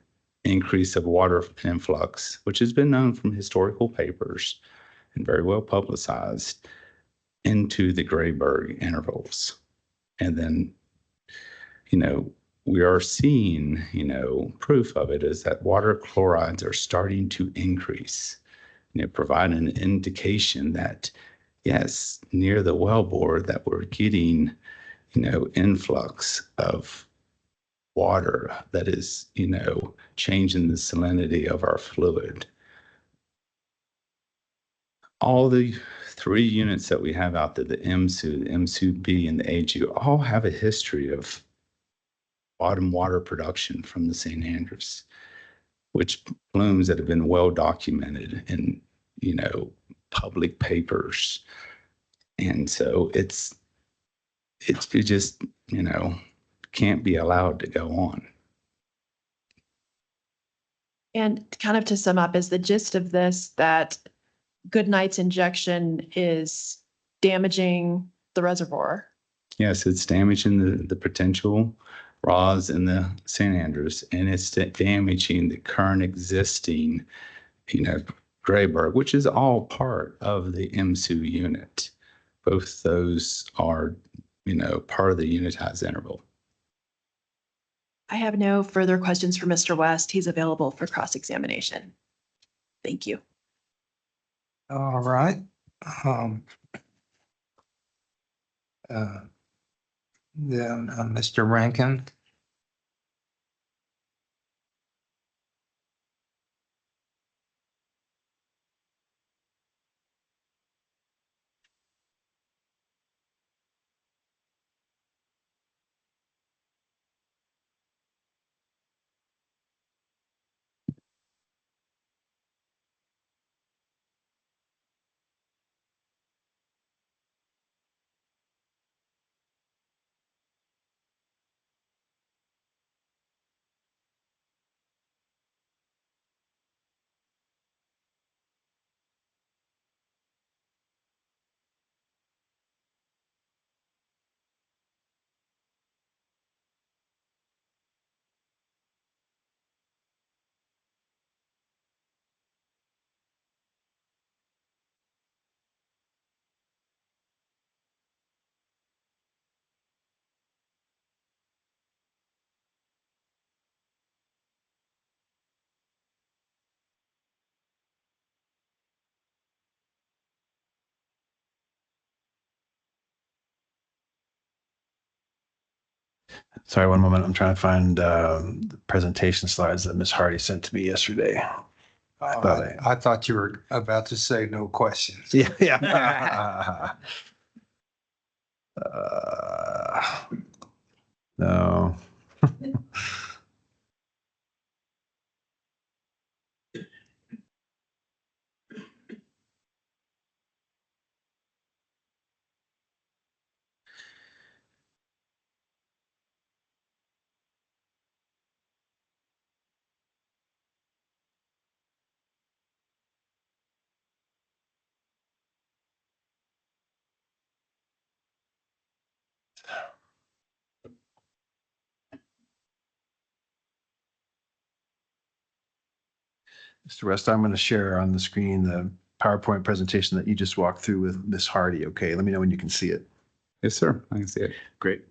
increase of water influx, which has been known from historical papers and very well publicized, into the grayburg intervals. And then, we are seeing, proof of it is that water chlorides are starting to increase, provide an indication that, yes, near the wellbore that we're getting, influx of water that is, changing the salinity of our fluid. All the 3 units that we have out there, the MSU, the MSU-B, and the AGU, all have a history of bottom water production from the St. Andrews, which plumes that have been well documented in, public papers. And so it just, can't be allowed to go on. And kind of to sum up, is the gist of this that Goodnight's injection is damaging the reservoir? Yes, it's damaging the potential RAWS in the St. Andrews, and it's damaging the current existing, grayburg, which is all part of the MSU unit. Both those are, part of the unitized interval. I have no further questions for Mr. West. He's available for cross-examination. Thank you. All right. Then Mr. Rankin. Sorry, one moment. I'm trying to find the presentation slides that Ms. Hardy sent to me yesterday. I thought you were about to say no questions. Yeah, yeah. No. Mr. West, I'm going to share on the screen the PowerPoint presentation that you just walked through with Ms. Hardy. Okay, let me know when you can see it. Yes, sir. I can see it. Great.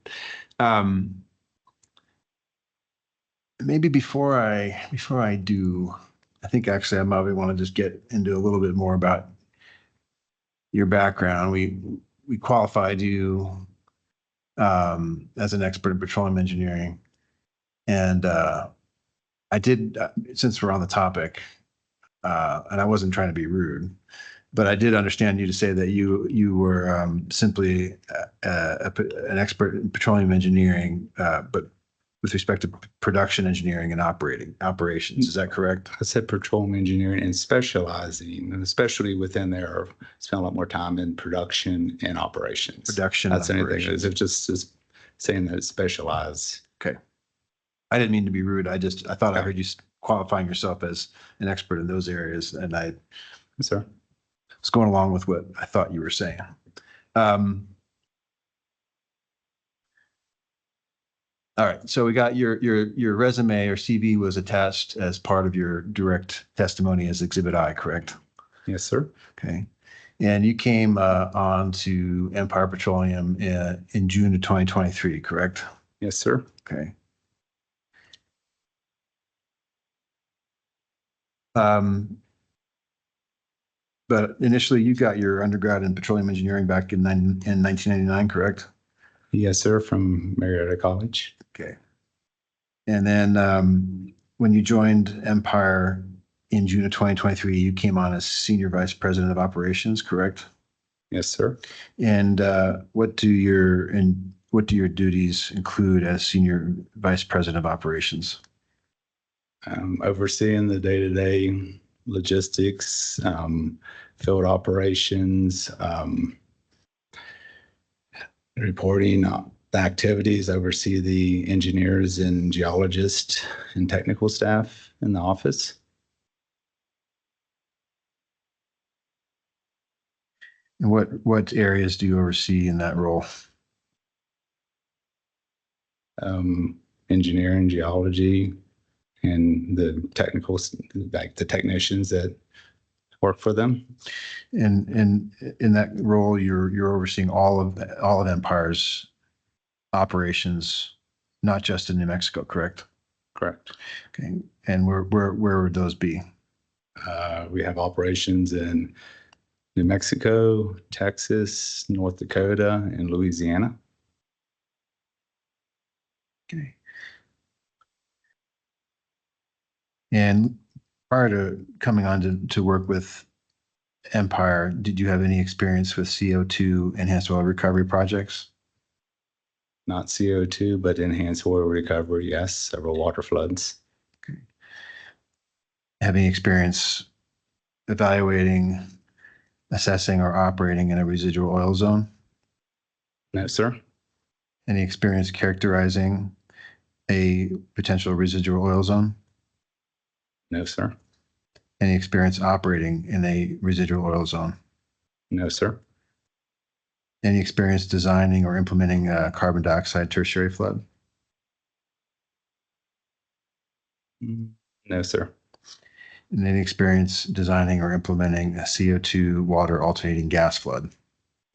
Maybe before I do, I think actually I might want to just get into a little bit more about your background. We qualified you as an expert in petroleum engineering, and I did since we're on the topic, and I wasn't trying to be rude, but I did understand you to say that you were simply an expert in petroleum engineering, but with respect to production engineering and operations. Is that correct? I said petroleum engineering and specializing, and especially within there, spent a lot more time in production and operations. Production. That's and anything. operations. Is it just saying that it's specialized? Okay. I didn't mean to be rude. I thought I heard you qualifying yourself as an expert in those areas, and I Yes, sir. was going along with what I thought you were saying. All right, so we got your resume or CV was attached as part of your direct testimony as Exhibit I, correct? Yes, sir. Okay, and you came on to Empire Petroleum in June of 2023, correct? Yes, sir. Okay. But initially, you got your undergrad in petroleum engineering back in 1999, correct? Yes, sir. From Marietta College. Okay. And then when you joined Empire in June of 2023, you came on as Senior Vice President of Operations, correct? Yes, sir. And what do your duties include as Senior Vice President of Operations? Overseeing the day-to-day logistics, field operations, reporting the activities, oversee the engineers and geologists and technical staff in the office. And what areas do you oversee in that role? Engineering, geology, and the technical, like the technicians that work for them. And in that role, you're overseeing all of Empire's operations, not just in New Mexico, correct? Correct. Okay. And where would those be? We have operations in New Mexico, Texas, North Dakota, and Louisiana. Okay. And prior to coming on to work with Empire, did you have any experience with CO2 enhanced oil recovery projects? Not CO2, but enhanced oil recovery, yes, several water floods. Okay. Have any experience evaluating, assessing, or operating in a residual oil zone? No, sir. Any experience characterizing a potential residual oil zone? No, sir. Any experience operating in a residual oil zone? No, sir. Any experience designing or implementing a carbon dioxide tertiary flood? No, sir. And any experience designing or implementing a CO2 water alternating gas flood?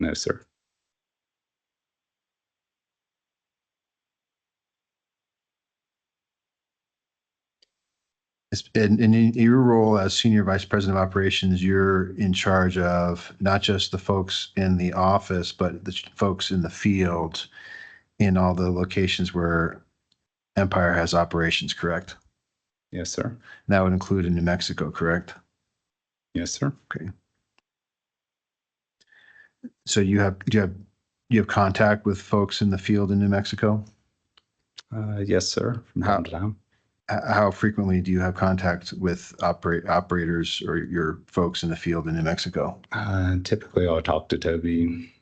No, sir. In your role as Senior Vice President of Operations, you're in charge of not just the folks in the office, but the folks in the field in all the locations where Empire has operations, correct? Yes, sir. And that would include in New Mexico, correct? Yes, sir. Okay. So you have contact with folks in the field in New Mexico? Yes, sir. From time to time. How frequently do you have contact with operators or your folks in the field in New Mexico? Typically, I'll talk to Toby,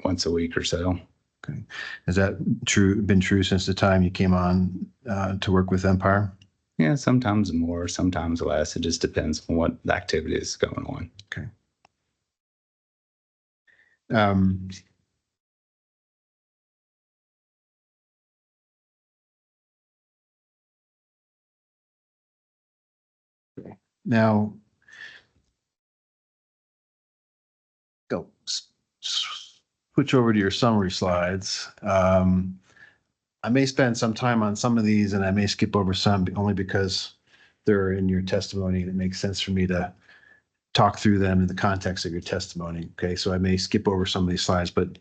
once a week or so. Okay. Has that been true since the time you came on to work with Empire? Yeah, sometimes more, sometimes less. It just depends on what the activity is going on. Okay. Now, go switch over to your summary slides. I may spend some time on some of these and I may skip over some only because they're in your testimony and it makes sense for me to talk through them in the context of your testimony. Okay, so I may skip over some of these slides, but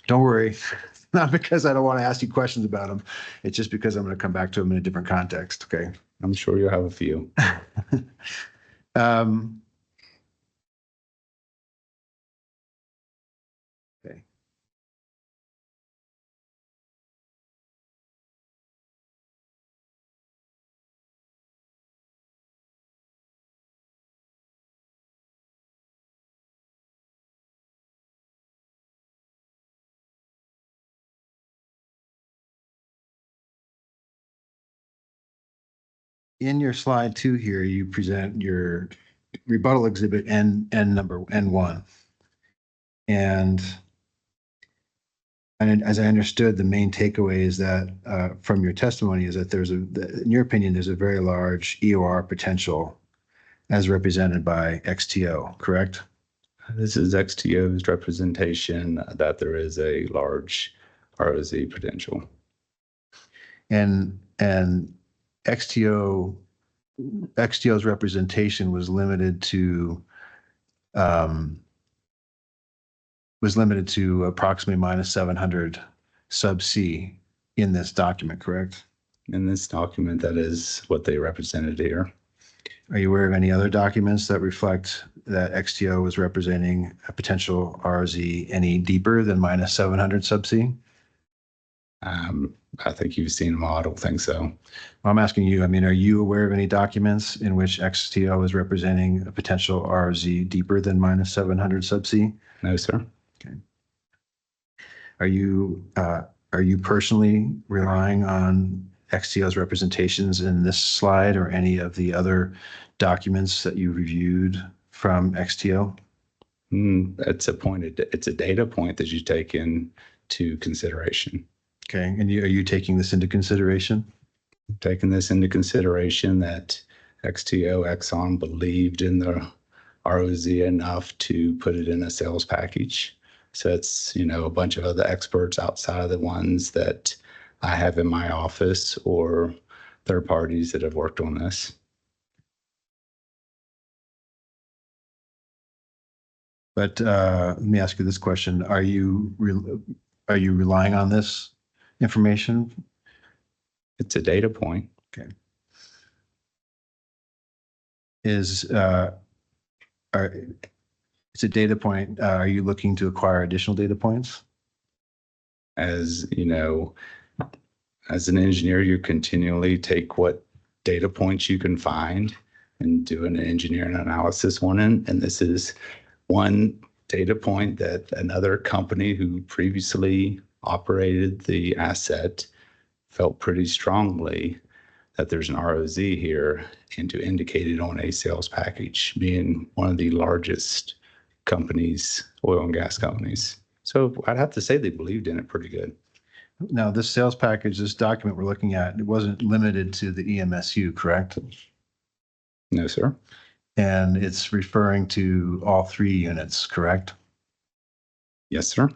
don't worry. Not because I don't want to ask you questions about them. It's just because I'm going to come back to them in a different context. Okay. I'm sure you'll have a few. Okay. In your slide 2 here, you present your rebuttal exhibit N1. And as I understood, the main takeaway is that from your testimony is that in your opinion, there's a very large EOR potential as represented by XTO, correct? This is XTO's representation that there is a large ROZ potential. And XTO's representation was limited to approximately minus 700 sub C in this document, correct? In this document, that is what they represented here. Are you aware of any other documents that reflect that XTO was representing a potential RZ any deeper than minus 700 sub C? I think you've seen them all. I don't think so. I'm asking you, I mean, are you aware of any documents in which XTO is representing a potential RZ deeper than minus 700 sub C? No, sir. Okay. Are you personally relying on XTO's representations in this slide or any of the other documents that you reviewed from XTO? It's a data point that you take into consideration. Okay, and are you taking this into consideration? Taking this into consideration that XTO Exxon believed in the ROZ enough to put it in a sales package. So it's, a bunch of other experts outside of the ones that I have in my office or third parties that have worked on this. But let me ask you this question. Are you relying on this information? It's a data point. Okay. It's a data point. Are you looking to acquire additional data points? As an engineer, you continually take what data points you can find and do an engineering analysis on it. And this is one data point that another company who previously operated the asset felt pretty strongly that there's an ROZ here and to indicate it on a sales package, being one of the largest companies, oil and gas companies. So I'd have to say they believed in it pretty good. Now, this sales package, this document we're looking at, it wasn't limited to the EMSU, correct? No, sir. And it's referring to all 3 units, correct? Yes, sir.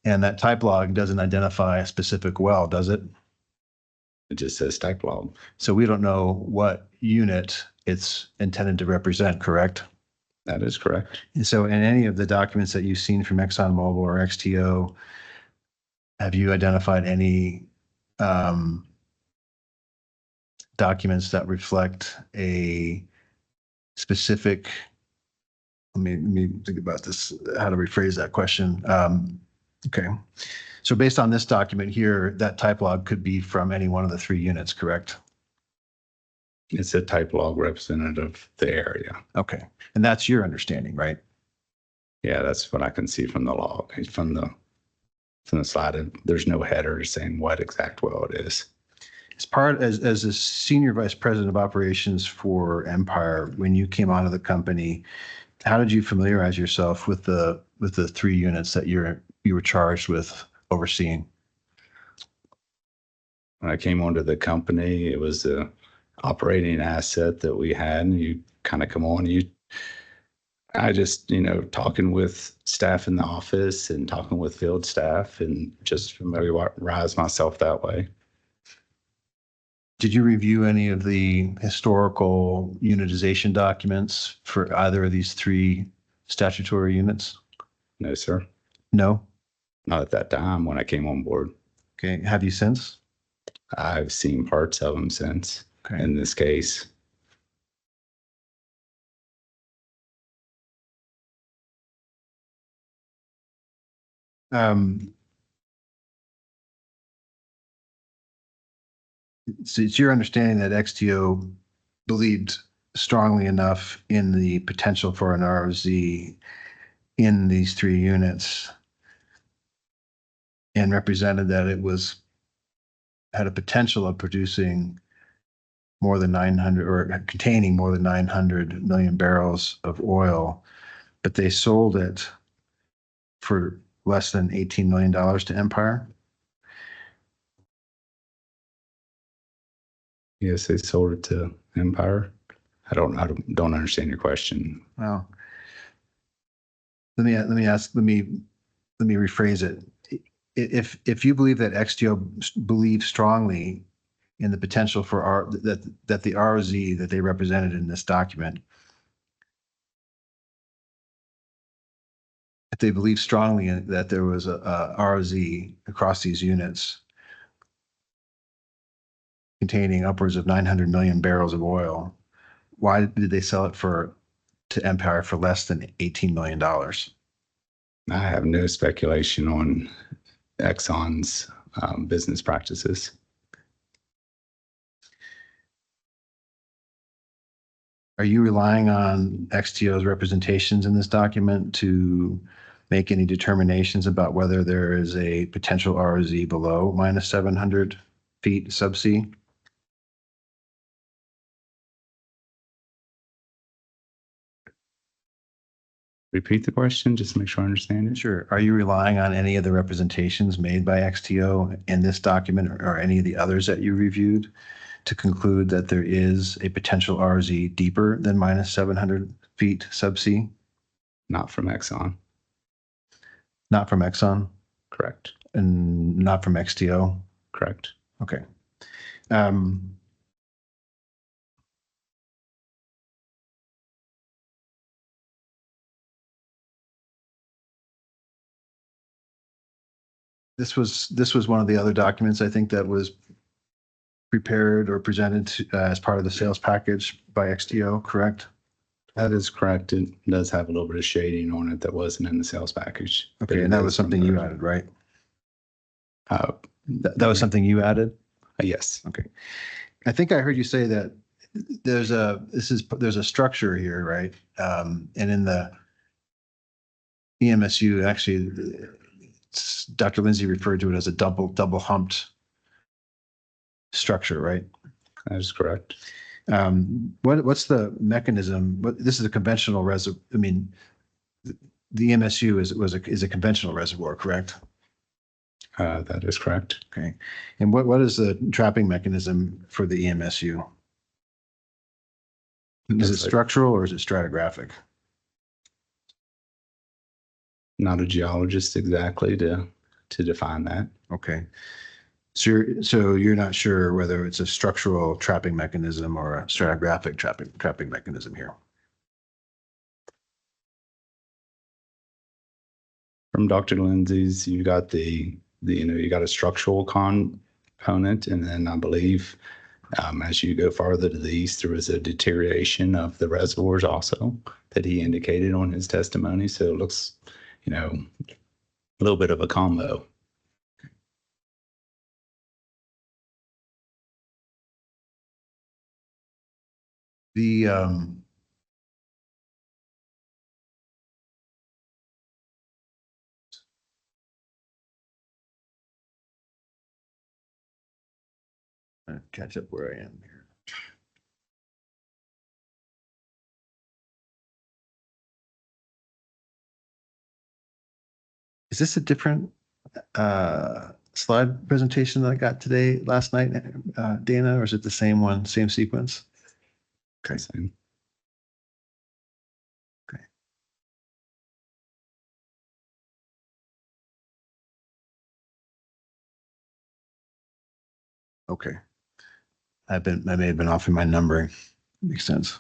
And that type log doesn't identify a specific well, does it? It just says type log. So we don't know what unit it's intended to represent, correct? That is correct. And so in any of the documents that you've seen from ExxonMobil or XTO, have you identified any documents that reflect a specific, let me think about this, how to rephrase that question. Okay. So based on this document here, that type log could be from any one of the 3 units, correct? It's a type log representative of the area. Okay. And that's your understanding, right? Yeah, that's what I can see from the log, from the slide. There's no header saying what exact well it is. As a senior vice president of operations for Empire, when you came onto the company, how did you familiarize yourself with the 3 units that you were charged with overseeing? When I came onto the company, it was a operating asset that we had, and you kind of come on. I just, talking with staff in the office and talking with field staff and just familiarize myself that way. Did you review any of the historical unitization documents for either of these three statutory units? No, sir. No? Not at that time when I came on board. Okay. Have you since? I've seen parts of them since Okay. in this case. So it's your understanding that XTO believed strongly enough in the potential for an ROZ in these three units and represented that it had a potential of producing more than 900 or containing more than 900 million barrels of oil, but they sold it for less than $18 million to Empire. Yes, they sold it to Empire. I don't understand your question. Well, let me rephrase it. If you believe that XTO believes strongly in the potential for that the ROZ that they represented in this document, if they believe strongly that there was a ROZ across these units containing upwards of 900 million barrels of oil, why did they sell it to Empire for less than $18 million? I have no speculation on Exxon's business practices. Are you relying on XTO's representations in this document to make any determinations about whether there is a potential ROZ below minus 700 feet subsea? Repeat the question, just to make sure I understand it. Sure. Are you relying on any of the representations made by XTO in this document or any of the others that you reviewed to conclude that there is a potential ROZ deeper than minus 700 feet subsea? Not from Exxon. Not from Exxon Correct. and not from XTO? Correct. Okay. This was one of the other documents, I think, that was prepared or presented as part of the sales package by XTO, correct? That is correct. It does have a little bit of shading on it that wasn't in the sales package. Okay, and that was something you added, right? That was something you added? Yes. Okay. I think I heard you say that there's a structure here, right? And in the EMSU, actually, Dr. Lindsay referred to it as a double humped structure, right? That is correct. What's the mechanism? This is a conventional reservoir. I mean, the EMSU is a conventional reservoir, correct? That is correct. Okay. And what is the trapping mechanism for the EMSU? Is it structural or is it stratigraphic? Not a geologist exactly to define that. Okay. So you're not sure whether it's a structural trapping mechanism or a stratigraphic trapping mechanism here? From Dr. Lindsay's, you got you got a structural component, and then I believe as you go farther to the east, there was a deterioration of the reservoirs also that he indicated on his testimony. So it looks, a little bit of a combo. The catch up where I am here. Is this a different slide presentation that I got last night, Dana, or is it the same one, same sequence? Okay. Same. Okay. I may have been off in my numbering. Makes sense.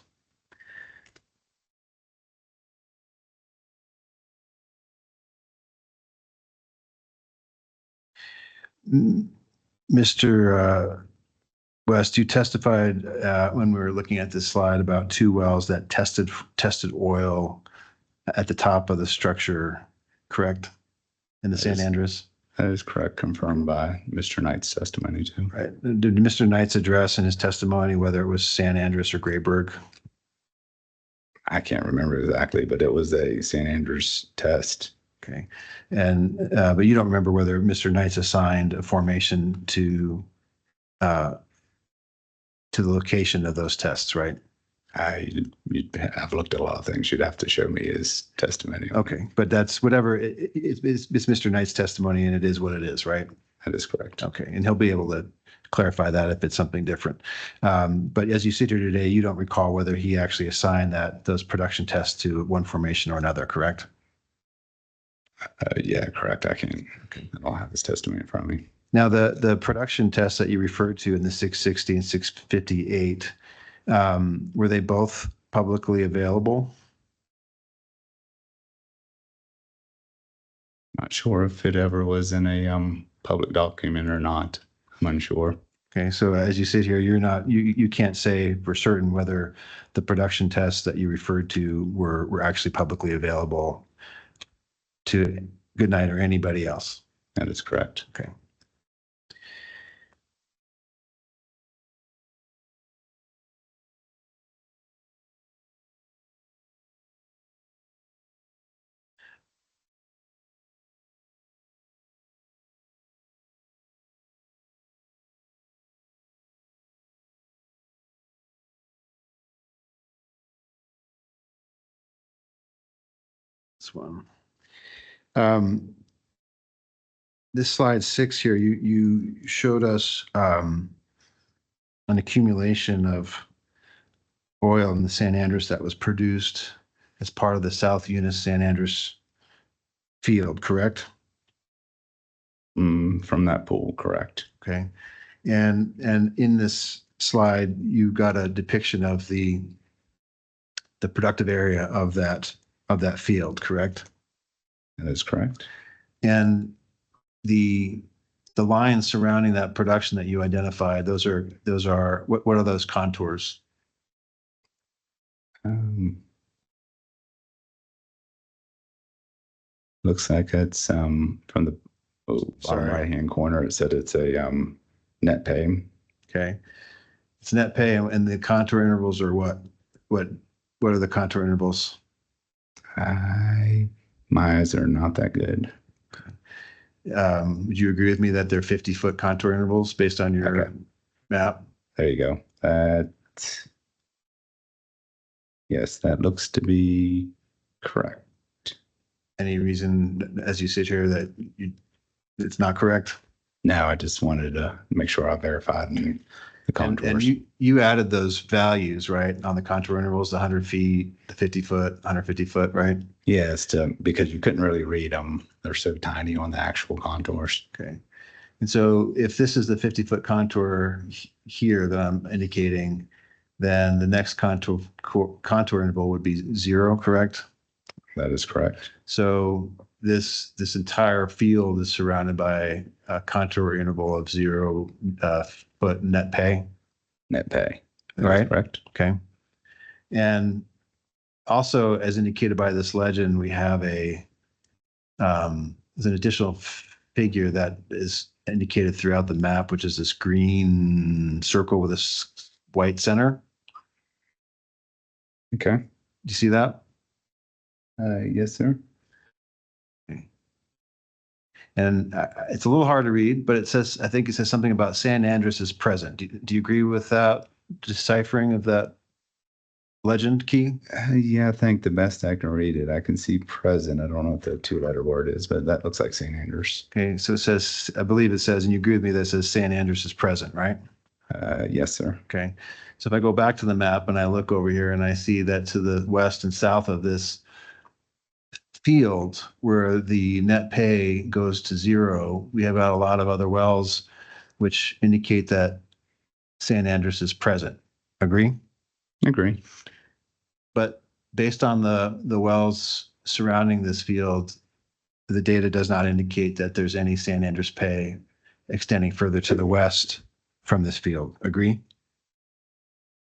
Mr. West, you testified when we were looking at this slide about two wells that tested oil at the top of the structure, correct? In the San Andreas? That is correct, confirmed by Mr. Knight's testimony too. Right. Did Mr. Knight's address in his testimony whether it was San Andreas or Grayburg? I can't remember exactly, but it was a San Andreas test. Okay. And, but you don't remember whether Mr. Knight's assigned a formation to the location of those tests, right? I've looked at a lot of things. You'd have to show me his testimony. Okay, but that's whatever, it's Mr. Knight's testimony and it is what it is, right? That is correct. Okay, and he'll be able to clarify that if it's something different. But as you sit here today, you don't recall whether he actually assigned those production tests to one formation or another, correct? Yeah, correct. I don't have his testimony in front of me. Now, the production tests that you referred to in the 660 and 658, were they both publicly available? Not sure if it ever was in a public document or not. I'm unsure. Okay, so as you sit here, you can't say for certain whether the production tests that you referred to were actually publicly available to Goodnight or anybody else. That is correct. Okay. This one. This slide 6 here, you showed us an accumulation of oil in the San Andreas that was produced as part of the South Eunice San Andreas field, correct? From that pool, correct. Okay. And in this slide, you got a depiction of the productive area of that field, correct? That is correct. And the lines surrounding that production that you identified, those are what are those contours? Looks like it's from the bottom right-hand corner. It said it's a net pay. Okay. It's net pay, and the contour intervals are what? What are the contour intervals? My eyes are not that good. Would you agree with me that they're 50-foot contour intervals based on your map? There you go. Yes, that looks to be correct. Any reason, as you sit here, that it's not correct? No, I just wanted to make sure I verified the contours. And you added those values, right, on the contour intervals, the 100 feet, the 50 foot, 150 foot, right? Yes, because you couldn't really read them. They're so tiny on the actual contours. Okay. And so if this is the 50-foot contour here that I'm indicating, then the next contour interval would be 0, correct? That is correct. So this entire field is surrounded by a contour interval of 0 foot net pay. Net pay. That Right. is correct. Okay. And also, as indicated by this legend, we have there's an additional figure that is indicated throughout the map, which is this green circle with a white center. Okay. Do you see that? Yes, sir. And it's a little hard to read, but I think it says something about San Andreas is present. Do you agree with that deciphering of that legend key? Yeah, I think the best I can read it, I can see present. I don't know what the 2-letter word is, but that looks like St. Andrews. Okay, so it says, I believe it says, and you agree with me, that it says San Andreas is present, right? Yes, sir. Okay, so if I go back to the map and I look over here and I see that to the west and south of this field where the net pay goes to 0, we have got a lot of other wells which indicate that San Andres is present. Agree? Agree. But based on the wells surrounding this field, the data does not indicate that there's any San Andres pay extending further to the west from this field. Agree?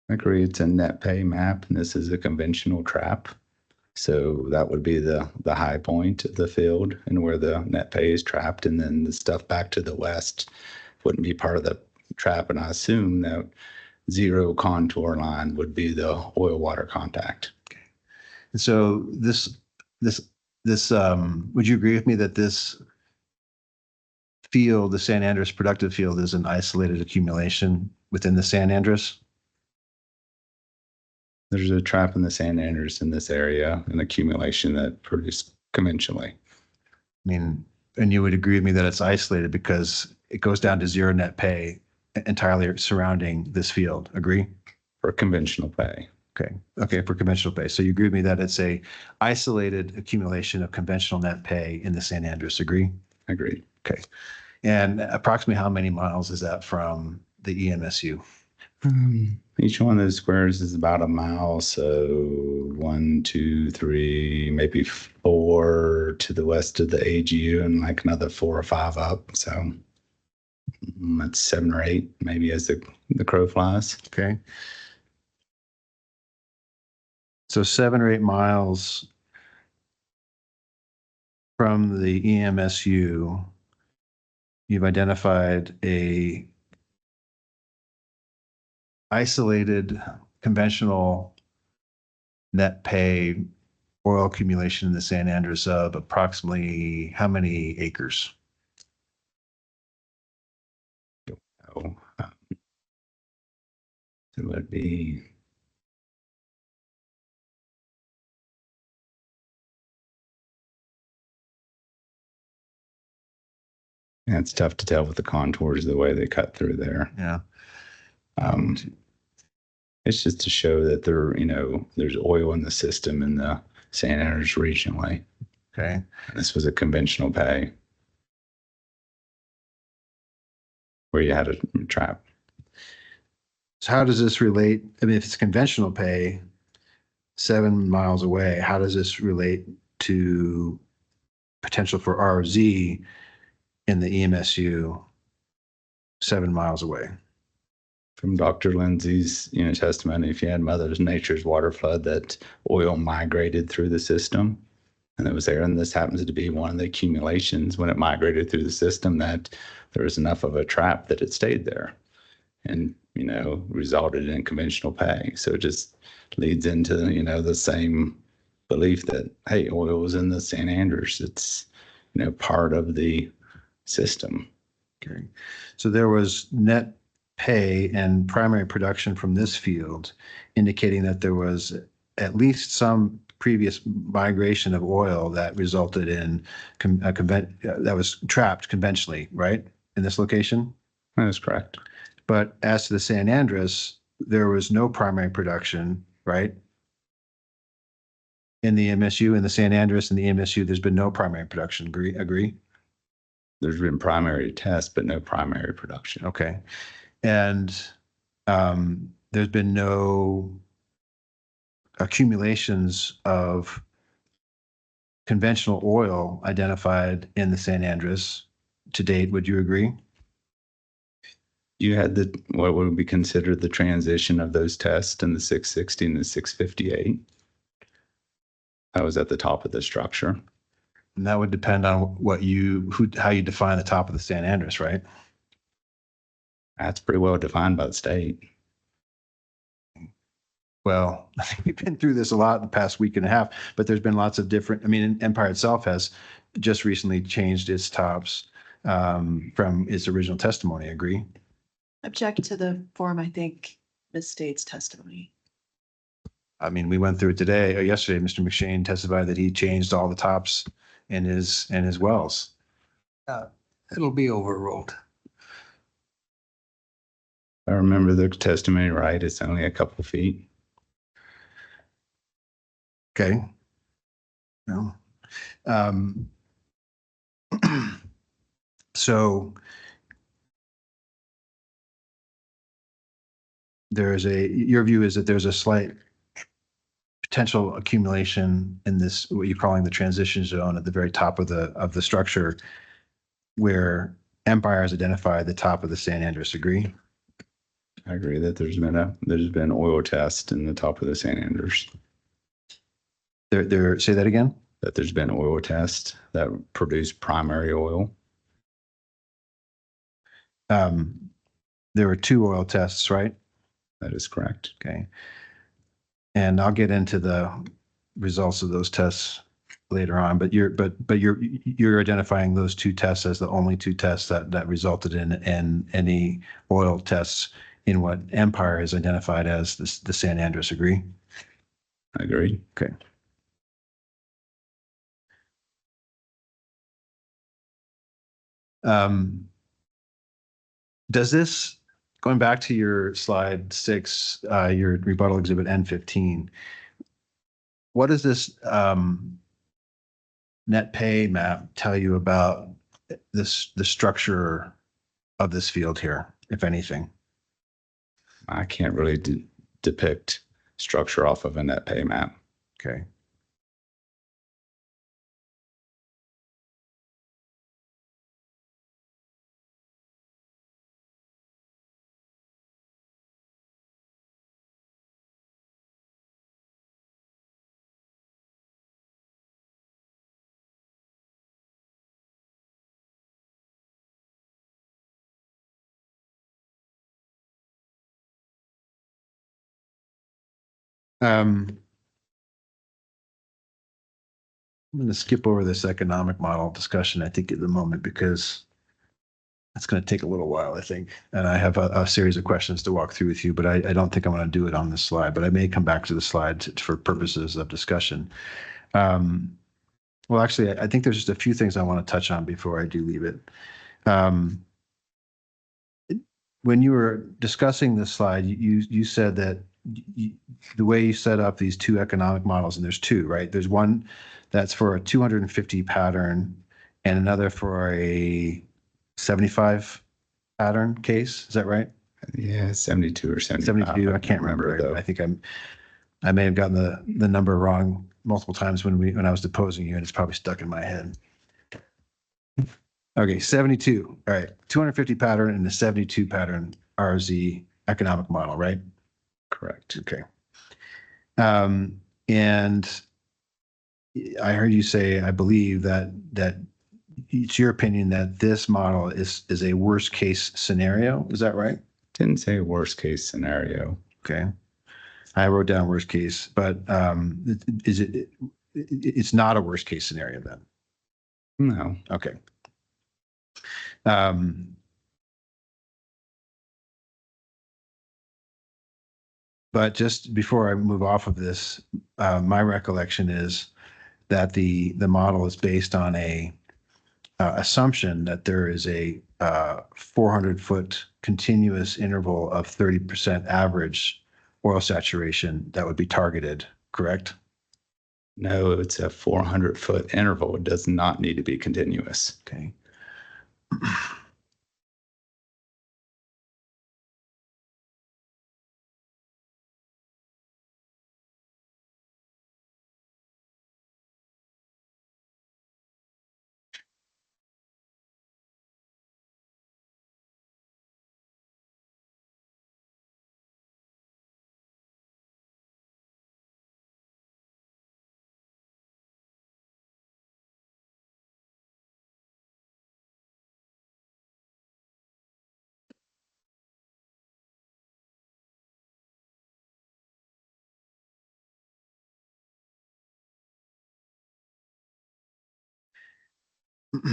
Agree. It's a net pay map, and this is a conventional trap. So that would be the high point of the field and where the net pay is trapped. And then the stuff back to the west wouldn't be part of the trap. And I assume that zero contour line would be the oil water contact. And so this, would you agree with me that this field, the San Andres productive field, is an isolated accumulation within the San Andres? There's a trap in the San Andres in this area, an accumulation that produced conventionally. I mean, and you would agree with me that it's isolated because it goes down to zero net pay entirely surrounding this field. Agree? For conventional pay. Okay, for conventional pay. So you agree with me that it's a isolated accumulation of conventional net pay in the San Andres. Agree? Agreed. Okay. And approximately how many miles is that from the EMSU? Each one of those squares is about a mile. So 1, 2, 3, maybe 4 to the west of the AGU and like another 4 or 5 up. So that's 7 or 8, maybe as the crow flies. Okay. So 7 or 8 miles from the EMSU, you've identified a isolated conventional net pay oil accumulation in the San Andres of approximately how many acres? So it would be it's tough to tell with the contours the way they cut through there. Yeah. It's just to show that there's oil in the system in the San Andres regionally. Okay. This was a conventional pay where you had a trap. So how does this relate? I mean, if it's conventional pay 7 miles away, how does this relate to potential for ROZ in the EMSU 7 miles away? From Dr. Lindsay's testimony, if you had Mother Nature's water flood, that oil migrated through the system and it was there, and this happens to be one of the accumulations when it migrated through the system, that there was enough of a trap that it stayed there and resulted in conventional pay. So it just leads into the same belief that, hey, oil was in the San Andres. It's part of the system. Okay. So there was net pay and primary production from this field, indicating that there was at least some previous migration of oil that resulted in that was trapped conventionally, right, in this location? That is correct. But as to the San Andres, there was no primary production, right? In the MSU, in the San Andres and the MSU, there's been no primary production. Agree? There's been primary tests, but no primary production. Okay. And there's been no accumulations of conventional oil identified in the San Andres to date. Would you agree? You had what would be considered the transition of those tests in the 660 and the 658. That was at the top of the structure. And that would depend on how you define the top of the San Andres, right? That's pretty well defined by the state. Well, I think we've been through this a lot in the past week and a half, but there's been lots of different, Empire itself has just recently changed its tops from its original testimony. Agree? Object to the form, I think, misstates testimony. We went through it today, yesterday. Mr. McShane testified that he changed all the tops in his wells. It'll be overruled. If I remember the testimony right, it's only a couple of feet. Okay. No. So your view is that there's a slight potential accumulation in this, what you're calling the transition zone at the very top of the structure, where Empire has identified the top of the San Andreas. Agree? I agree that there's been oil test in the top of the San Andreas. Say that again? That there's been oil test that produced primary oil. There were 2 oil tests, right? That is correct. Okay. And I'll get into the results of those tests later on, but you're identifying those 2 tests as the only 2 tests that resulted in any oil tests in what Empire has identified as the San Andreas. Agree? I agree. Okay. Does this, going back to your slide 6, your rebuttal exhibit N15, what does this net pay map tell you about the structure of this field here, if anything? I can't really depict structure off of a net pay map. Okay. I'm going to skip over this economic model discussion, I think, at the moment, because it's going to take a little while, I think. And I have a series of questions to walk through with you, but I don't think I'm going to do it on this slide, but I may come back to the slide for purposes of discussion. Well, actually, I think there's just a few things I want to touch on before I do leave it. When you were discussing this slide, you said that the way you set up these 2 economic models, and there's 2, right? There's one that's for a 250 pattern and another for a 75 pattern case. Is that right? Yeah, 72 or 75. 72. I can't remember though. I think I may have gotten the number wrong multiple times when I was deposing you, and it's probably stuck in my head. Okay, 72. All right, 250 pattern and the 72 pattern RZ economic model, right? Correct. Okay. And I heard you say, I believe that it's your opinion that this model is a worst case scenario. Is that right? Didn't say worst case scenario. Okay. I wrote down worst case, but it's not a worst case scenario then? No. Okay. But just before I move off of this, my recollection is that the model is based on a assumption that there is a 400-foot continuous interval of 30% average oil saturation that would be targeted, correct? No, it's a 400-foot interval. It does not need to be continuous. Okay. I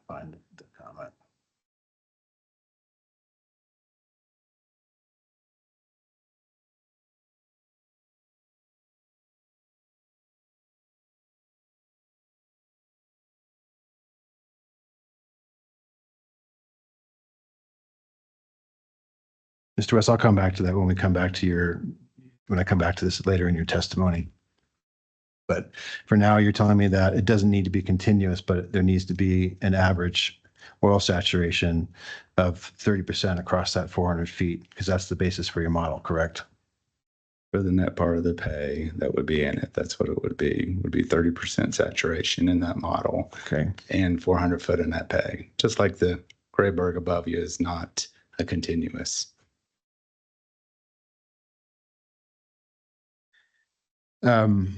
find the comment. Mr. West, I'll come back to that when I come back to this later in your testimony. But for now, you're telling me that it doesn't need to be continuous, but there needs to be an average oil saturation of 30% across that 400 feet, because that's the basis for your model, correct? For the net part of the pay that would be in it, that's what it would be 30% saturation in that model Okay. and 400 foot in net pay. Just like the Grayberg above you is not a continuous. Okay,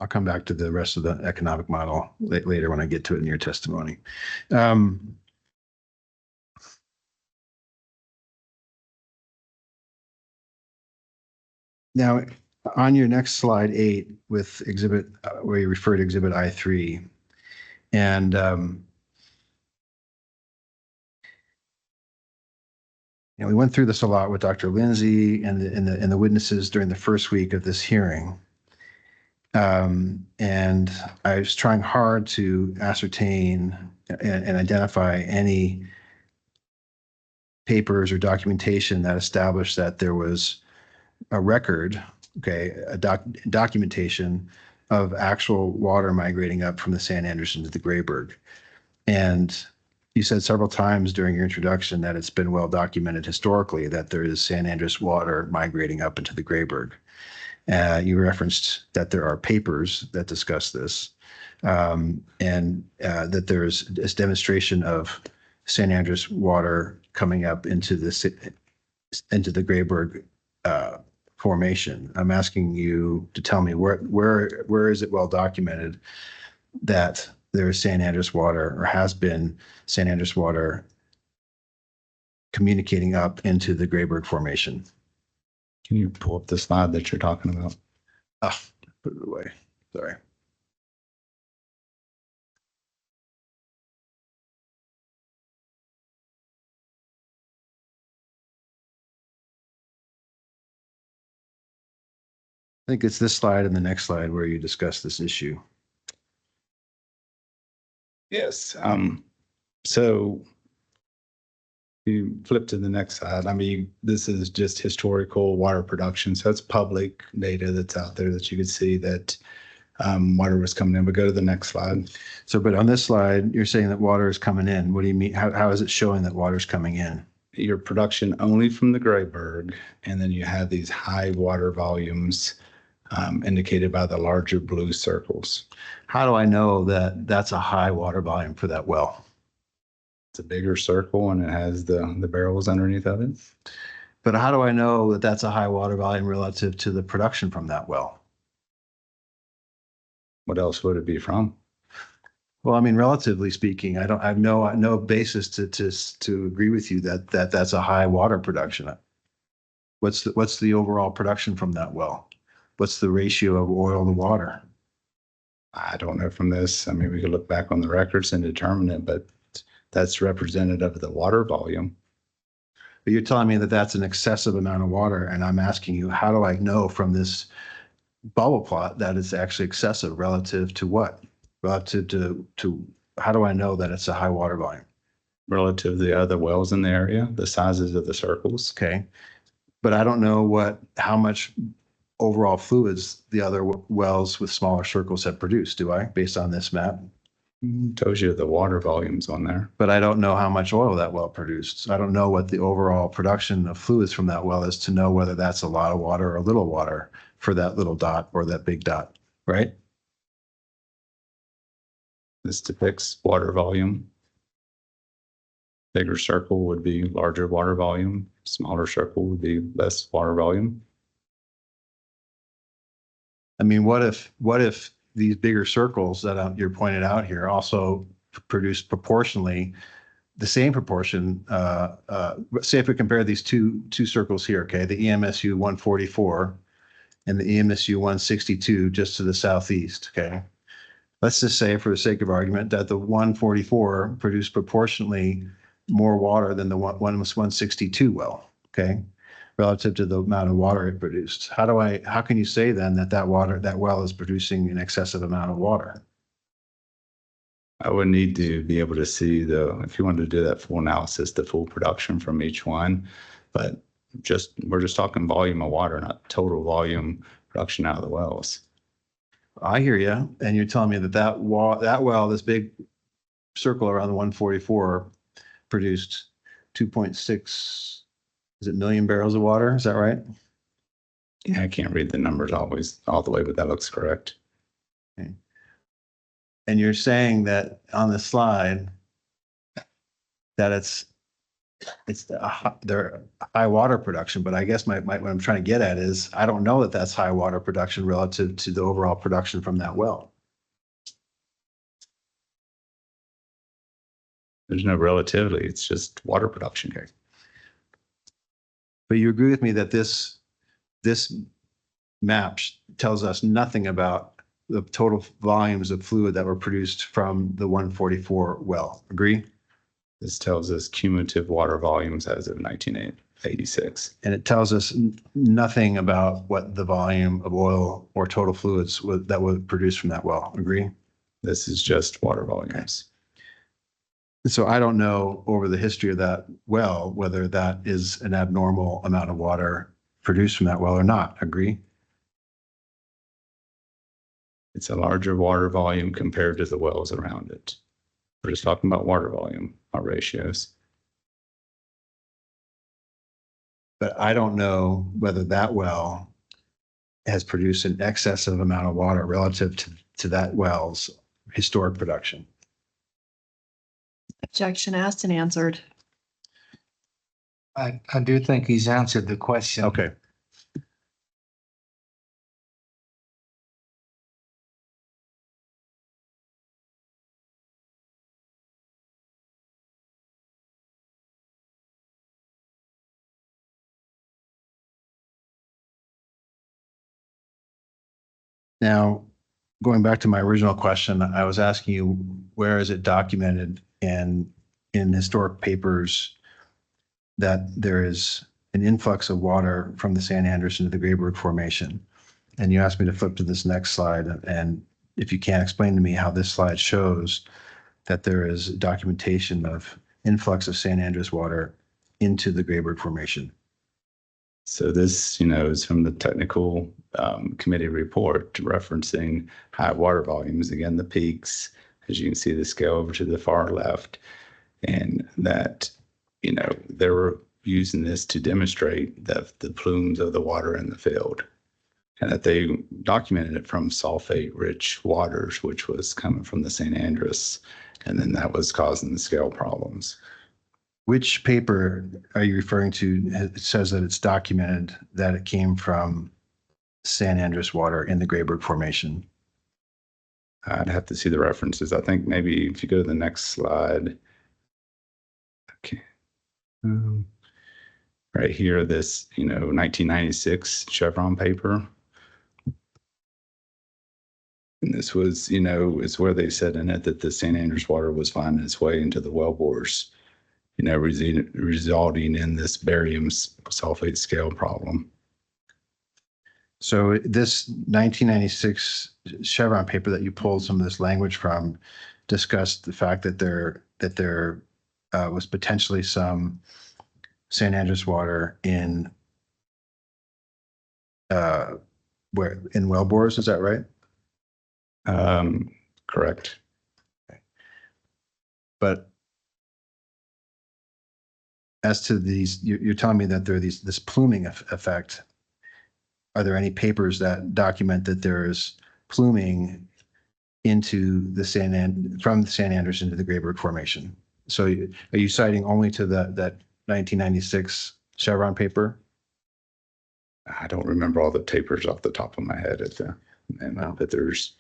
I'll come back to the rest of the economic model later when I get to it in your testimony. Now, on your next slide 8 with exhibit, where you refer to exhibit I3, and we went through this a lot with Dr. Lindsay and the witnesses during the first week of this hearing. And I was trying hard to ascertain and identify any papers or documentation that established that there was a record, okay, documentation of actual water migrating up from the San Andreas into the Grayberg. And you said several times during your introduction that it's been well documented historically that there is San Andreas water migrating up into the Grayberg. You referenced that there are papers that discuss this, and that there's this demonstration of San Andreas water coming up into the Grayberg formation. I'm asking you to tell me where is it well documented that there is San Andreas water, or has been San Andreas water communicating up into the Grayberg formation? Can you pull up the slide that you're talking about? Ah, put it away. Sorry. I think it's this slide and the next slide where you discuss this issue. Yes. So you flip to the next slide. I mean, this is just historical water production. So it's public data that's out there that you could see that water was coming in. But go to the next slide. So, but on this slide, you're saying that water is coming in. What do you mean? How is it showing that water is coming in? Your production only from the Grayberg, and then you have these high water volumes indicated by the larger blue circles. How do I know that that's a high water volume for that well? It's a bigger circle and it has the barrels underneath of it. But how do I know that that's a high water volume relative to the production from that well? What else would it be from? Well, I mean, relatively speaking, I have no basis to agree with you that that's a high water production. What's the overall production from that well? What's the ratio of oil to water? I don't know from this. I mean, we could look back on the records and determine it, but that's representative of the water volume. But you're telling me that that's an excessive amount of water, and I'm asking you, how do I know from this bubble plot that it's actually excessive relative to what? Relative to how do I know that it's a high water volume? Relative to the other wells in the area, the sizes of the circles. Okay. But I don't know how much overall fluids the other wells with smaller circles have produced, do I, based on this map? Tells you the water volumes on there. But I don't know how much oil that well produced. I don't know what the overall production of fluids from that well is to know whether that's a lot of water or a little water for that little dot or that big dot, right? This depicts water volume. Bigger circle would be larger water volume. Smaller circle would be less water volume. I mean, what if these bigger circles that you're pointed out here also produce proportionally the same proportion? Say if we compare these two circles here, okay, the EMSU 144 and the EMSU 162 just to the southeast, okay? Let's just say, for the sake of argument, that the 144 produced proportionally more water than the 162 well, okay, relative to the amount of water it produced. How can you say then that well is producing an excessive amount of water? I would need to be able to see if you wanted to do that full analysis, the full production from each one. But we're just talking volume of water, not total volume production out of the wells. I hear you. And you're telling me that that well, this big circle around the 144 produced 2.6, is it million barrels of water? Is that right? Yeah, I can't read the numbers always all the way, but that looks correct. Okay. And you're saying that on the slide that it's they're high water production, but I guess what I'm trying to get at is I don't know that that's high water production relative to the overall production from that well. There's no relativity. It's just water production. Okay. But you agree with me that this map tells us nothing about the total volumes of fluid that were produced from the 144 well. Agree? This tells us cumulative water volumes as of 1986. And it tells us nothing about what the volume of oil or total fluids that were produced from that well. Agree? This is just water volumes. So I don't know over the history of that well whether that is an abnormal amount of water produced from that well or not. Agree? It's a larger water volume compared to the wells around it. We're just talking about water volume, not ratios. But I don't know whether that well has produced an excessive amount of water relative to that well's historic production. Objection asked and answered. I do think he's answered the question. Okay. Now, going back to my original question, I was asking you, where is it documented in historic papers that there is an influx of water from the San Andres into the Grayburg Formation? And you asked me to flip to this next slide. And if you can't explain to me how this slide shows that there is documentation of influx of San Andres water into the Grayburg Formation. So this, is from the technical committee report referencing high water volumes. Again, the peaks, as you can see the scale over to the far left, and that, they were using this to demonstrate the plumes of the water in the field, and that they documented it from sulfate-rich waters, which was coming from the San Andres, and then that was causing the scale problems. Which paper are you referring to? It says that it's documented that it came from San Andres water in the Grayburg Formation. I'd have to see the references. I think maybe if you go to the next slide. Okay. Right here, this, 1996 Chevron paper. And this was, it's where they said in it that the San Andres water was finding its way into the wellbores, resulting in this barium sulfate scale problem. So this 1996 Chevron paper that you pulled some of this language from discussed the fact that there was potentially some San Andres water in where in wellbores. Is that right? Correct. Okay. But as to these, you're telling me that there are this pluming effect. Are there any papers that document that there is pluming into the from the San Andres into the Grayburg Formation? So are you citing only to that 1996 Chevron paper? I don't remember all the papers off the top of my head but there's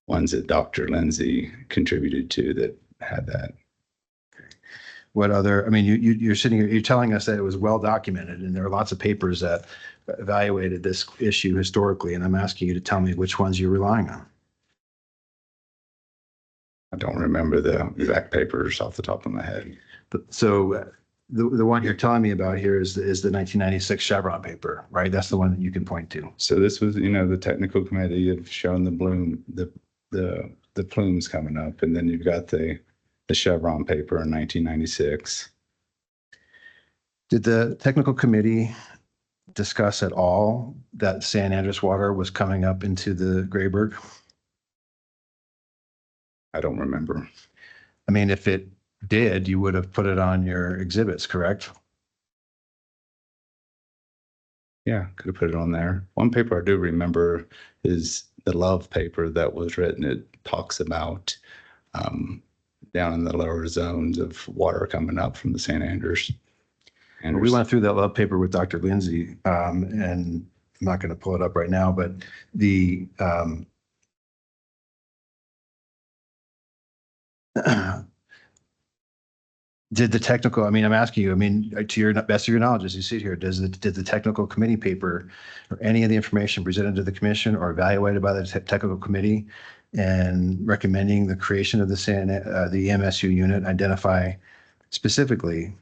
ones that Dr. Lindsay contributed to that had that. What other, I mean, you're sitting here, you're telling us that it was well documented and there are lots of papers that evaluated this issue historically, and I'm asking you to tell me which ones you're relying on. I don't remember the exact papers off the top of my head. So the one you're telling me about here is the 1996 Chevron paper, right? That's the one that you can point to. So this was, the technical committee have shown the plumes coming up, and then you've got the Chevron paper in 1996. Did the technical committee discuss at all that San Andreas water was coming up into the Grayburg? I don't remember. I mean, if it did, you would have put it on your exhibits, correct? Yeah, could have put it on there. One paper I do remember is the love paper that was written. It talks about down in the lower zones of water coming up from the San Andreas. And We went through that love paper with Dr. Lindsay, and I'm not going to pull it up right now, but the did the technical, I mean, I'm asking you, I mean, to your best of your knowledge, as you sit here, did the technical committee paper or any of the information presented to the commission or evaluated by the technical committee and recommending the creation of the MSU unit identify specifically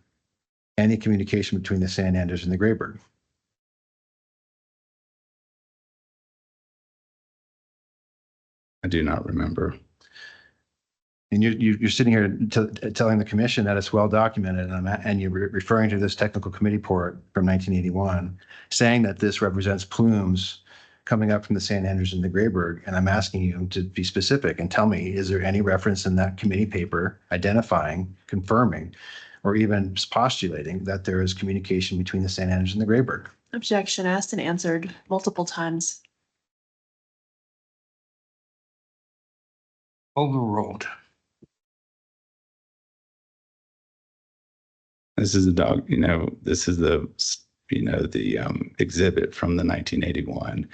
any communication between the San Andreas and the Grayburg? I do not remember. And you're sitting here telling the commission that it's well documented, and you're referring to this technical committee report from 1981, saying that this represents plumes coming up from the San Andreas and the Grayburg. And I'm asking you to be specific and tell me, is there any reference in that committee paper identifying, confirming, or even postulating that there is communication between the San Andreas and the Grayburg? Objection asked and answered multiple times. Overruled. This is this is the exhibit from the 1981.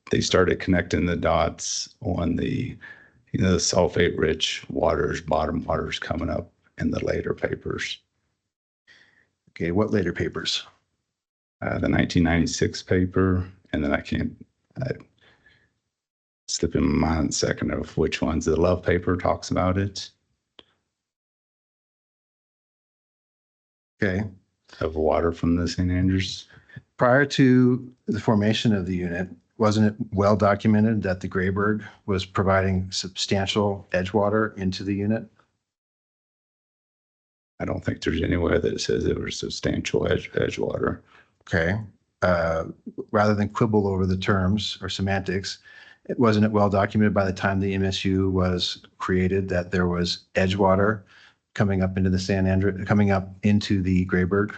They started connecting the dots on the sulfate rich waters, bottom waters coming up in the later papers. Okay, what later papers? The 1996 paper, and then I slip in my mind a second of which ones. The love paper talks about it. Okay. Of water from the St. Andrews. Prior to the formation of the unit, wasn't it well documented that the Grayburg was providing substantial edge water into the unit? I don't think there's anywhere that says it was substantial edge water. Okay. Rather than quibble over the terms or semantics, wasn't it well documented by the time the MSU was created that there was edge water coming up into the San Andreas, coming up into the Grayburg?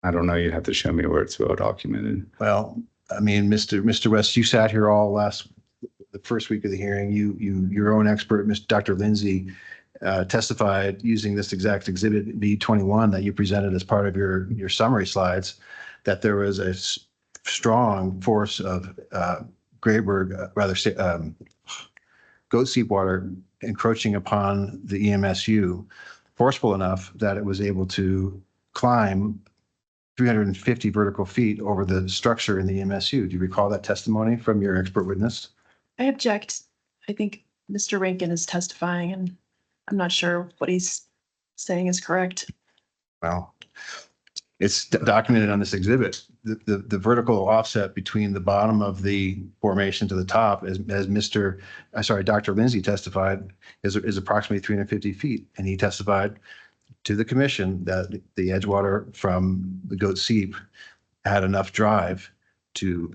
I don't know. You'd have to show me where it's well documented. Well, I mean, Mr. West, you sat here the first week of the hearing. Your own expert, Dr. Lindsay, testified using this exact exhibit B21 that you presented as part of your summary slides, that there was a strong force of Grayburg, goat seep water encroaching upon the EMSU, forceful enough that it was able to climb 350 vertical feet over the structure in the EMSU. Do you recall that testimony from your expert witness? I object. I think Mr. Rankin is testifying and I'm not sure what he's saying is correct. Well, it's documented on this exhibit. The vertical offset between the bottom of the formation to the top, as Dr. Lindsay testified, is approximately 350 feet. And he testified to the commission that the edge water from the goat seep had enough drive to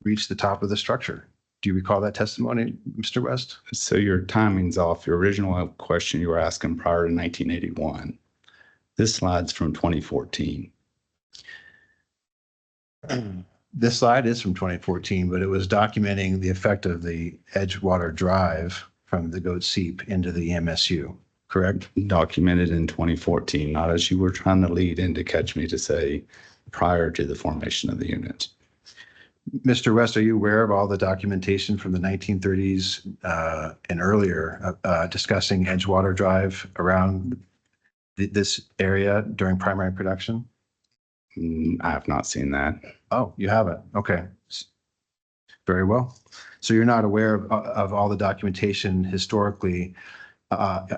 reach the top of the structure. Do you recall that testimony, Mr. West? So your timing's off. Your original question you were asking prior to 1981. This slide's from 2014. This slide is from 2014, but it was documenting the effect of the edge water drive from the goat seep into the MSU, correct? Documented in 2014, not as you were trying to lead in to catch me to say prior to the formation of the unit. Mr. West, are you aware of all the documentation from the 1930s and earlier discussing edge water drive around this area during primary production? I have not seen that. Oh, you haven't? Okay. Very well. So you're not aware of all the documentation historically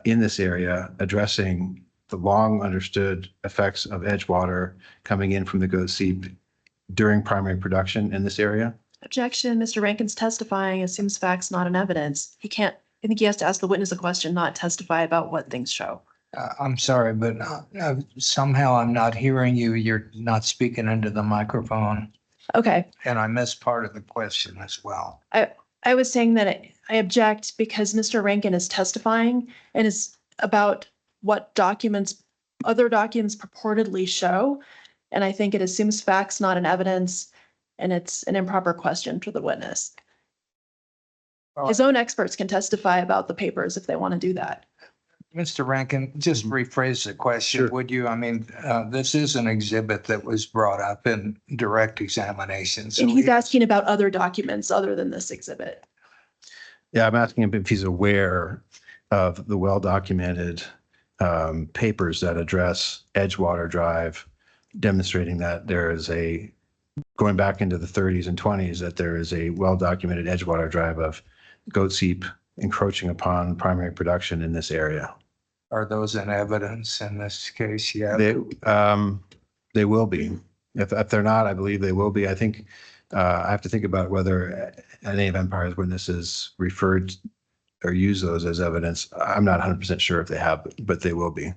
in this area addressing the long understood effects of edge water coming in from the goat seep during primary production in this area? Objection. Mr. Rankin's testifying assumes facts, not an evidence. I think he has to ask the witness a question, not testify about what things show. I'm sorry, but somehow I'm not hearing you. You're not speaking into the microphone. Okay. And I missed part of the question as well. I was saying that I object because Mr. Rankin is testifying and is about what other documents purportedly show. And I think it assumes facts, not an evidence, and it's an improper question for the witness. His own experts can testify about the papers if they want to do that. Mr. Rankin, just rephrase the question, Sure. would you? I mean, this is an exhibit that was brought up in direct examination. So And he's asking about other documents other than this exhibit. Yeah, I'm asking him if he's aware of the well-documented papers that address Edgewater Drive, demonstrating that there is going back into the 30s and 20s, that there is a well-documented Edgewater Drive of goat seep encroaching upon primary production in this area. Are those in evidence in this case yet? They will be. If they're not, I believe they will be. I think I have to think about whether any of Empire's witnesses referred or use those as evidence. I'm not 100% sure if they have, but they will be.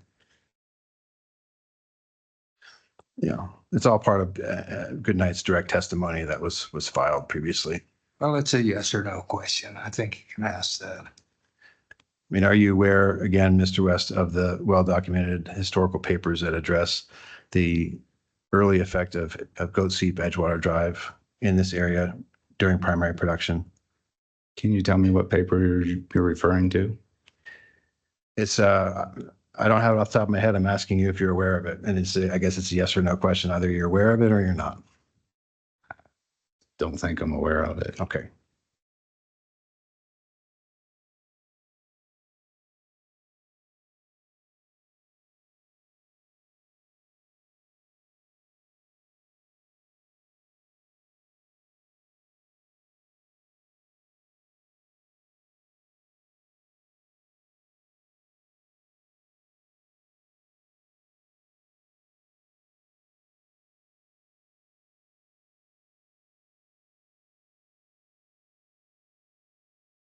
Yeah, it's all part of Goodnight's direct testimony that was filed previously. Well, it's a yes or no question. I think you can ask that. I mean, are you aware, again, Mr. West, of the well-documented historical papers that address the early effect of goat seep Edgewater Drive in this area during primary production? Can you tell me what paper you're referring to? It's I don't have it off the top of my head. I'm asking you if you're aware of it, and I guess it's a yes or no question. Either you're aware of it or you're not. Don't think I'm aware of it. Okay.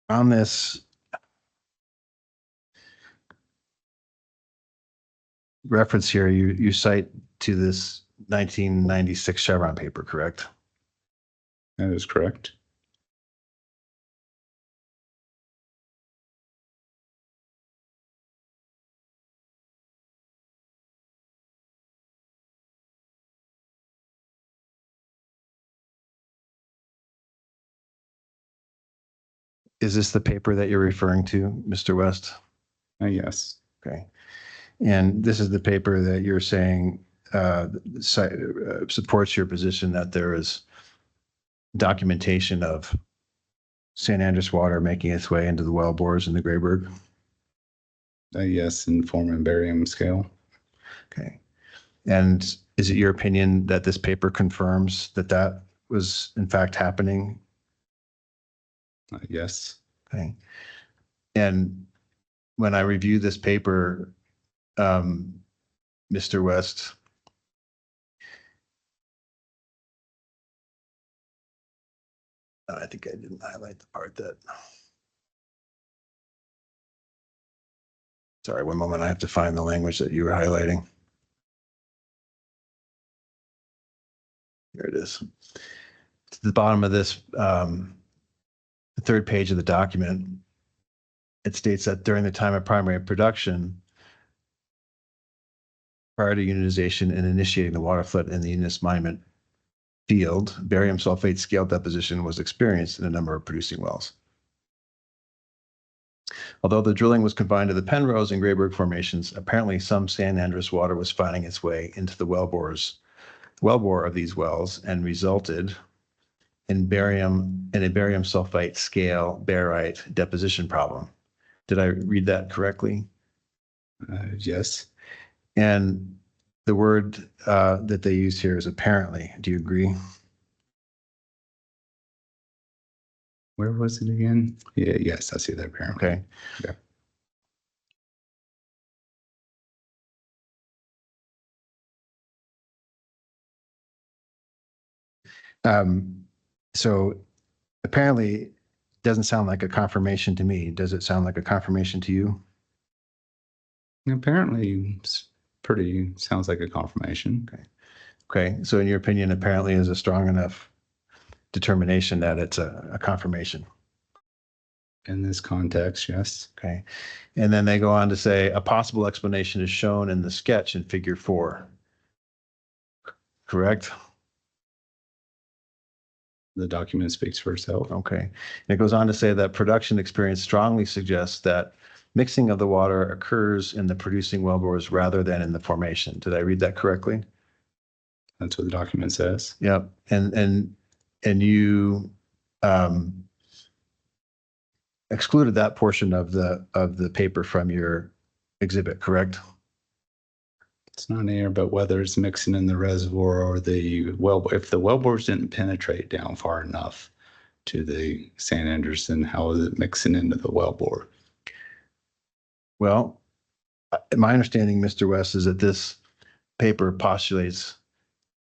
On this reference here, you cite to this 1996 Chevron paper, correct? That is correct. Is this the paper that you're referring to, Mr. West? Yes. Okay. And this is the paper that you're saying supports your position that there is documentation of St. Andrews water making its way into the well bores in the Grayburg? Yes, in form and barium scale. Okay. And is it your opinion that this paper confirms that that was in fact happening? Yes. Okay. And when I review this paper, Mr. West, I think I didn't highlight the part that. Sorry, one moment. I have to find the language that you were highlighting. Here it is. To the bottom of this, the third page of the document, it states that during the time of primary production, prior to unitization and initiating the water flood in the Eunice Monument field, barium sulfate scale deposition was experienced in a number of producing wells. Although the drilling was confined to the Penrose and Grayburg formations, apparently some San Andreas water was finding its way into the wellbore of these wells and resulted in a barium sulfite scale barite deposition problem. Did I read that correctly? Yes. And the word that they use here is apparently. Do you agree? Where was it again? Yeah, yes, I see that apparently. Okay. Yeah. So apparently it doesn't sound like a confirmation to me. Does it sound like a confirmation to you? Apparently, it's pretty, sounds like a confirmation. Okay, so in your opinion, apparently is a strong enough determination that it's a confirmation. In this context, yes. Okay. And then they go on to say a possible explanation is shown in the sketch in figure 4. Correct? The document speaks for itself. Okay. And it goes on to say that production experience strongly suggests that mixing of the water occurs in the producing wellbores rather than in the formation. Did I read that correctly? That's what the document says. Yep. And you excluded that portion of the paper from your exhibit, correct? It's not air, but whether it's mixing in the reservoir or the well, if the wellbores didn't penetrate down far enough to the San Andreas, then how is it mixing into the wellbore? Well, my understanding, Mr. West, is that this paper postulates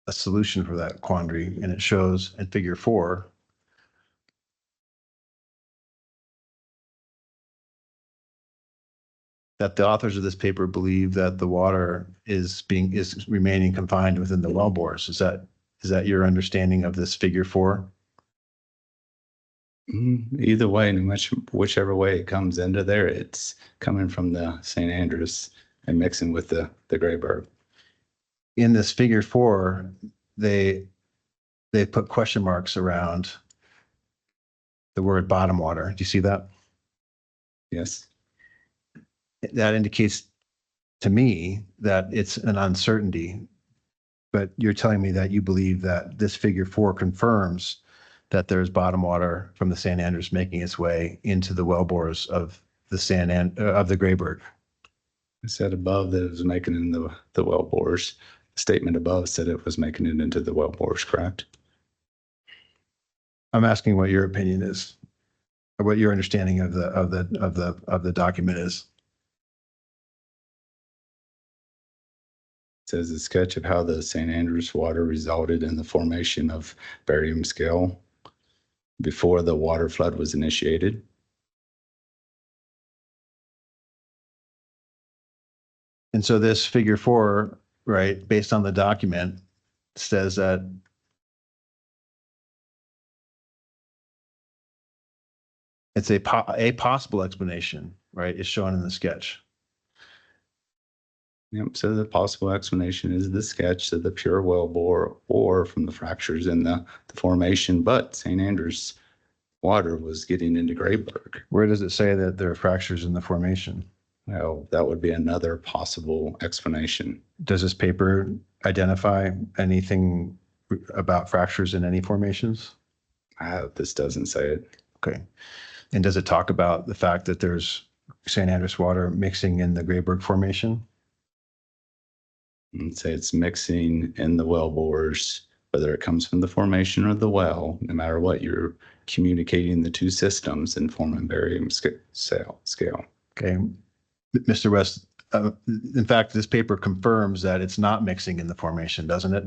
a solution for that quandary, and it shows in figure 4 that the authors of this paper believe that the water is remaining confined within the wellbores. Is that your understanding of this figure 4? Either way, no matter whichever way it comes into there, it's coming from the St. Andrews and mixing with the Grayburg. In this figure 4, they put question marks around the word bottom water. Do you see that? Yes. That indicates to me that it's an uncertainty, but you're telling me that you believe that this figure 4 confirms that there's bottom water from the San Andreas making its way into the wellbores of the of the Grayburg. It said above that it was making it in the wellbores. The statement above said it was making it into the wellbores, correct? I'm asking what your opinion is, or what your understanding of the document is. It says a sketch of how the St. Andrews water resulted in the formation of barium scale before the water flood was initiated. And so this figure 4, right, based on the document, says that it's a possible explanation, right, is shown in the sketch. Yep. So the possible explanation is the sketch of the pure wellbore or from the fractures in the formation, but St. Andrews water was getting into Grayburg. Where does it say that there are fractures in the formation? Well, that would be another possible explanation. Does this paper identify anything about fractures in any formations? This doesn't say it. Okay. And does it talk about the fact that there's St. Andreas water mixing in the Grayburg formation? And say it's mixing in the wellbores, whether it comes from the formation or the well, no matter what, you're communicating the two systems and forming barium scale. Okay. Mr. West, in fact, this paper confirms that it's not mixing in the formation, doesn't it?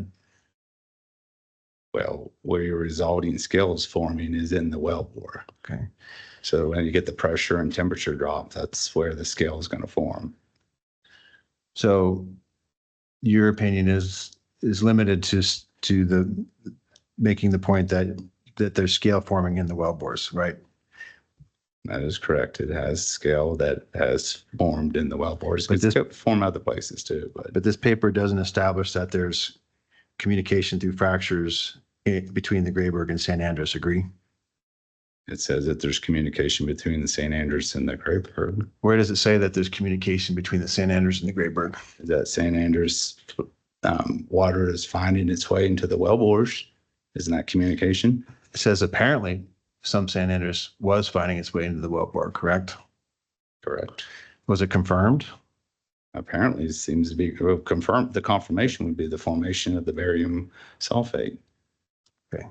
Well, where your resulting scales forming is in the wellbore. Okay. So when you get the pressure and temperature drop, that's where the scale is going to form. So your opinion is limited to the making the point that there's scale forming in the wellbores, right? That is correct. It has scale that has formed in the wellbores. But this could form other places too. But this paper doesn't establish that there's communication through fractures between the Grayburg and San Andreas, agree? It says that there's communication between the St. Andreas and the Grayburg. Where does it say that there's communication between the San Andreas and the Grayburg? That St. Andreas water is finding its way into the wellbores. Isn't that communication? It says apparently some San Andreas was finding its way into the wellbore, correct? Correct. Was it confirmed? Apparently, it seems to be confirmed. The confirmation would be the formation of the barium sulfate. Okay.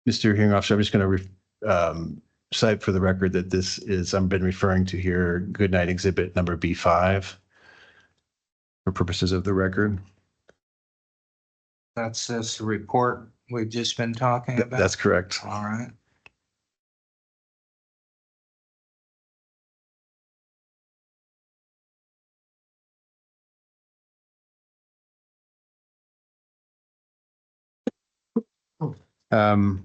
Mr. Hearing Officer, I'm just going to cite for the record that this is, I've been referring to here, Goodnight Exhibit number B5 for purposes of the record. That's this report we've just been talking about? That's correct. All right. Um,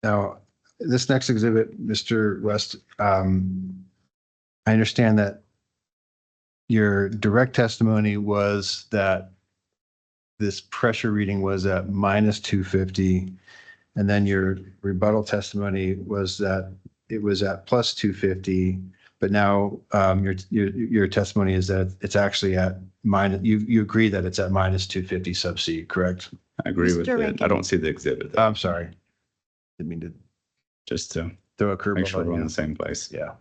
Now, this next exhibit, Mr. West, I understand that your direct testimony was that this pressure reading was at minus 250, and then your rebuttal testimony was that it was at plus 250, but now your testimony is that it's actually at minus, you agree that it's at minus 250 sub C, correct? I agree with Mr. it. I Rankin. don't see the exhibit. though. I'm sorry. Didn't mean to Just to throw a make curveball sure on we're in you. the same place. Yeah.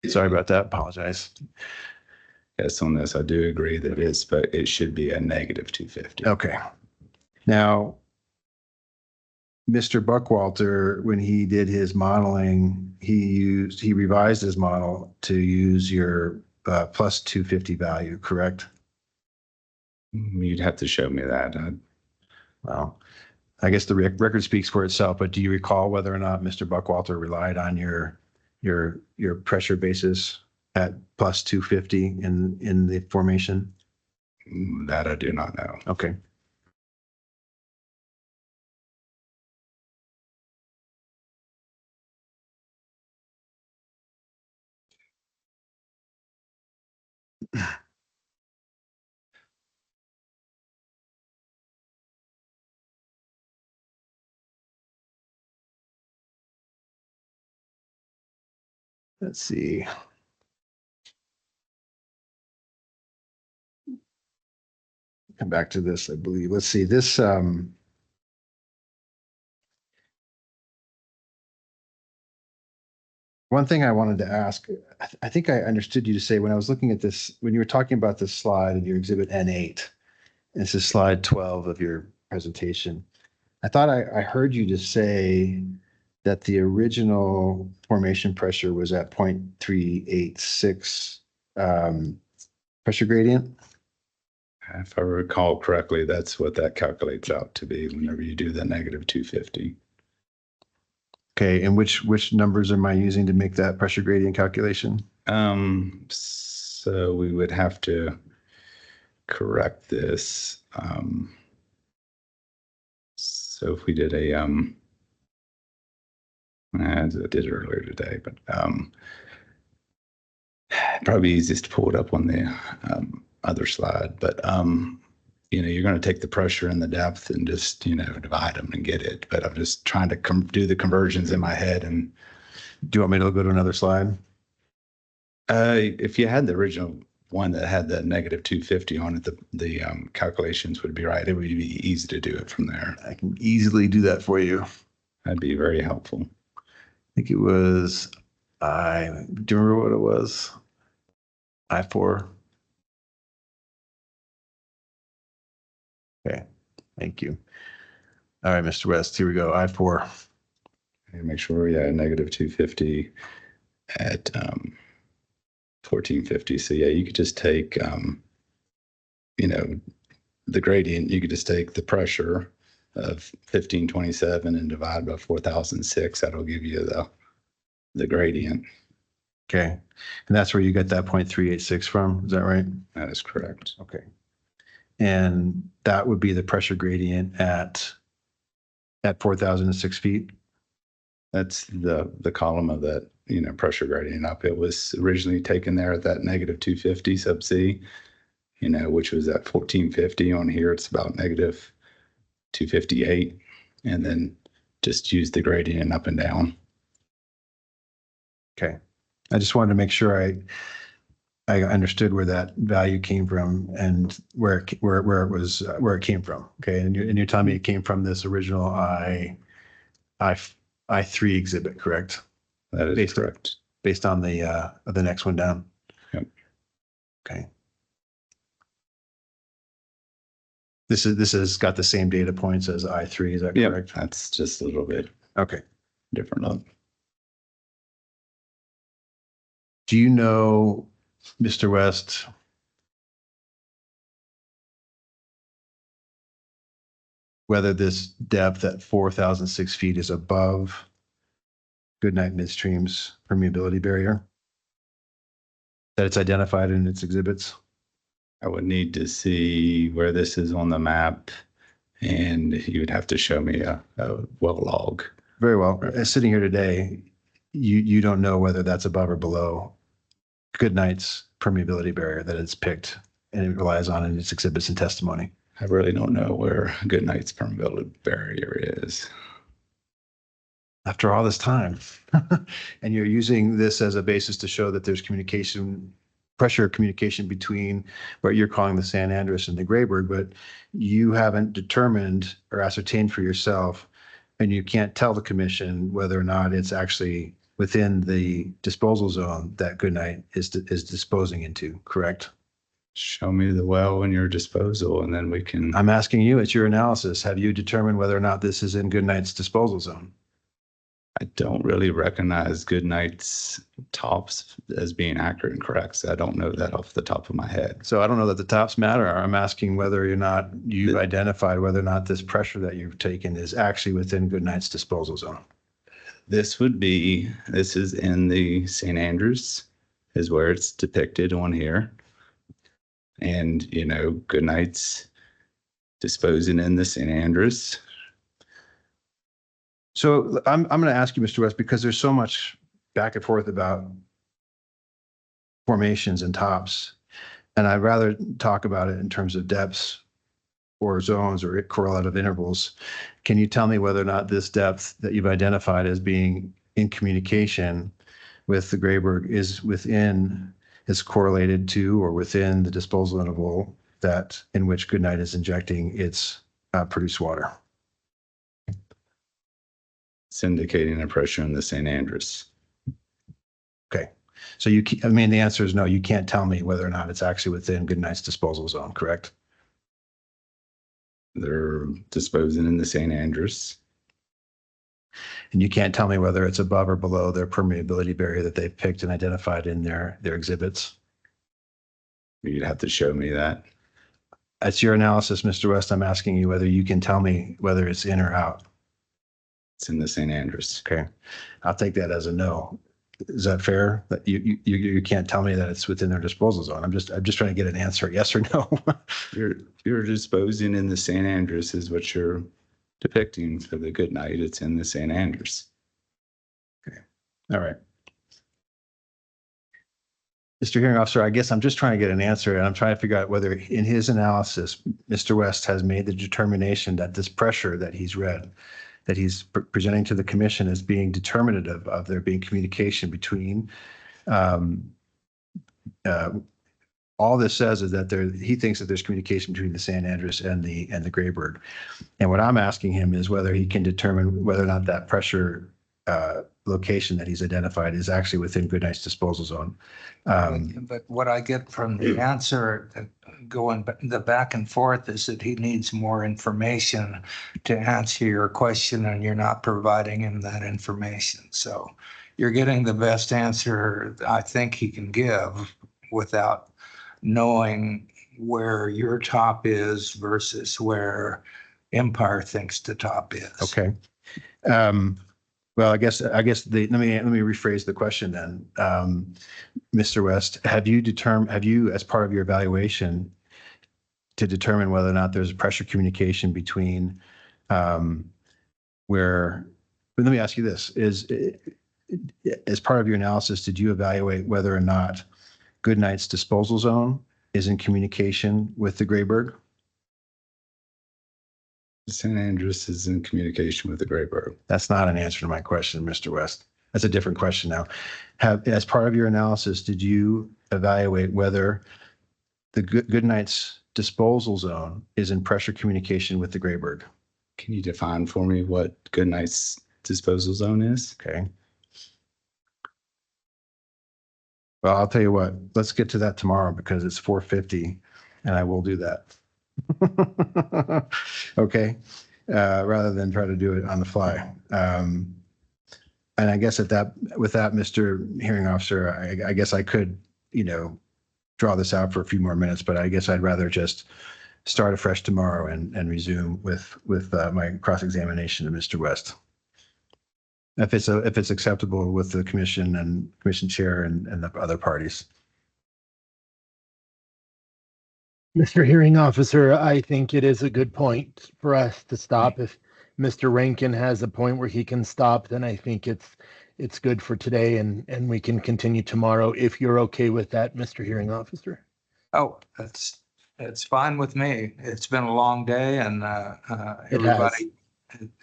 Sorry about that. Apologize. Yes, on this, I do agree that but it should be a negative 250. Okay. Now, Mr. Buckwalter, when he did his modeling, he revised his model to use your plus 250 value, correct? You'd have to show me that. Well, I guess the record speaks for itself, but do you recall whether or not Mr. Buckwalter relied on your pressure basis at plus 250 in the formation? That I do not know. Okay. Let's see. Come back to this, I believe. Let's see, this, one thing I wanted to ask, I think I understood you to say when I was looking at this, when you were talking about this slide in your exhibit N8, and this is slide 12 of your presentation. I thought I heard you to say that the original formation pressure was at 0.386 pressure gradient. If I recall correctly, that's what that calculates out to be whenever you do the negative 250. Okay, and which numbers am I using to make that pressure gradient calculation? So we would have to correct this. So if we did I did it earlier today, but probably easiest to pull it up on the other slide. But you're going to take the pressure and the depth and just divide them and get it. But I'm just trying to do the conversions in my head. And do you want me to go to another slide? If you had the original one that had the negative 250 on it, the calculations would be right. It would be easy to do it from there. I can easily do that for you. That'd be very helpful. I think it was, do you remember what it was? I4. Okay, thank you. All right, Mr. West, here we go, I4. Make sure, yeah, negative 250 at 1450. So yeah, you could just take, the gradient, you could just take the pressure of 1527 and divide by 4006. That'll give you the gradient. Okay, and that's where you get that 0.386 from, is that right? That is correct. Okay. And that would be the pressure gradient at 4,006 feet? That's the column of that, pressure gradient up. It was originally taken there at that negative 250 sub C, which was at 1450. On here, it's about negative 258. And then just use the gradient up and down. Okay. I just wanted to make sure I understood where that value came from and where it came from. Okay. And you're telling me it came from this original I3 exhibit, correct? That is correct. Based on the next one down. Yep. Okay. This has got the same data points as I3, is that correct? That's just a little bit Okay. different. Do you know, Mr. West, whether this depth at 4,006 feet is above Goodnight Midstream's permeability barrier? That it's identified in its exhibits? I would need to see where this is on the map, and you would have to show me a well log. Very well. Sitting here today, you don't know whether that's above or below Goodnight's permeability barrier that it's picked and it relies on in its exhibits and testimony. I really don't know where Goodnight's permeability barrier is. After all this time. And you're using this as a basis to show that there's communication, pressure communication between what you're calling the San Andres and the Grayburg, but you haven't determined or ascertained for yourself, and you can't tell the commission whether or not it's actually within the disposal zone that Goodnight is disposing into, correct? Show me the well in your disposal, and then we can. I'm asking you, it's your analysis. Have you determined whether or not this is in Goodnight's disposal zone? I don't really recognize Goodnight's tops as being accurate and correct, so I don't know that off the top of my head. So I don't know that the tops matter. I'm asking whether or not you've identified whether or not this pressure that you've taken is actually within Goodnight's disposal zone. This is in the St. Andrews, is where it's depicted on here. And, Goodnight's disposing in the St. Andrews. So I'm going to ask you, Mr. West, because there's so much back and forth about formations and tops, and I'd rather talk about it in terms of depths or zones or correlative intervals. Can you tell me whether or not this depth that you've identified as being in communication with the Grayburg is correlated to or within the disposal interval that in which Goodnight is injecting its produced water? It's indicating a pressure in the St. Andrews. Okay. So the answer is no, you can't tell me whether or not it's actually within Goodnight's disposal zone, correct? They're disposing in the St. Andrews. And you can't tell me whether it's above or below their permeability barrier that they've picked and identified in their exhibits? You'd have to show me that. That's your analysis, Mr. West. I'm asking you whether you can tell me whether it's in or out. It's in the St. Andrews. Okay. I'll take that as a no. Is that fair? That you can't tell me that it's within their disposal zone? I'm just trying to get an answer, yes or no. You're disposing in the St. Andrews is what you're depicting for the Goodnight. It's in the St. Andrews. Okay. All right. Mr. Hearing Officer, I guess I'm just trying to get an answer, and I'm trying to figure out whether in his analysis, Mr. West has made the determination that this pressure that he's read, that he's presenting to the commission as being determinative of there being communication between. All this says is that he thinks that there's communication between the San Andreas and the Grayburg. And what I'm asking him is whether he can determine whether or not that pressure location that he's identified is actually within Goodnight's disposal zone. But what I get from the answer going the back and forth is that he needs more information to answer your question, and you're not providing him that information. So you're getting the best answer I think he can give without knowing where your top is versus where Empire thinks the top is. Okay. Well, I guess let me rephrase the question then. Mr. West, have you, as part of your evaluation to determine whether or not there's pressure communication between let me ask you this, as part of your analysis, did you evaluate whether or not Goodnight's disposal zone is in communication with the Grayburg? The St. Andrews is in communication with the Grayburg. That's not an answer to my question, Mr. West. That's a different question now. As part of your analysis, did you evaluate whether the Goodnight's disposal zone is in pressure communication with the Grayburg? Can you define for me what Goodnight's disposal zone is? Okay. Well, I'll tell you what, let's get to that tomorrow because it's 4:50 and I will do that. Okay. Rather than try to do it on the fly. And I guess with that, Mr. Hearing Officer, I guess I could, draw this out for a few more minutes, but I guess I'd rather just start afresh tomorrow and resume with my cross-examination of Mr. West. if it's acceptable with the commission and commission chair and the other parties. Mr. Hearing Officer, I think it is a good point for us to stop. If Mr. Rankin has a point where he can stop, then I think it's good for today and we can continue tomorrow if you're okay with that, Mr. Hearing Officer. Oh, it's fine with me. It's been a long day and It has.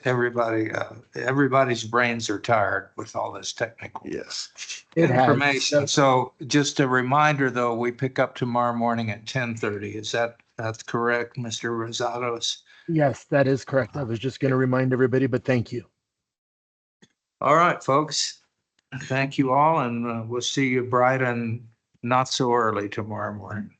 everybody's brains are tired with all this technical Yes. It has. information. So just a reminder, though, we pick up tomorrow morning at 10:30. That's correct, Mr. Rosados? Yes, that is correct. I was just going to remind everybody, but thank you. All right, folks. Thank you all, and we'll see you bright and not so early tomorrow morning.